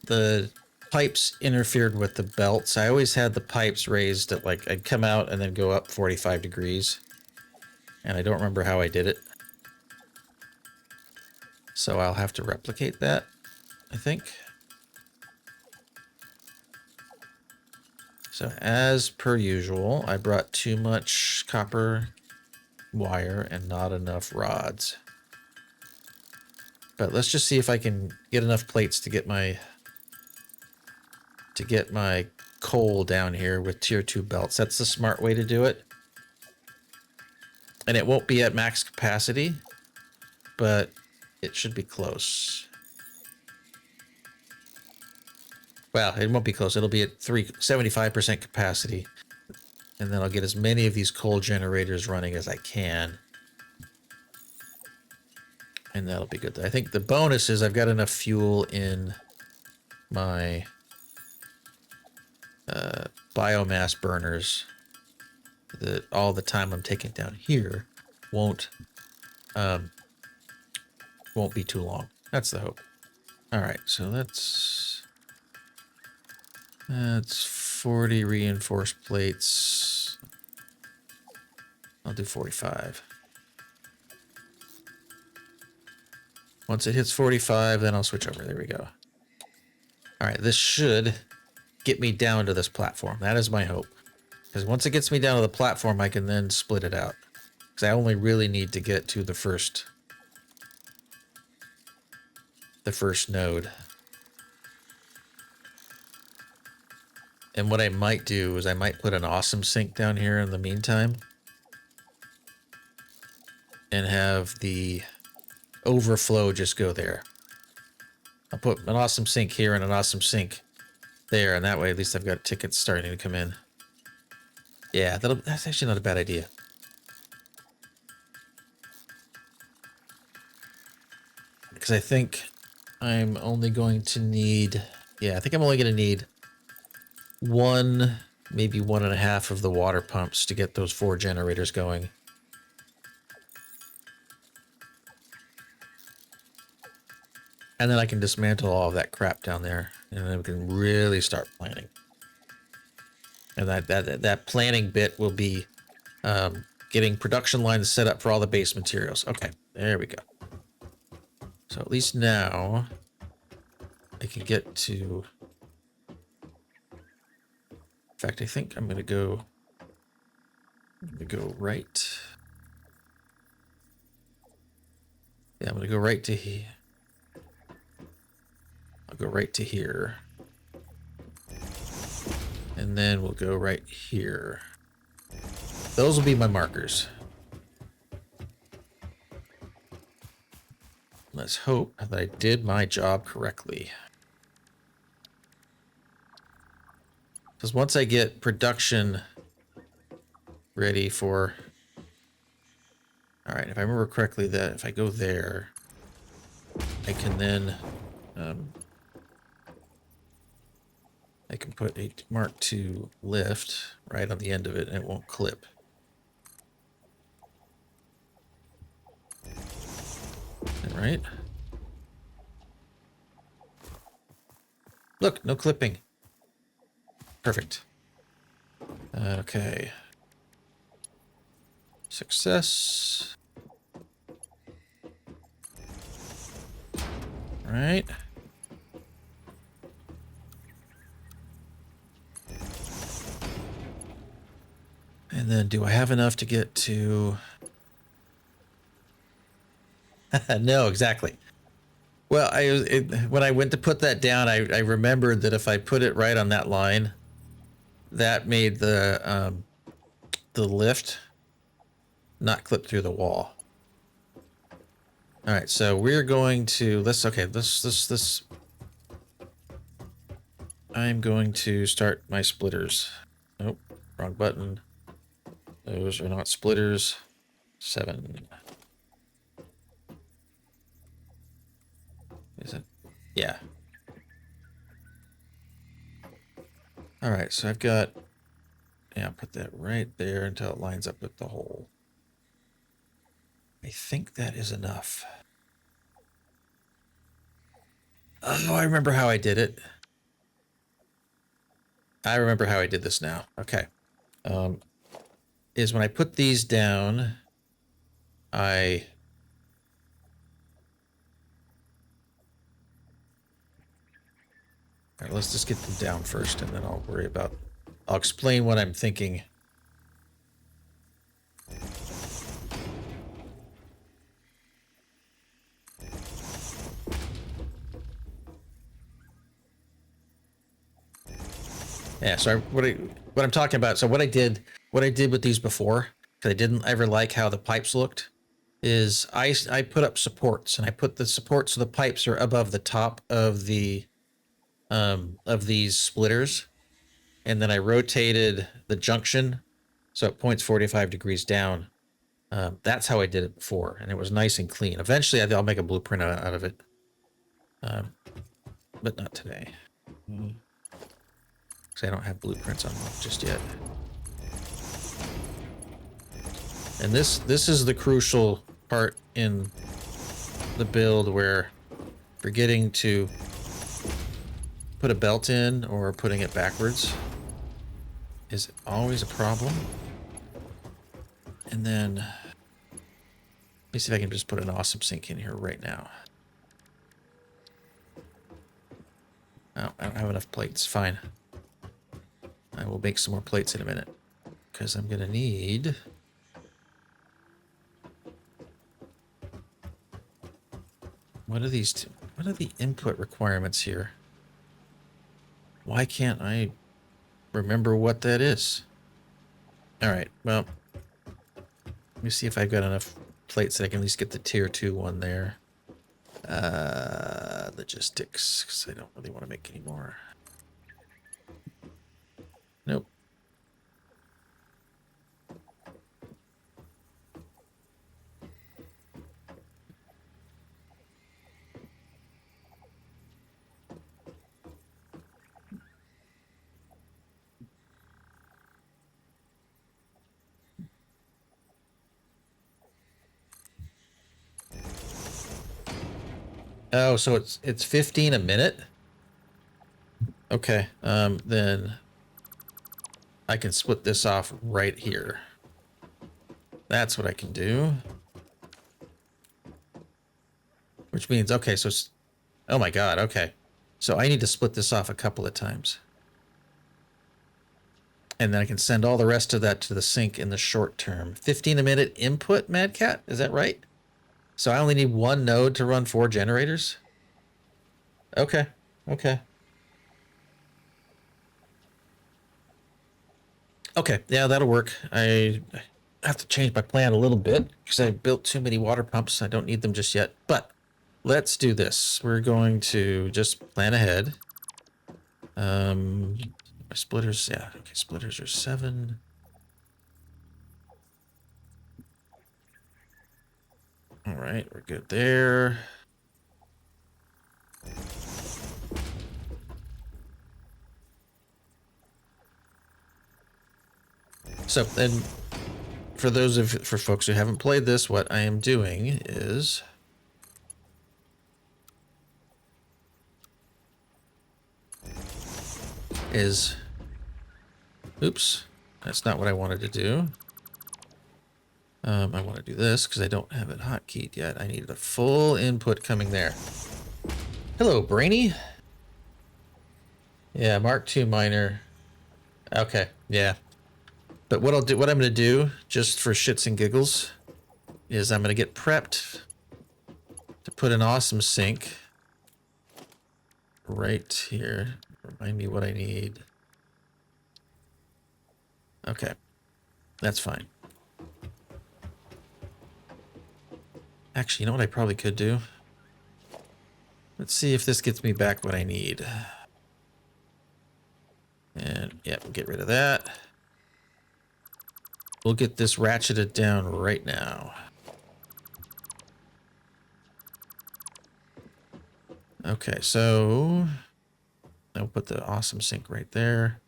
the pipes interfered with the belts, I always had the pipes raised at like, I'd come out and then go up 45 degrees. And I don't remember how I did it. So I'll have to replicate that, I think. So as per usual, I brought too much copper wire and not enough rods. But let's just see if I can get enough plates to get my coal down here with tier 2 belts. That's the smart way to do it. And it won't be at max capacity, but it should be close. Well, it won't be close. It'll be at 75% capacity. And then I'll get as many of these coal generators running as I can. And that'll be good. I think the bonus is I've got enough fuel in my biomass burners, that all the time I'm taking down here won't be too long. That's the hope. All right, so that's 40 reinforced plates. I'll do 45. Once it hits 45, then I'll switch over. There we go. All right, this should get me down to this platform. That is my hope. Because once it gets me down to the platform, I can then split it out. Because I only really need to get to the first node. And what I might do is I might put an awesome sink down here in the meantime. And have the overflow just go there. I'll put an awesome sink here and an awesome sink there, and that way at least I've got tickets starting to come in. Yeah, that's actually not a bad idea. Because I think I'm only going to need... Yeah, I think I'm only going to need one, maybe 1.5 of the water pumps to get those 4 generators going. And then I can dismantle all of that crap down there, and then we can really start planning. And that planning bit will be getting production lines set up for all the base materials. Okay, there we go. So at least now I can get to... In fact, I think I'm gonna go right. Yeah, I'm gonna go right to here. I'll go right to here. And then we'll go right here. Those will be my markers. Let's hope that I did my job correctly. Because once I get production ready for... All right, if I remember correctly, that if I go there, I can then... I can put a Mark II lift right on the end of it and it won't clip. Right? Look, no clipping. Perfect. Okay. Success. All right. And then do I have enough to get to... No, exactly. Well, when I went to put that down, I remembered that if I put it right on that line, that made the lift not clip through the wall. All right, so we're going to this. I'm going to start my splitters. Nope, wrong button. Those are not splitters. 7. Is it? Yeah. All right, so I've got, yeah, I'll put that right there until it lines up with the hole. I think that is enough. Oh, I remember how I did it. I remember how I did this now. Okay. Is when I put these down, all right, let's just get them down first, and then I'll explain what I'm thinking. Yeah, so what I'm talking about, so what I did with these before, because I didn't ever like how the pipes looked, is I put up supports, and I put the supports so the pipes are above the top of the of these splitters, and then I rotated the junction so it points 45 degrees down. That's how I did it before, and it was nice and clean. Eventually I'll make a blueprint out of it, but not today. because I don't have blueprints on them just yet. And this is the crucial part in the build where forgetting to put a belt in or putting it backwards is always a problem. And then let me see if I can just put an awesome sink in here right now. Oh, I don't have enough plates. Fine. I will make some more plates in a minute because I'm gonna need. What are these two? What are the input requirements here? Why can't I remember what that is? All right, well, let me see if I've got enough plates that I can at least get the tier 2 one there. Logistics, because I don't really want to make any more. Nope. Oh, so it's 15 a minute? Okay, then I can split this off right here. That's what I can do. Which means, okay, so it's, oh my god, okay. So I need to split this off a couple of times. And then I can send all the rest of that to the sink in the short term. 15 a minute input, Mad Cat, is that right? So I only need one node to run 4 generators? Okay, okay. Okay, yeah, that'll work. I have to change my plan a little bit because I built too many water pumps. I don't need them just yet, but let's do this. We're going to just plan ahead. My splitters, yeah, okay, splitters are 7. All right, we're good there. So then, for folks who haven't played this, what I am doing is oops, that's not what I wanted to do. I want to do this because I don't have it hotkeyed yet. I needed a full input coming there. Hello, Brainy. Yeah, Mark II miner. Okay, yeah. But what I'm going to do, just for shits and giggles, is I'm going to get prepped to put an awesome sink right here. Remind me what I need. Okay, that's fine. Actually, you know what I probably could do? Let's see if this gets me back what I need. And yeah, we'll get rid of that. We'll get this ratcheted down right now. Okay, so I'll put the awesome sink right there.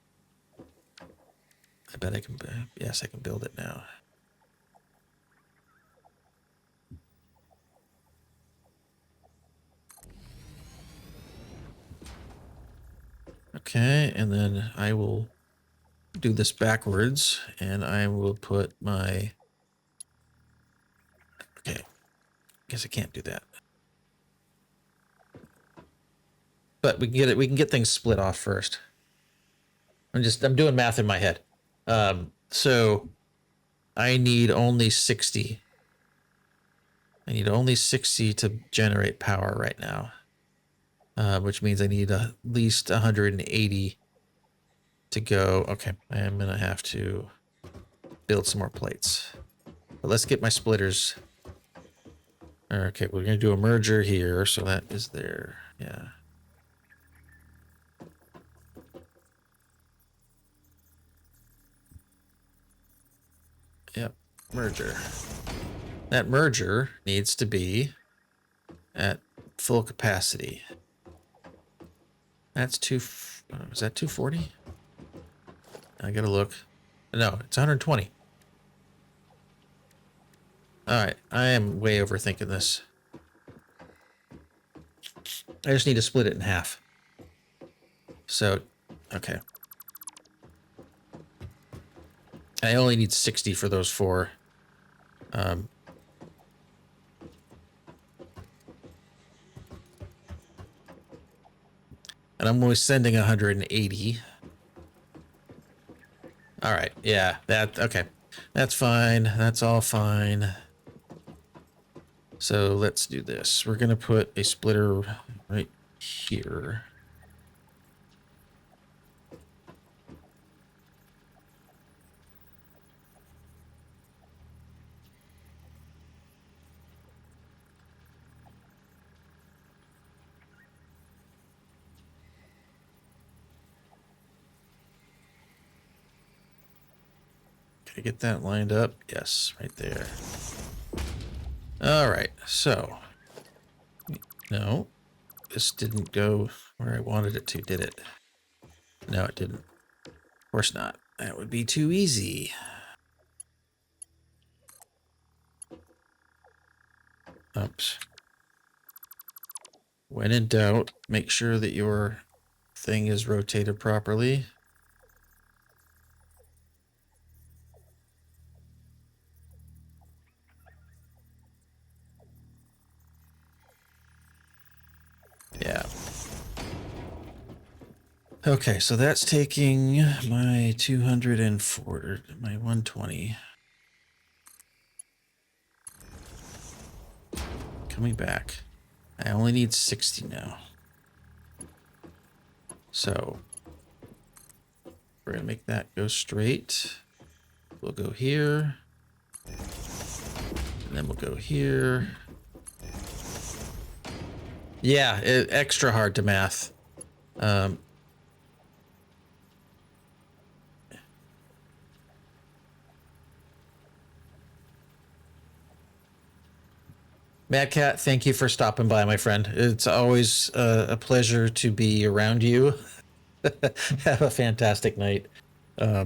I bet I can, yes, I can build it now. Okay, and then I will do this backwards, and I will put my, okay, guess I can't do that. But we can get it, we can get things split off first. I'm doing math in my head. So I need only 60. I need only 60 to generate power right now. Which means I need at least 180 to go. Okay, I am gonna have to build some more plates. But let's get my splitters. Okay, we're gonna do a merger here, so that is there. Yeah. Yep, merger. That merger needs to be at full capacity. That's is that 240? I gotta look. No, it's 120. All right, I am way overthinking this. I just need to split it in half. So, okay. I only need 60 for those 4. And I'm only sending 180. All right, yeah, okay. That's fine. That's all fine. So let's do this. We're gonna put a splitter right here. Can I get that lined up? Yes, right there. All right, so no, this didn't go where I wanted it to, did it? No, it didn't. Of course not. That would be too easy. Oops. When in doubt, make sure that your thing is rotated properly. Yeah. Okay, so that's taking my 204, my 120. Coming back. I only need 60 now. So we're gonna make that go straight. We'll go here. And then we'll go here. Yeah, extra hard to math. Mad Cat, thank you for stopping by, my friend. It's always a pleasure to be around you. Have a fantastic night. Yeah,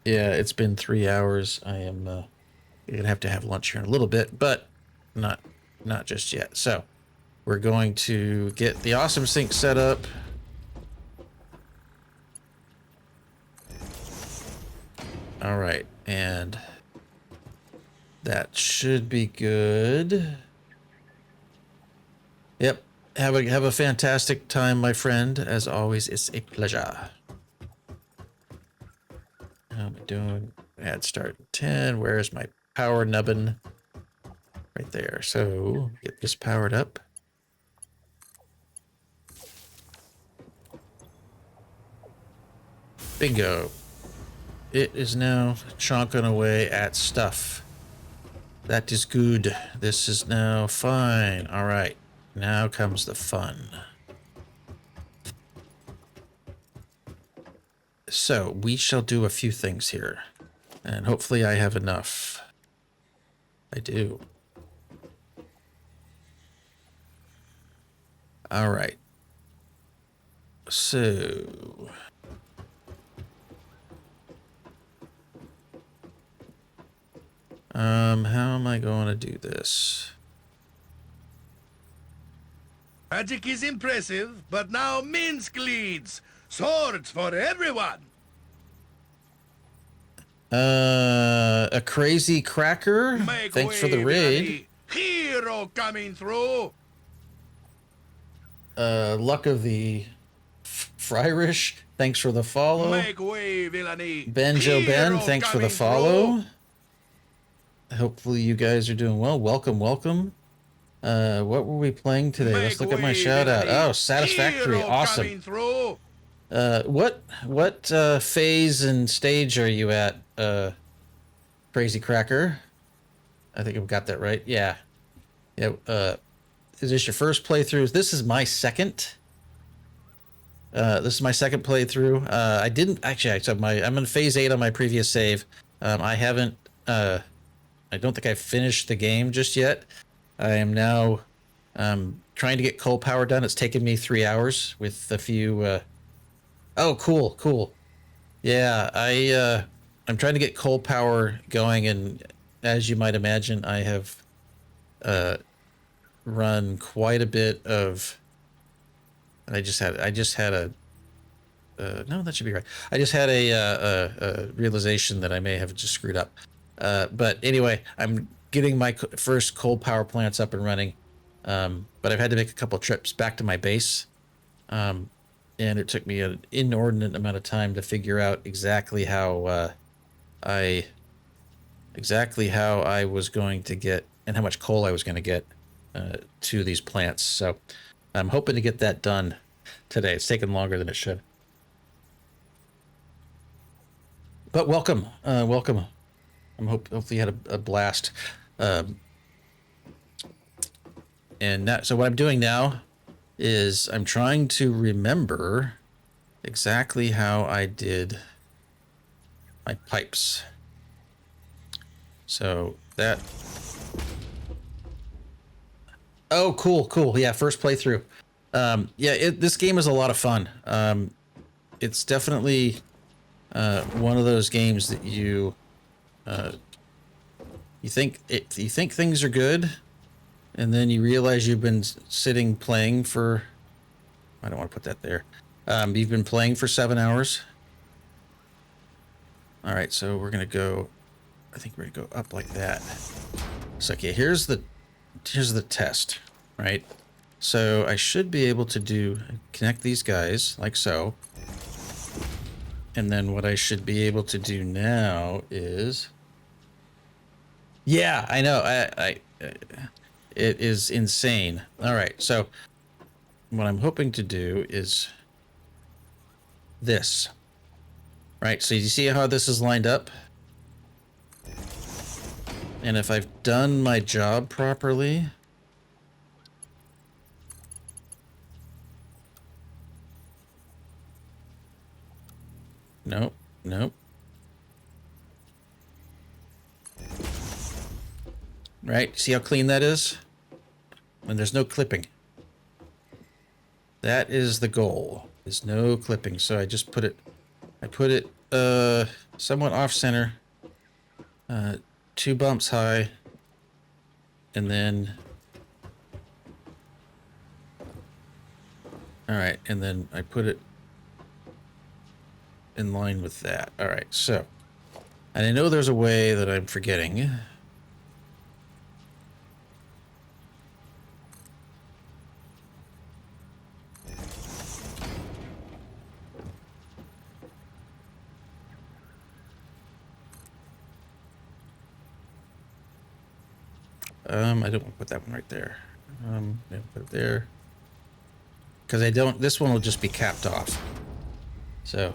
it's been 3 hours. I am gonna have to have lunch here in a little bit, but not just yet. So we're going to get the awesome sink set up. All right, and that should be good. Yep. Have a fantastic time, my friend. As always, it's a pleasure. How am I doing? Add start 10. Where's my power nubbin? Right there. So get this powered up. Bingo. It is now chonking away at stuff. That is good. This is now fine. All right. Now comes the fun. So we shall do a few things here, and hopefully I have enough. I do. All right. So how am I going to do this? Magic is impressive, but now Minsk leads. Swords for everyone. A crazy cracker. Make Thanks for way, the raid. Hero coming through. Luck of the Fryrish. Thanks for the follow. Make way, villainy. Benjo Ben, Hero thanks for the coming follow. through. Hopefully you guys are doing well. Welcome, welcome. What were we playing today? Let's look at my shout out. Oh, Satisfactory. Hero Awesome. coming through. What phase and stage are you at, Crazy Cracker? I think I've got that right. Yeah. Yeah, is this your first playthrough? This is my second. This is my second playthrough. I didn't actually, I'm in phase 8 on my previous save. I haven't, I don't think I finished the game just yet. I am now trying to get coal power done. It's taken me 3 hours with a few. Oh, cool. Yeah, I'm trying to get coal power going, and as you might imagine, I have run quite a bit of. I just had a no, that should be right. I just had a realization that I may have just screwed up. But anyway, I'm getting my first coal power plants up and running. But I've had to make a couple trips back to my base. And it took me an inordinate amount of time to figure out exactly how I was going to get and how much coal I was going to get to these plants. So I'm hoping to get that done today. It's taken longer than it should. But welcome, welcome. Hopefully you had a blast. And now, so what I'm doing now is I'm trying to remember exactly how I did my pipes. So that. Oh, cool. Yeah, first playthrough. Yeah, this game is a lot of fun. It's definitely one of those games that you think things are good, and then you realize you've been sitting playing for. I don't want to put that there. You've been playing for 7 hours. All right, so we're gonna go. I think we're gonna go up like that. So okay, here's the test, right? So I should be able to connect these guys like so. And then what I should be able to do now is, yeah, I know, it is insane. All right, so what I'm hoping to do is this, right? So you see how this is lined up? And if I've done my job properly, nope. Right, see how clean that is? And there's no clipping. That is the goal, is no clipping. So I just put it somewhat off center, 2 bumps high, and then, all right, and then I put it in line with that. All right, so, and I know there's a way that I'm forgetting. I don't want to put that one right there. Put it there. Because this one will just be capped off. So,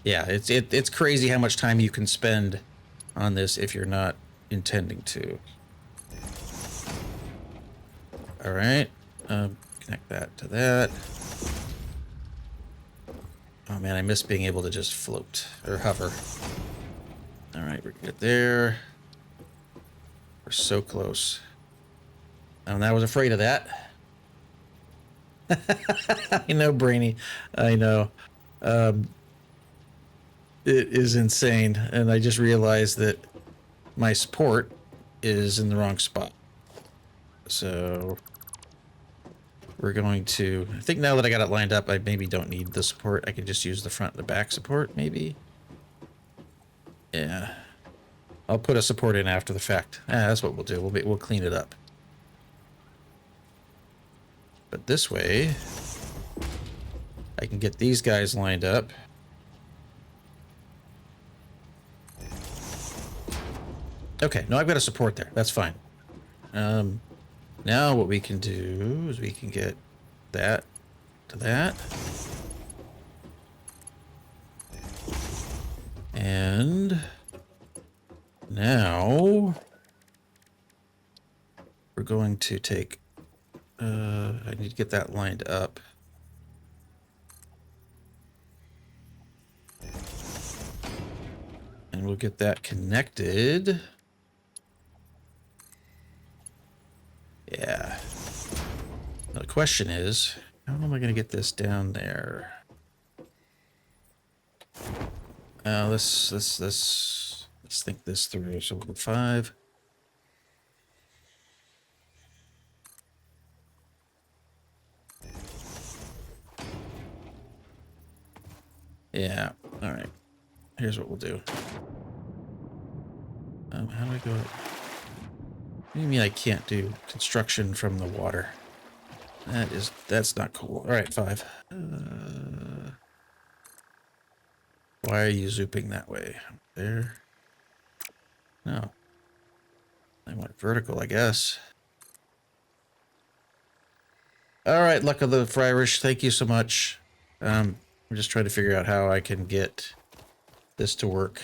yeah, it's crazy how much time you can spend on this if you're not intending to. All right, connect that to that. Oh man, I miss being able to just float or hover. All right, we're good there. We're so close. And I was afraid of that. I know, Brainy. I know. It is insane. And I just realized that my support is in the wrong spot. So we're going to, I think now that I got it lined up, I maybe don't need the support. I can just use the front and the back support, maybe. Yeah. I'll put a support in after the fact. That's what we'll do. We'll clean it up. But this way, I can get these guys lined up. Okay, no, I've got a support there. That's fine. Now what we can do is we can get that to that. And now we're going to take, I need to get that lined up. And we'll get that connected. Yeah. Now the question is, how am I going to get this down there? Let's think this through. So we'll go 5. Yeah. All right. Here's what we'll do. How do I go? What do you mean I can't do construction from the water? That's not cool. All right, 5. Why are you zooping that way? There. No. I went vertical, I guess. All right, Luck of the Friarish, thank you so much. I'm just trying to figure out how I can get this to work.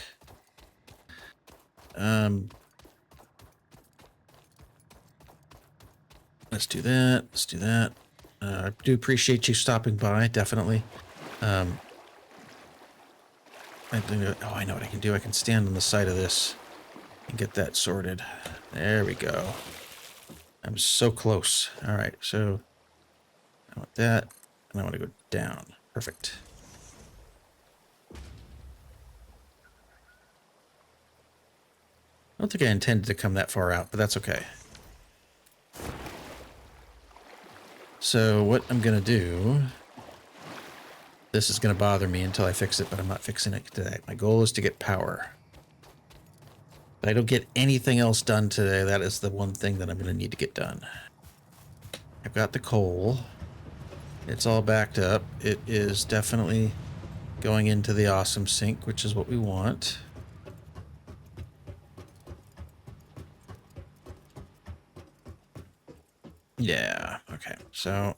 Let's do that. Let's do that. I do appreciate you stopping by, definitely. I know what I can do. I can stand on the side of this and get that sorted. There we go. I'm so close. All right, so I want that, and I want to go down. Perfect. I don't think I intended to come that far out, but that's okay. So what I'm going to do, this is going to bother me until I fix it, but I'm not fixing it today. My goal is to get power. But I don't get anything else done today. That is the one thing that I'm going to need to get done. I've got the coal. It's all backed up. It is definitely going into the awesome sink, which is what we want. Yeah, okay, so...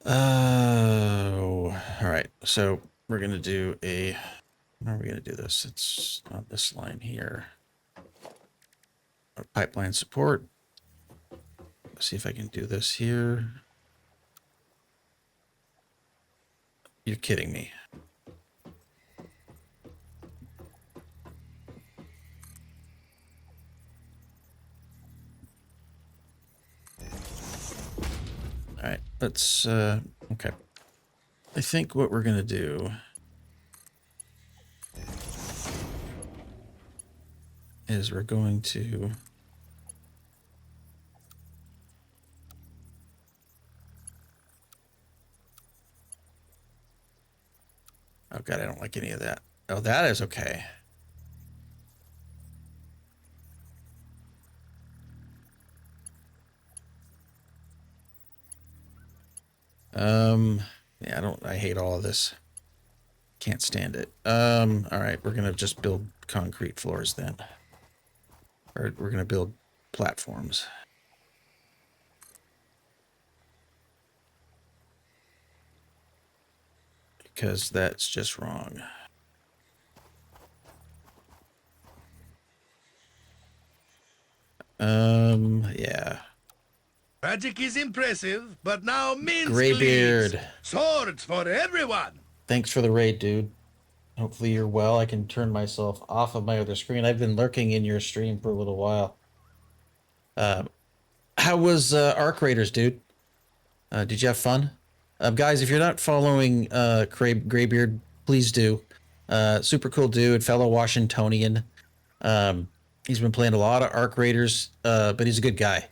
all right, so we're going to do a... How are we going to do this? It's on this line here. Pipeline support. Let's see if I can do this here. You're kidding me. All right, let's, okay. I think what we're going to do is we're going to oh god, I don't like any of that. Oh, that is okay. Yeah, I hate all of this. Can't stand it. All right, we're gonna just build concrete floors then. Or we're gonna build platforms. Because that's just wrong. Yeah. Magic is impressive, but now Minsk Graybeard. leads. Swords for everyone. Thanks for the raid, dude. Hopefully you're well. I can turn myself off of my other screen. I've been lurking in your stream for a little while. How was Arc Raiders, dude? Did you have fun? Guys, if you're not following Graybeard, please do. Super cool dude, fellow Washingtonian. He's been playing a lot of Arc Raiders, but he's a good guy.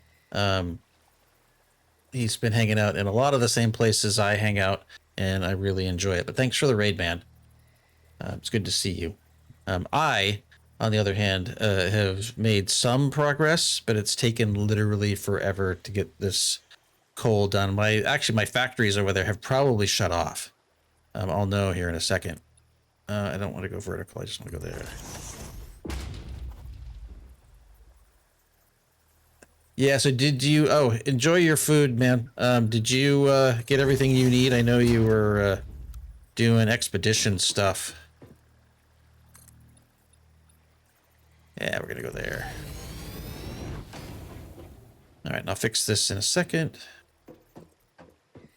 He's been hanging out in a lot of the same places I hang out, and I really enjoy it. But thanks for the raid, man. It's good to see you. I, on the other hand, have made some progress, but it's taken literally forever to get this coal done. My factories over there have probably shut off. I'll know here in a second. I don't want to go vertical. I just want to go there. Yeah, so did you... Oh, enjoy your food, man. Did you get everything you need? I know you were doing expedition stuff. Yeah, we're gonna go there. All right, I'll fix this in a second.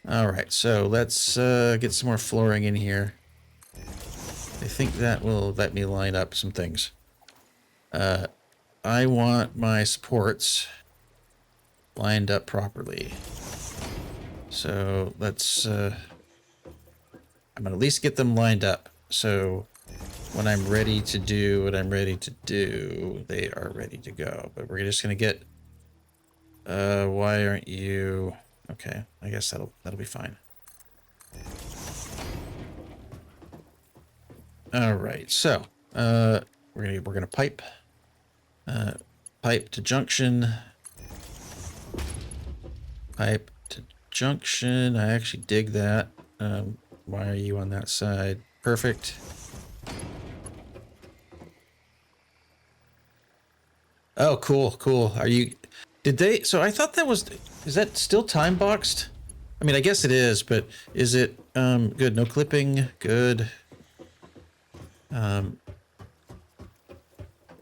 All right, so let's get some more flooring in here. I think that will let me line up some things. I want my supports lined up properly. So let's... I'm gonna at least get them lined up. So when I'm ready to do what I'm ready to do, they are ready to go. But we're just gonna get. Why aren't you? Okay, I guess that'll be fine. All right, so we're gonna pipe. Pipe to junction. Pipe to junction. I actually dig that. Why are you on that side? Perfect. Oh, cool, cool. Are you? Did they? So I thought that was. Is that still time boxed? I mean, I guess it is, but is it good? No clipping. Good.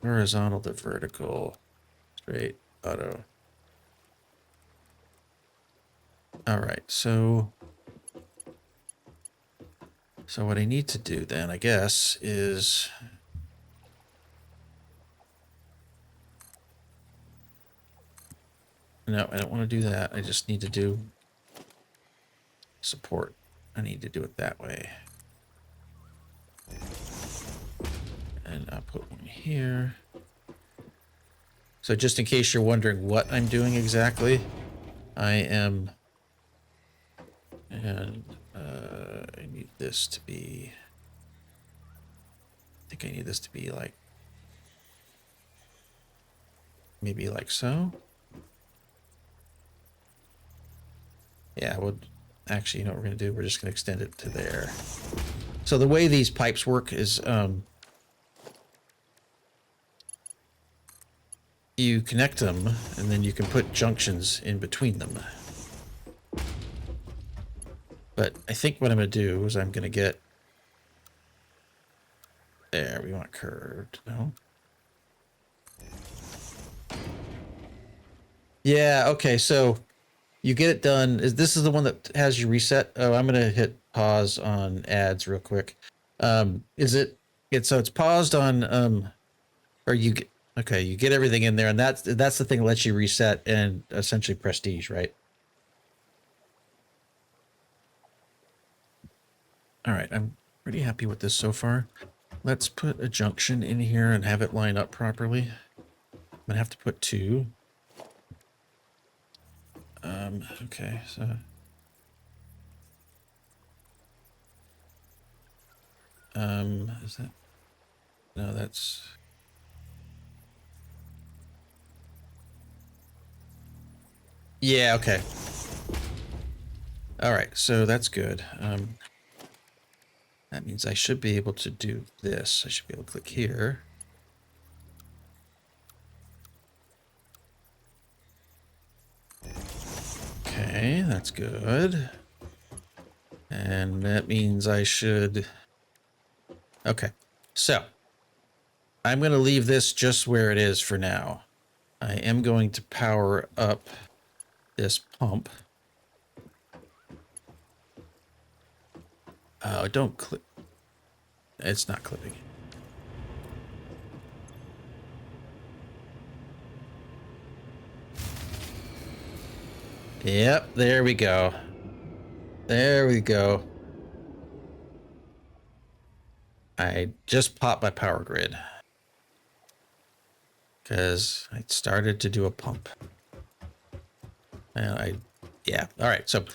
Horizontal to vertical. Straight auto. All right, so what I need to do then, I guess, is no, I don't want to do that. I just need to do support. I need to do it that way. And I'll put one here. So just in case you're wondering what I'm doing exactly, I am, and I need this to be, I think I need this to be like, maybe like so. Yeah, well, actually, you know what we're going to do? We're just going to extend it to there. So the way these pipes work is you connect them, and then you can put junctions in between them. But I think what I'm going to do is I'm going to get... There, we want curved. No? Yeah, okay, so you get it done. This is the one that has you reset? Oh, I'm going to hit pause on ads real quick. Is it... So it's paused on... or you get... Okay, you get everything in there, and that's the thing that lets you reset and essentially prestige, right? All right, I'm pretty happy with this so far. Let's put a junction in here and have it line up properly. I'm gonna have to put 2. Okay, so... is that... No, that's... Yeah, okay. All right, so that's good. That means I should be able to do this. I should be able to click here. Okay, that's good. And that means I should... Okay, so I'm going to leave this just where it is for now. I am going to power up this pump. Oh, don't clip. It's not clipping. Yep, there we go. There we go. I just popped my power grid because I started to do a pump. And yeah. All right. So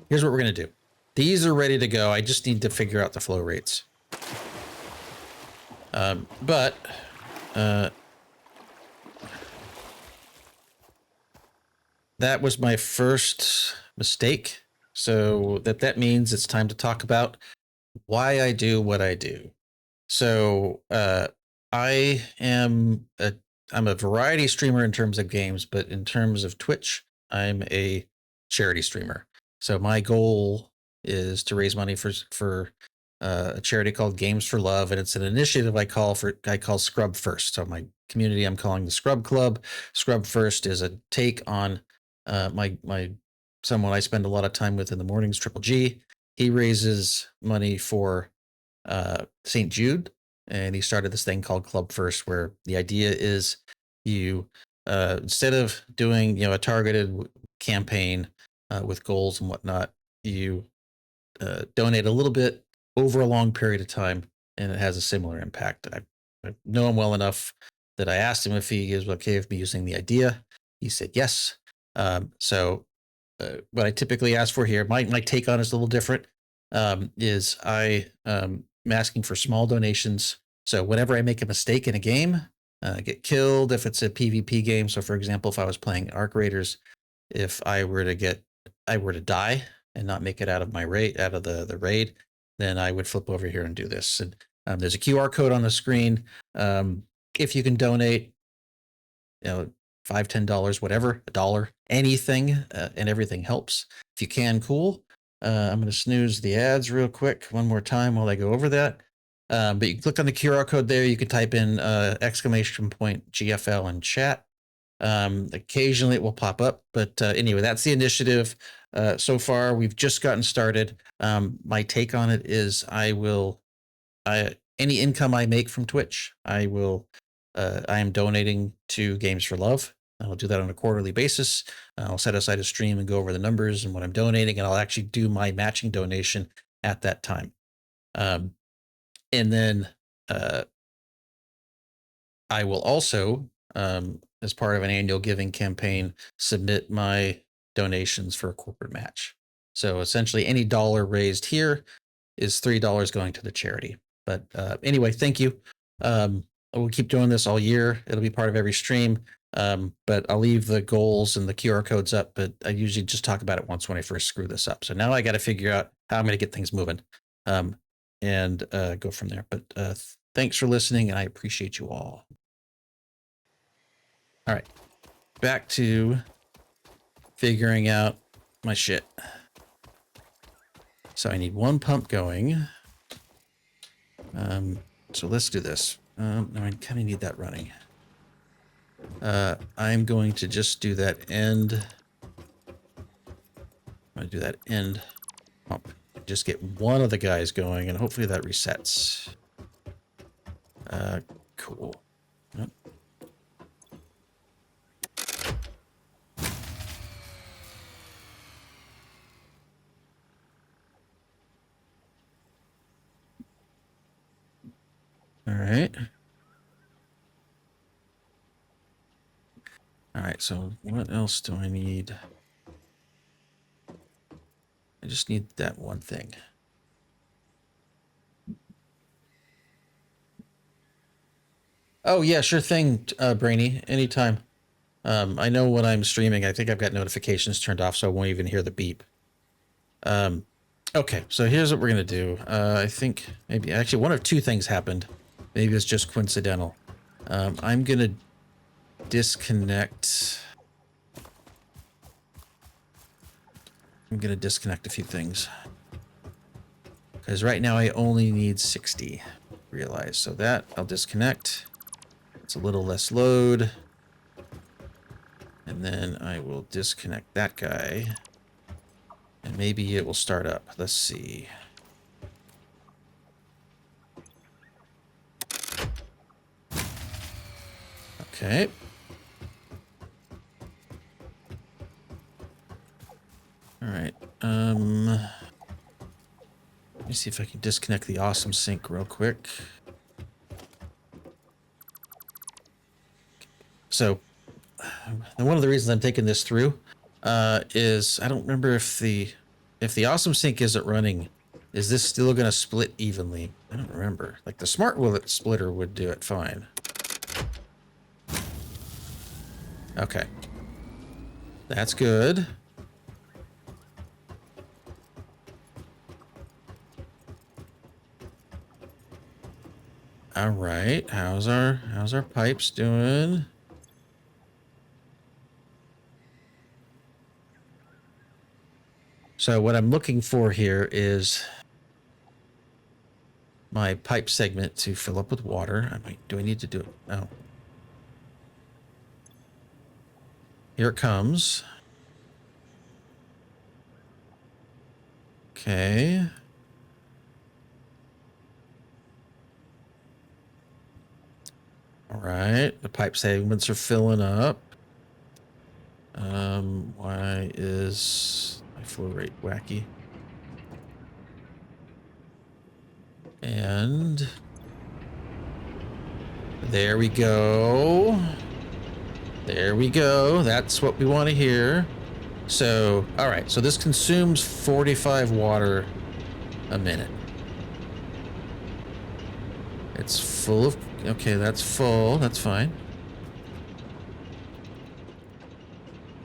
here's what we're going to do. These are ready to go. I just need to figure out the flow rates. But that was my first mistake. So that means it's time to talk about why I do what I do. So I'm a variety streamer in terms of games, but in terms of Twitch, I'm a charity streamer. So my goal is to raise money for a charity called Games for Love, and it's an initiative I call Scrub First. So my community I'm calling the Scrub Club. Scrub First is a take on my someone I spend a lot of time with in the mornings, Triple G. He raises money for St. Jude, and he started this thing called Club First, where the idea is you instead of doing a targeted campaign with goals and whatnot, you donate a little bit over a long period of time, and it has a similar impact. I know him well enough that I asked him if he is okay with me using the idea. He said yes. What I typically ask for here, my take on it is a little different. Is I am asking for small donations. So whenever I make a mistake in a game, get killed, if it's a PvP game. So for example, if I was playing Arc Raiders, if I were to die and not make it out of my raid, out of the raid, then I would flip over here and do this. And there's a QR code on the screen. If you can donate, $5, $10, whatever, $1, anything, and everything helps. If you can, cool. I'm going to snooze the ads real quick one more time while I go over that. But you can click on the QR code there. You can type in exclamation point GFL in chat. Occasionally it will pop up, but anyway, that's the initiative. So far, we've just gotten started. My take on it is any income I make from Twitch, I am donating to Games for Love. I'll do that on a quarterly basis. I'll set aside a stream and go over the numbers and what I'm donating, and I'll actually do my matching donation at that time. And then I will also, as part of an annual giving campaign, submit my donations for a corporate match. So essentially, any dollar raised here is $3 going to the charity. But anyway, thank you. We'll keep doing this all year. It'll be part of every stream. But I'll leave the goals and the QR codes up, but I usually just talk about it once when I first screw this up. So now I got to figure out how I'm going to get things moving and go from there. But thanks for listening, and I appreciate you all. All right, back to figuring out my shit. So I need one pump going. So let's do this. No, I kind of need that running. I'm going to just do that end. I'm going to do that end pump. Just get one of the guys going, and hopefully that resets. Cool. Yep. All right. All right, so what else do I need? I just need that one thing. Oh, yeah, sure thing, Brainy. Anytime. I know when I'm streaming, I think I've got notifications turned off, so I won't even hear the beep. Okay, so here's what we're going to do. I think maybe actually one of two things happened. Maybe it's just coincidental. I'm going to disconnect. I'm going to disconnect a few things. Because right now I only need 60. Realize. So that I'll disconnect. It's a little less load. And then I will disconnect that guy. And maybe it will start up. Let's see. Okay. All right. Let me see if I can disconnect the awesome sync real quick. So, one of the reasons I'm taking this through is I don't remember if the awesome sync isn't running, is this still going to split evenly? I don't remember. Like the smart wallet splitter would do it fine. Okay, that's good. All right, how's our pipes doing? So what I'm looking for here is my pipe segment to fill up with water. Do I need to do it? No. Here it comes. Okay. All right, the pipe segments are filling up. Why is my flow rate wacky? And there we go. There we go. That's what we want to hear. So, all right. So this consumes 45 water a minute. It's full of... Okay, that's full. That's fine.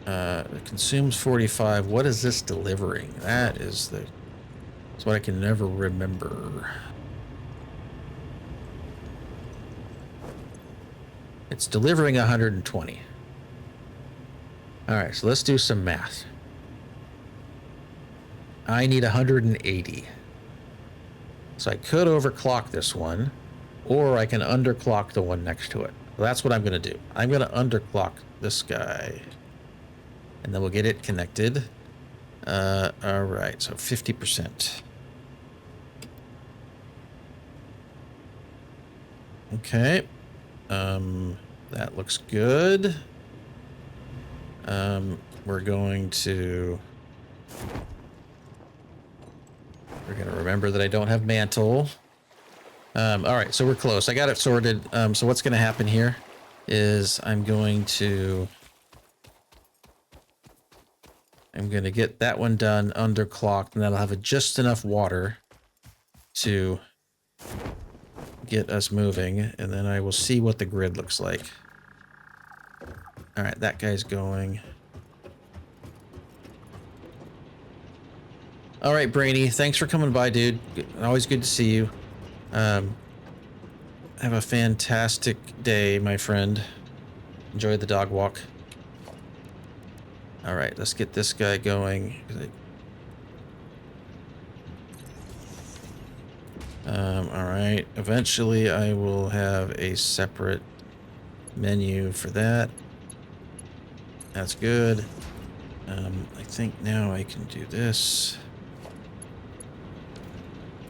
It consumes 45. What is this delivering? That is the... That's what I can never remember. It's delivering 120. All right, so let's do some math. I need 180. So I could overclock this one, or I can underclock the one next to it. Well, that's what I'm going to do. I'm going to underclock this guy, and then we'll get it connected. All right, so 50%. Okay. That looks good. We're going to remember that I don't have mantle. All right, so we're close. I got it sorted. So what's going to happen here is I'm going to get that one done underclocked, and that'll have just enough water to get us moving, and then I will see what the grid looks like. All right, that guy's going. All right, Brainy, thanks for coming by, dude. Always good to see you. Have a fantastic day, my friend. Enjoy the dog walk. All right, let's get this guy going. All right, eventually I will have a separate menu for that. That's good. I think now I can do this.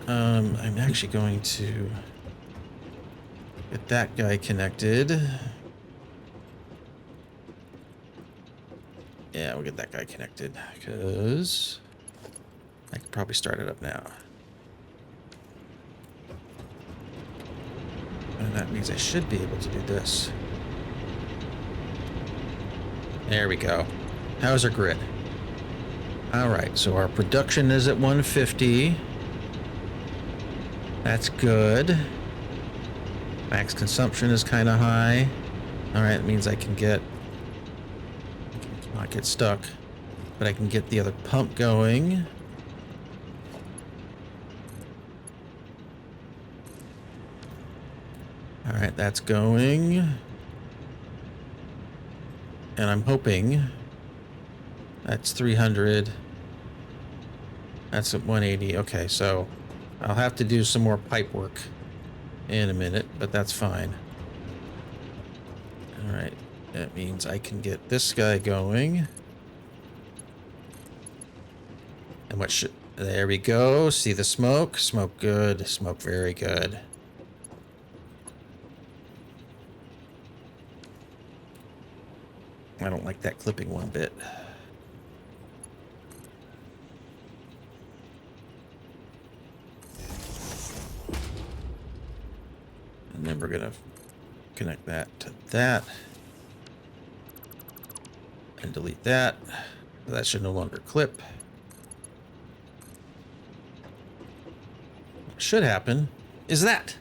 I'm actually going to get that guy connected. Yeah, we'll get that guy connected because I can probably start it up now. And that means I should be able to do this. There we go. How's our grid? All right, so our production is at 150. That's good. Max consumption is kind of high. All right, it means I can not get stuck, but I can get the other pump going. All right, that's going. And I'm hoping that's 300. That's at 180. Okay, so I'll have to do some more pipe work in a minute, but that's fine. All right, that means I can get this guy going. And what should... There we go. See the smoke? Smoke good. Smoke very good. I don't like that clipping one bit. And then we're gonna connect that to that. And delete that. That should no longer clip. What should happen is that.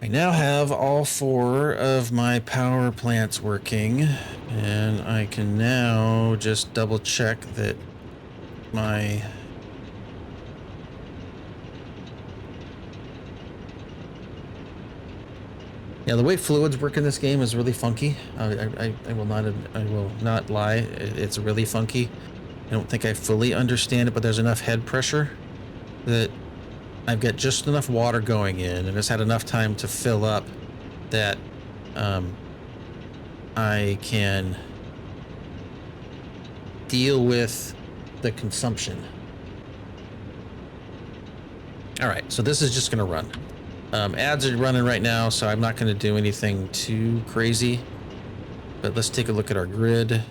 I now have all 4 of my power plants working, and I can now just double check that my... Yeah, the way fluids work in this game is really funky. I will not lie. It's really funky. I don't think I fully understand it, but there's enough head pressure that I've got just enough water going in, and it's had enough time to fill up that I can deal with the consumption. All right, so this is just going to run. Ads are running right now, so I'm not going to do anything too crazy. But let's take a look at our grid.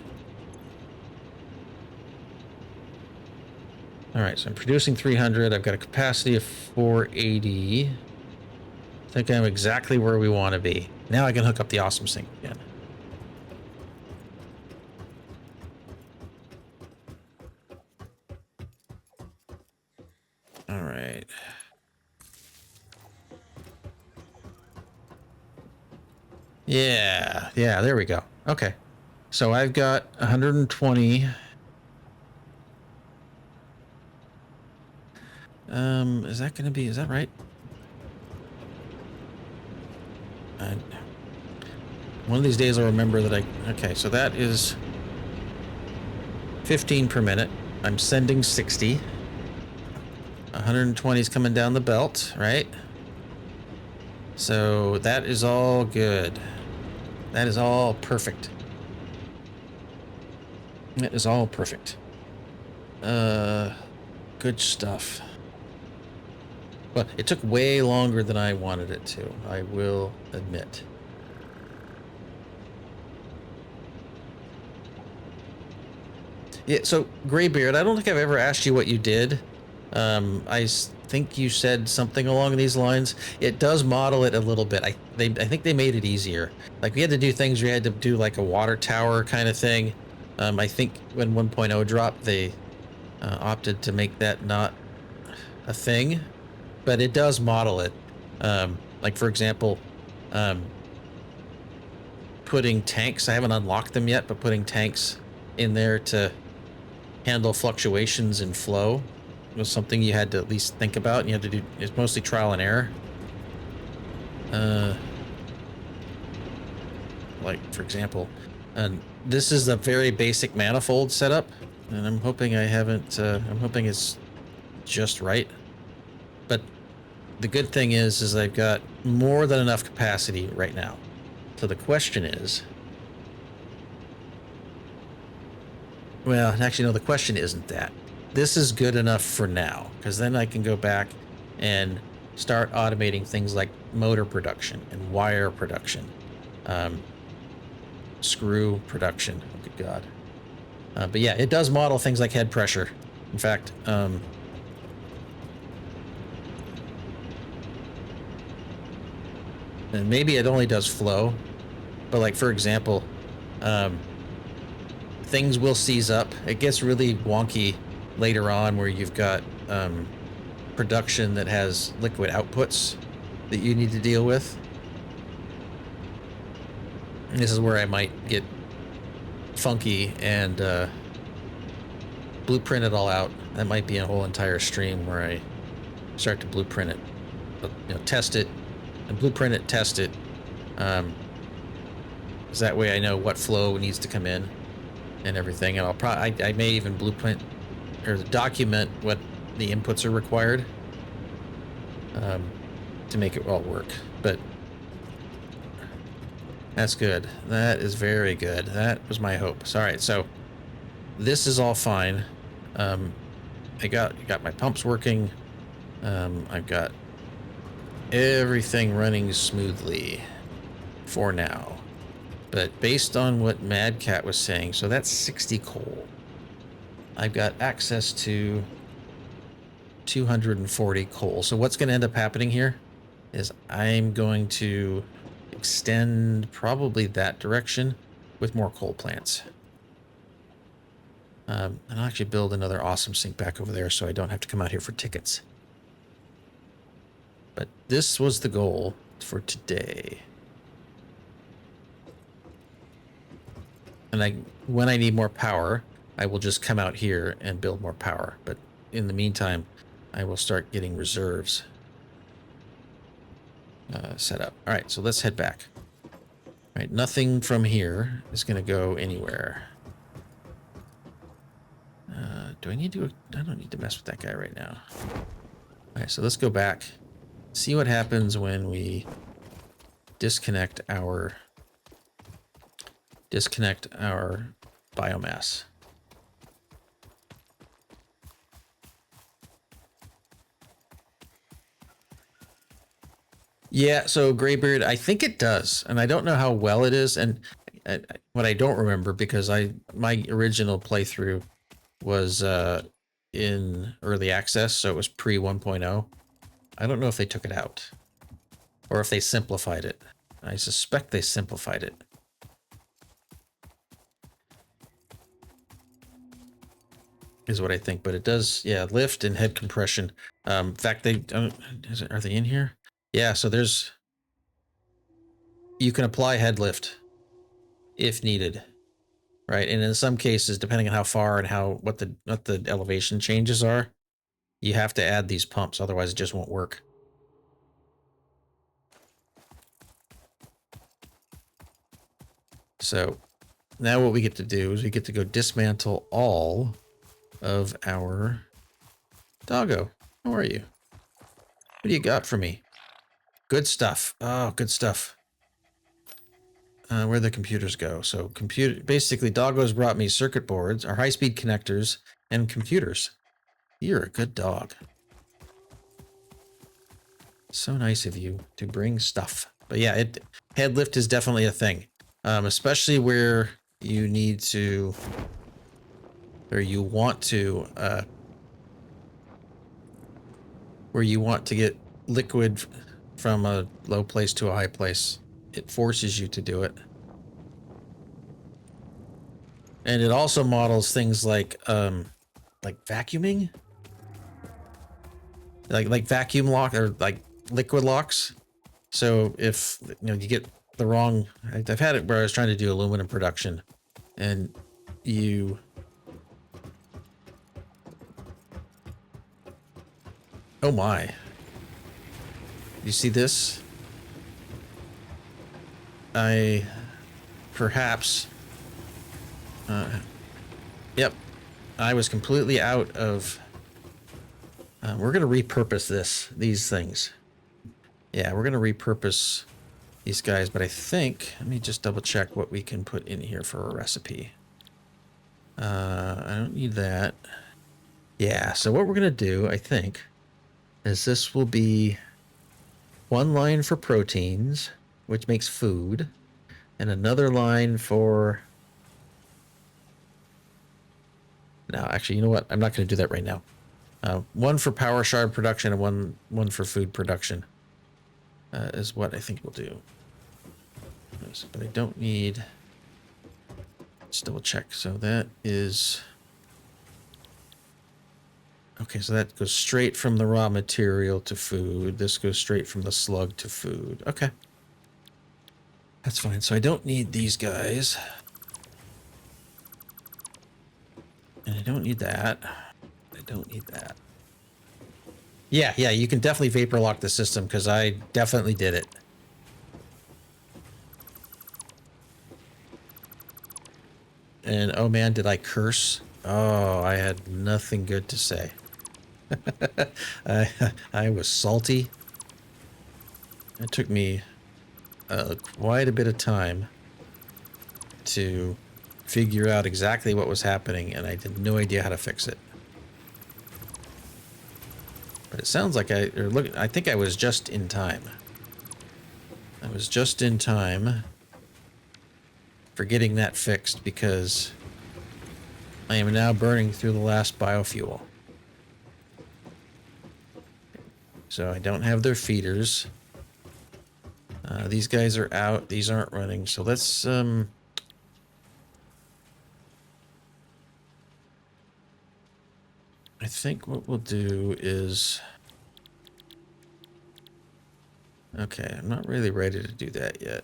All right, so I'm producing 300. I've got a capacity of 480. I think I'm exactly where we want to be. Now I can hook up the awesome sink again. All right. Yeah, there we go. Okay. So I've got 120. Is that going to be, is that right? One of these days I'll remember that okay, so that is 15 per minute. I'm sending 60. 120 is coming down the belt, right? So that is all good. That is all perfect. That is all perfect. Good stuff. Well, it took way longer than I wanted it to, I will admit. Yeah, so Graybeard, I don't think I've ever asked you what you did. I think you said something along these lines. It does model it a little bit. I think they made it easier. Like we had to do things where you had to do like a water tower kind of thing. I think when 1.0 dropped, they opted to make that not a thing, but it does model it. Like for example, putting tanks. I haven't unlocked them yet, but putting tanks in there to handle fluctuations in flow was something you had to at least think about, and you had to do. It's mostly trial and error. Like for example, and this is a very basic manifold setup, and I'm hoping I haven't. I'm hoping it's just right. But the good thing is I've got more than enough capacity right now. So the question is. Well, actually, no, the question isn't that. This is good enough for now, because then I can go back and start automating things like motor production and wire production, screw production. Oh, good God. But yeah, it does model things like head pressure. In fact, and maybe it only does flow, but like, for example, things will seize up. It gets really wonky later on where you've got production that has liquid outputs that you need to deal with. And this is where I might get funky and blueprint it all out. That might be a whole entire stream where I start to blueprint it, but, you know, test it and blueprint it, test it. So that way I know what flow needs to come in and everything, and I may even blueprint or document what the inputs are required to make it all work. But that's good. That is very good. That was my hope. All right, so this is all fine. I got my pumps working. I've got everything running smoothly for now. But based on what Mad Cat was saying, so that's 60 coal. I've got access to 240 coal. So what's going to end up happening here is I'm going to extend probably that direction with more coal plants. And I'll actually build another awesome sink back over there so I don't have to come out here for tickets. But this was the goal for today. And when I need more power, I will just come out here and build more power. But in the meantime, I will start getting reserves set up. All right, so let's head back. All right, nothing from here is going to go anywhere. Do I need to? I don't need to mess with that guy right now. All right, so let's go back. See what happens when we disconnect our biomass. Yeah, so Graybeard, I think it does, and I don't know how well it is, and what I don't remember, because my original playthrough was in early access, so it was pre 1.0. I don't know if they took it out or if they simplified it. I suspect they simplified it. Is what I think, but it does, yeah, lift and head compression. In fact, they don't, are they in here? Yeah, so you can apply head lift if needed, right? And in some cases, depending on how far and what the elevation changes are, you have to add these pumps, otherwise it just won't work. So now what we get to do is we get to go dismantle all of our doggo. How are you? What do you got for me? Good stuff. Oh, good stuff. Where the computers go. So basically Doggo's brought me circuit boards, our high-speed connectors, and computers. You're a good dog. So nice of you to bring stuff. But yeah, head lift is definitely a thing. Especially where you need to, or you want to, where you want to get liquid from a low place to a high place. It forces you to do it. And it also models things like vacuuming, like vacuum lock or like liquid locks. So if you get the wrong, I've had it where I was trying to do aluminum production, and you oh my, you see this? Yep, I was completely out of. We're gonna repurpose these things. Yeah, we're gonna repurpose these guys, but I think, let me just double check what we can put in here for a recipe. I don't need that. Yeah, so what we're gonna do, I think, is this will be one line for proteins, which makes food, and another line for... No, actually, you know what? I'm not going to do that right now. One for power shard production and one for food production is what I think we'll do. But I don't need... Let's double check. So that is... Okay, so that goes straight from the raw material to food. This goes straight from the slug to food. Okay. That's fine. So I don't need these guys. And I don't need that. I don't need that. Yeah, you can definitely vapor lock the system because I definitely did it. And oh man, did I curse? Oh, I had nothing good to say. I was salty. It took me quite a bit of time to figure out exactly what was happening, and I had no idea how to fix it. But it sounds like I think I was just in time. I was just in time for getting that fixed because I am now burning through the last biofuel. So I don't have their feeders. These guys are out. These aren't running. So let's I think what we'll do is... Okay, I'm not really ready to do that yet.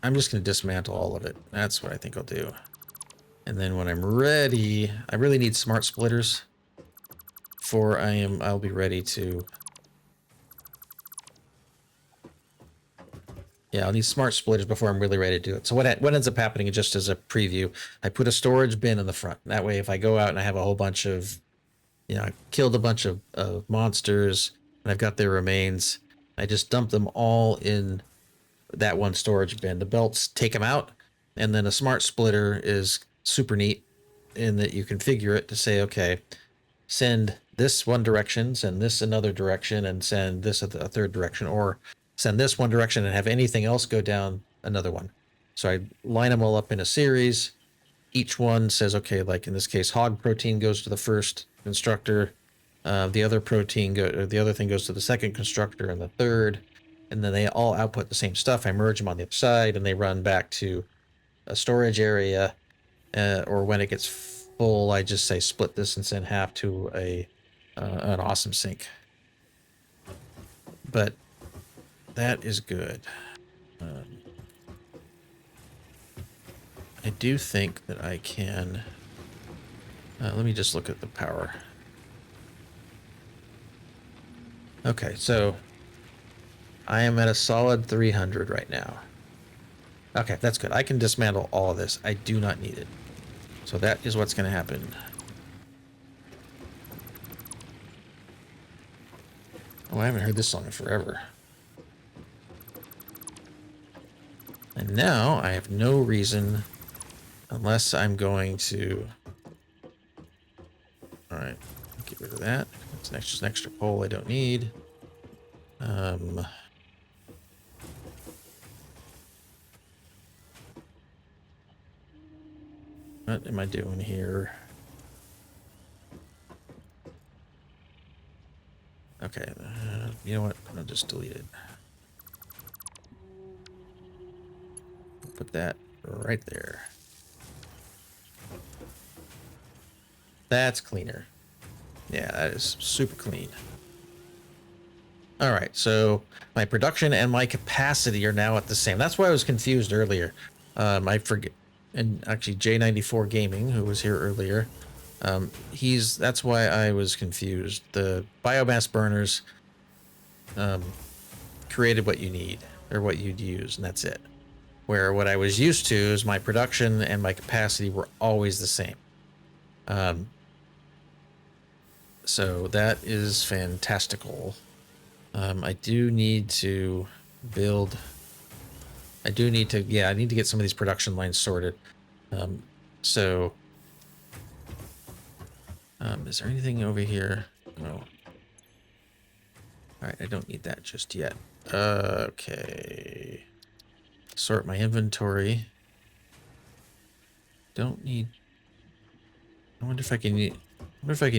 I'm just going to dismantle all of it. That's what I think I'll do. And then when I'm ready, I really need smart splitters I'll be ready to... Yeah, I'll need smart splitters before I'm really ready to do it. So what ends up happening, just as a preview, I put a storage bin in the front. That way, if I go out and I have a whole bunch of, I killed a bunch of monsters and I've got their remains, I just dump them all in that one storage bin. The belts take them out, and then a smart splitter is super neat in that you configure it to say, okay, send this one direction, send this another direction, and send this a third direction, or send this one direction and have anything else go down another one. So I line them all up in a series. each one says, okay, like in this case, hog protein goes to the first constructor. The other the other thing goes to the second constructor and the third, and then they all output the same stuff. I merge them on the other side, and they run back to a storage area. Or when it gets full, I just say split this and send half to an awesome sink. But that is good. I do think that I can. Let me just look at the power. Okay, so I am at a solid 300 right now. Okay, that's good. I can dismantle all of this. I do not need it. So that is what's going to happen. Oh, I haven't heard this song in forever. And now I have no reason, unless I'm going to... Alright, get rid of that. It's just an extra pole I don't need. What am I doing here? Okay, you know what? I'll just delete it. Put that right there. That's cleaner. Yeah, that is super clean. All right, so my production and my capacity are now at the same. That's why I was confused earlier. I forget. And actually, J94 Gaming, who was here earlier, that's why I was confused. The biomass burners created what you need, or what you'd use, and that's it. Where what I was used to is my production and my capacity were always the same. So that is fantastical. I do need to build... I need to get some of these production lines sorted. Is there anything over here? No. All right, I don't need that just yet. Okay. Sort my inventory. Don't need... I wonder if I can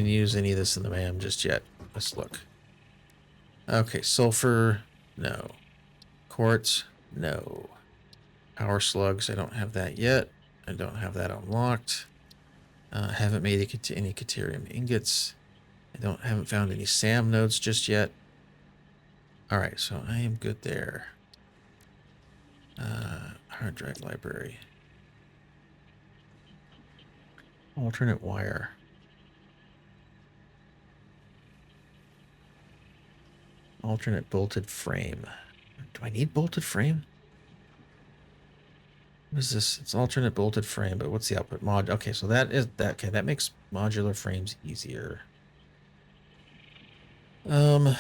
use any of this in the MAM just yet. Let's look. Okay, sulfur, no. Quartz, no. Power slugs, I don't have that yet. I don't have that unlocked. Haven't made any Caterium ingots. Haven't found any SAM nodes just yet. All right, so I am good there. Hard drive library. Alternate wire. Alternate bolted frame. Do I need bolted frame? What is this? It's alternate bolted frame, but what's the output mod? Okay, so that is that. Okay, that makes modular frames easier. I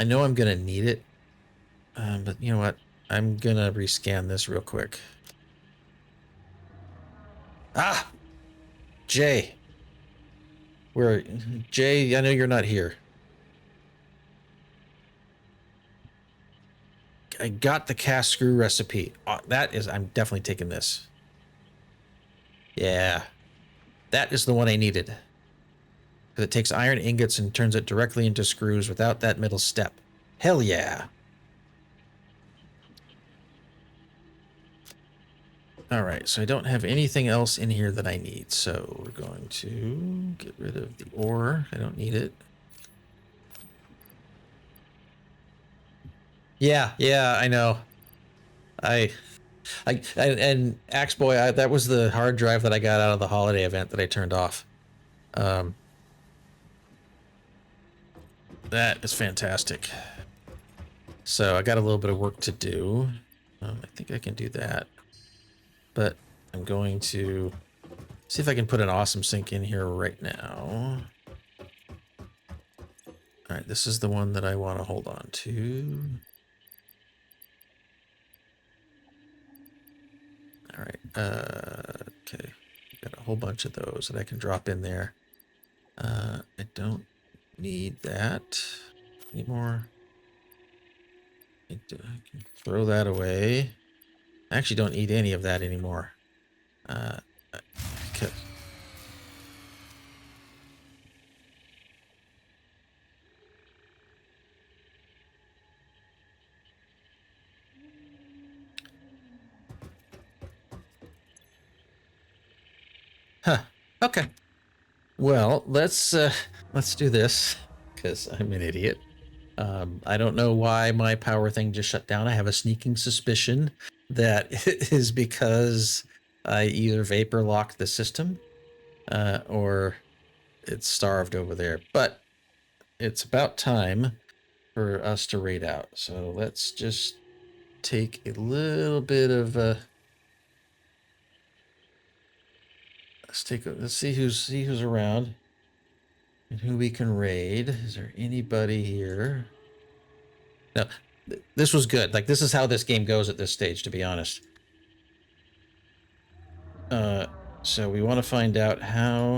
know I'm gonna need it, but you know what? I'm gonna rescan this real quick. Ah, Jay. Jay? I know you're not here. I got the cast screw recipe. I'm definitely taking this. Yeah. That is the one I needed. Because it takes iron ingots and turns it directly into screws without that middle step. Hell yeah. All right, so I don't have anything else in here that I need. So we're going to get rid of the ore. I don't need it. Yeah, I know. And Axe Boy, that was the hard drive that I got out of the holiday event that I turned off. That is fantastic. So I got a little bit of work to do. I think I can do that. But I'm going to see if I can put an awesome sink in here right now. All right, this is the one that I want to hold on to. All right, okay. Got a whole bunch of those that I can drop in there. I don't need that anymore. throw that away. I actually don't need any of that anymore. Okay. Huh. Okay. Well, let's do this because I'm an idiot. I don't know why my power thing just shut down. I have a sneaking suspicion that it is because I either vapor locked the system or it's starved over there. But it's about time for us to raid out. So let's just take a little bit of let's see who's around and who we can raid. Is there anybody here? No, this was good. Like, this is how this game goes at this stage, to be honest. So we want to find out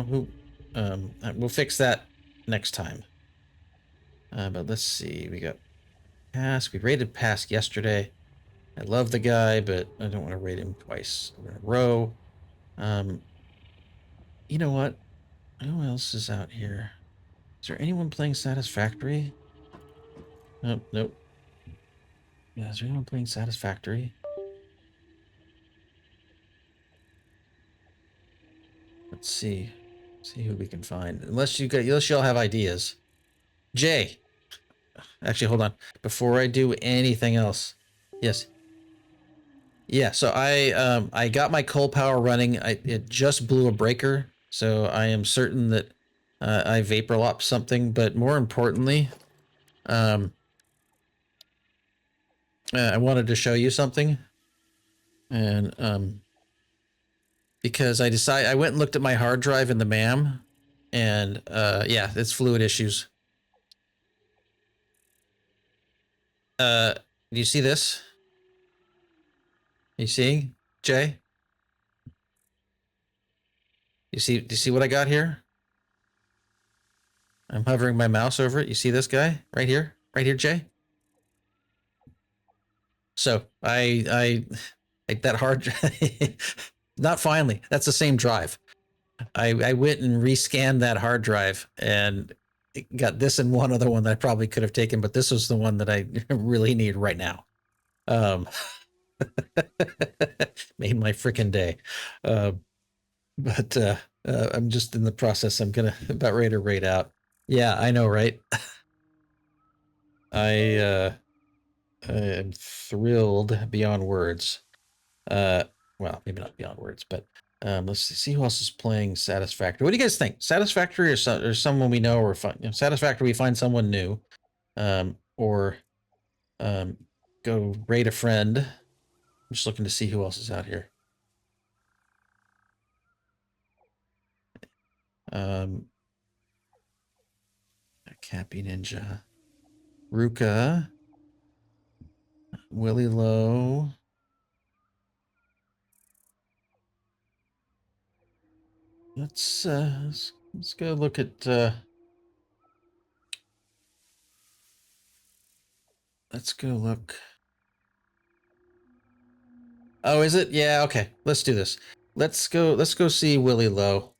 we'll fix that next time. But let's see. We got Pask. We raided Pask yesterday. I love the guy, but I don't want to raid him twice in a row. You know what? Who else is out here? Is there anyone playing Satisfactory? Nope, nope. Yeah, is there anyone playing Satisfactory? Let's see. See who we can find. Unless y'all have ideas. Jay. Actually, hold on. Before I do anything else. Yes. Yeah, so I got my coal power running. It just blew a breaker, so I am certain that I vapor lopped something, but more importantly, I wanted to show you something. And because I went and looked at my hard drive in the MAM, and yeah, it's fluid issues. Do you see this? You seeing, Jay? Do you see what I got here? I'm hovering my mouse over it. You see this guy right here? Right here, Jay? So I that hard drive, not finally, that's the same drive. I went and rescanned that hard drive and got this and one other one that I probably could have taken, but this was the one that I really need right now. Made my freaking day. But I'm just in the process. I'm about ready to raid out. Yeah, I know, right? I am thrilled beyond words. Well, maybe not beyond words, but let's see who else is playing Satisfactory. What do you guys think? Satisfactory or someone we know, or Satisfactory, we find someone new, or go raid a friend. I'm just looking to see who else is out here. Cappy Ninja, Ruka, Willie Lowe. Let's go look at let's go look. Oh, is it? Yeah, okay. Let's do this. Let's go see Willie Lowe.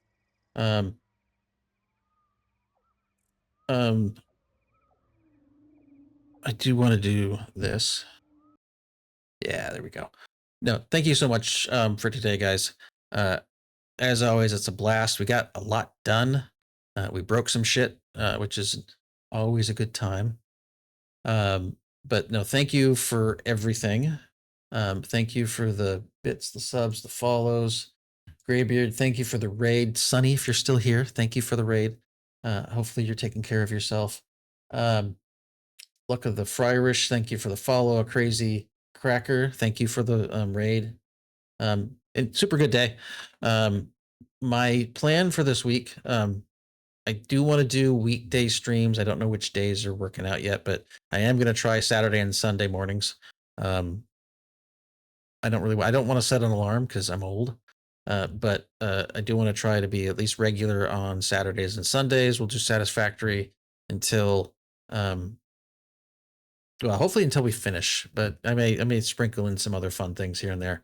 I do want to do this. Yeah, there we go. No, thank you so much for today, guys. As always, it's a blast. We got a lot done. We broke some shit, which is always a good time. But no, thank you for everything. Thank you for the bits, the subs, the follows. Graybeard, thank you for the raid. Sunny, if you're still here, thank you for the raid. Hopefully you're taking care of yourself. Luck of the Friarish, thank you for the follow. A Crazy Cracker, thank you for the raid. And super good day. My plan for this week, I do want to do weekday streams. I don't know which days are working out yet, but I am going to try Saturday and Sunday mornings. I don't want to set an alarm because I'm old. But I do want to try to be at least regular on Saturdays and Sundays. We'll do Satisfactory until Well, hopefully until we finish, but I may sprinkle in some other fun things here and there.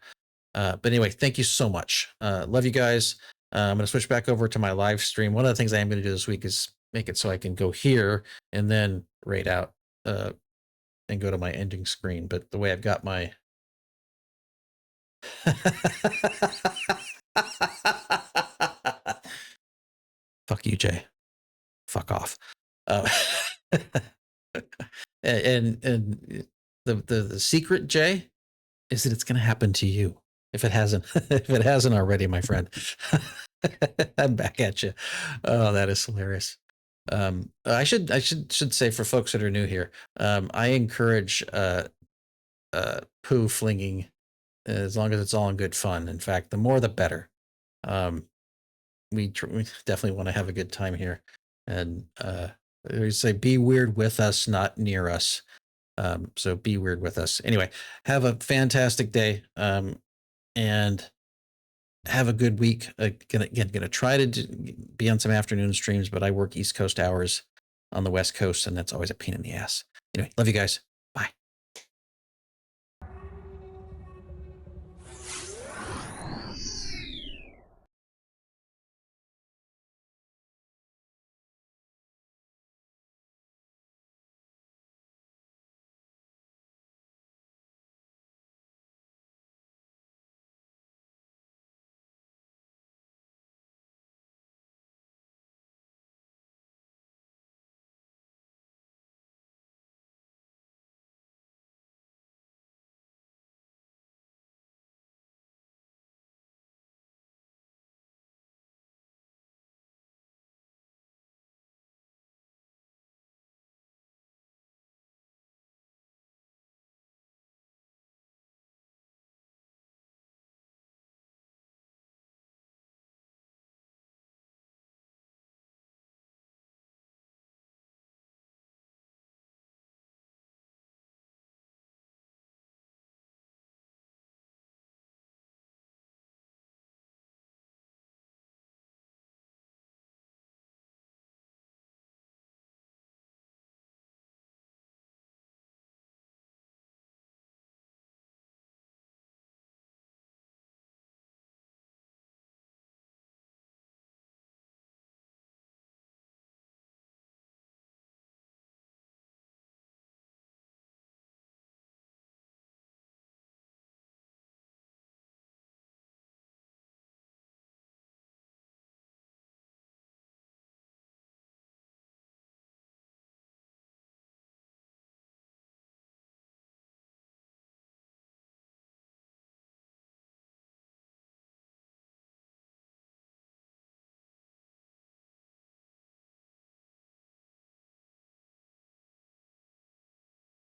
But anyway, thank you so much. Love you guys. I'm going to switch back over to my live stream. One of the things I am going to do this week is make it so I can go here and then raid out and go to my ending screen. But the way I've got my fuck you, Jay. Fuck off. And the secret, Jay, is that it's going to happen to you if it hasn't already, my friend. I'm back at you. Oh, that is hilarious. I should say for folks that are new here, I encourage poo flinging as long as it's all in good fun. In fact, the more the better. We definitely want to have a good time here, and we say be weird with us, not near us. So be weird with us. Anyway, have a fantastic day, and have a good week. Gonna try to be on some afternoon streams, but I work East Coast hours on the West Coast, and that's always a pain in the ass. Anyway, love you guys. Bye.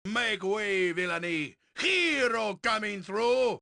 Make way, villainy! Hero coming through!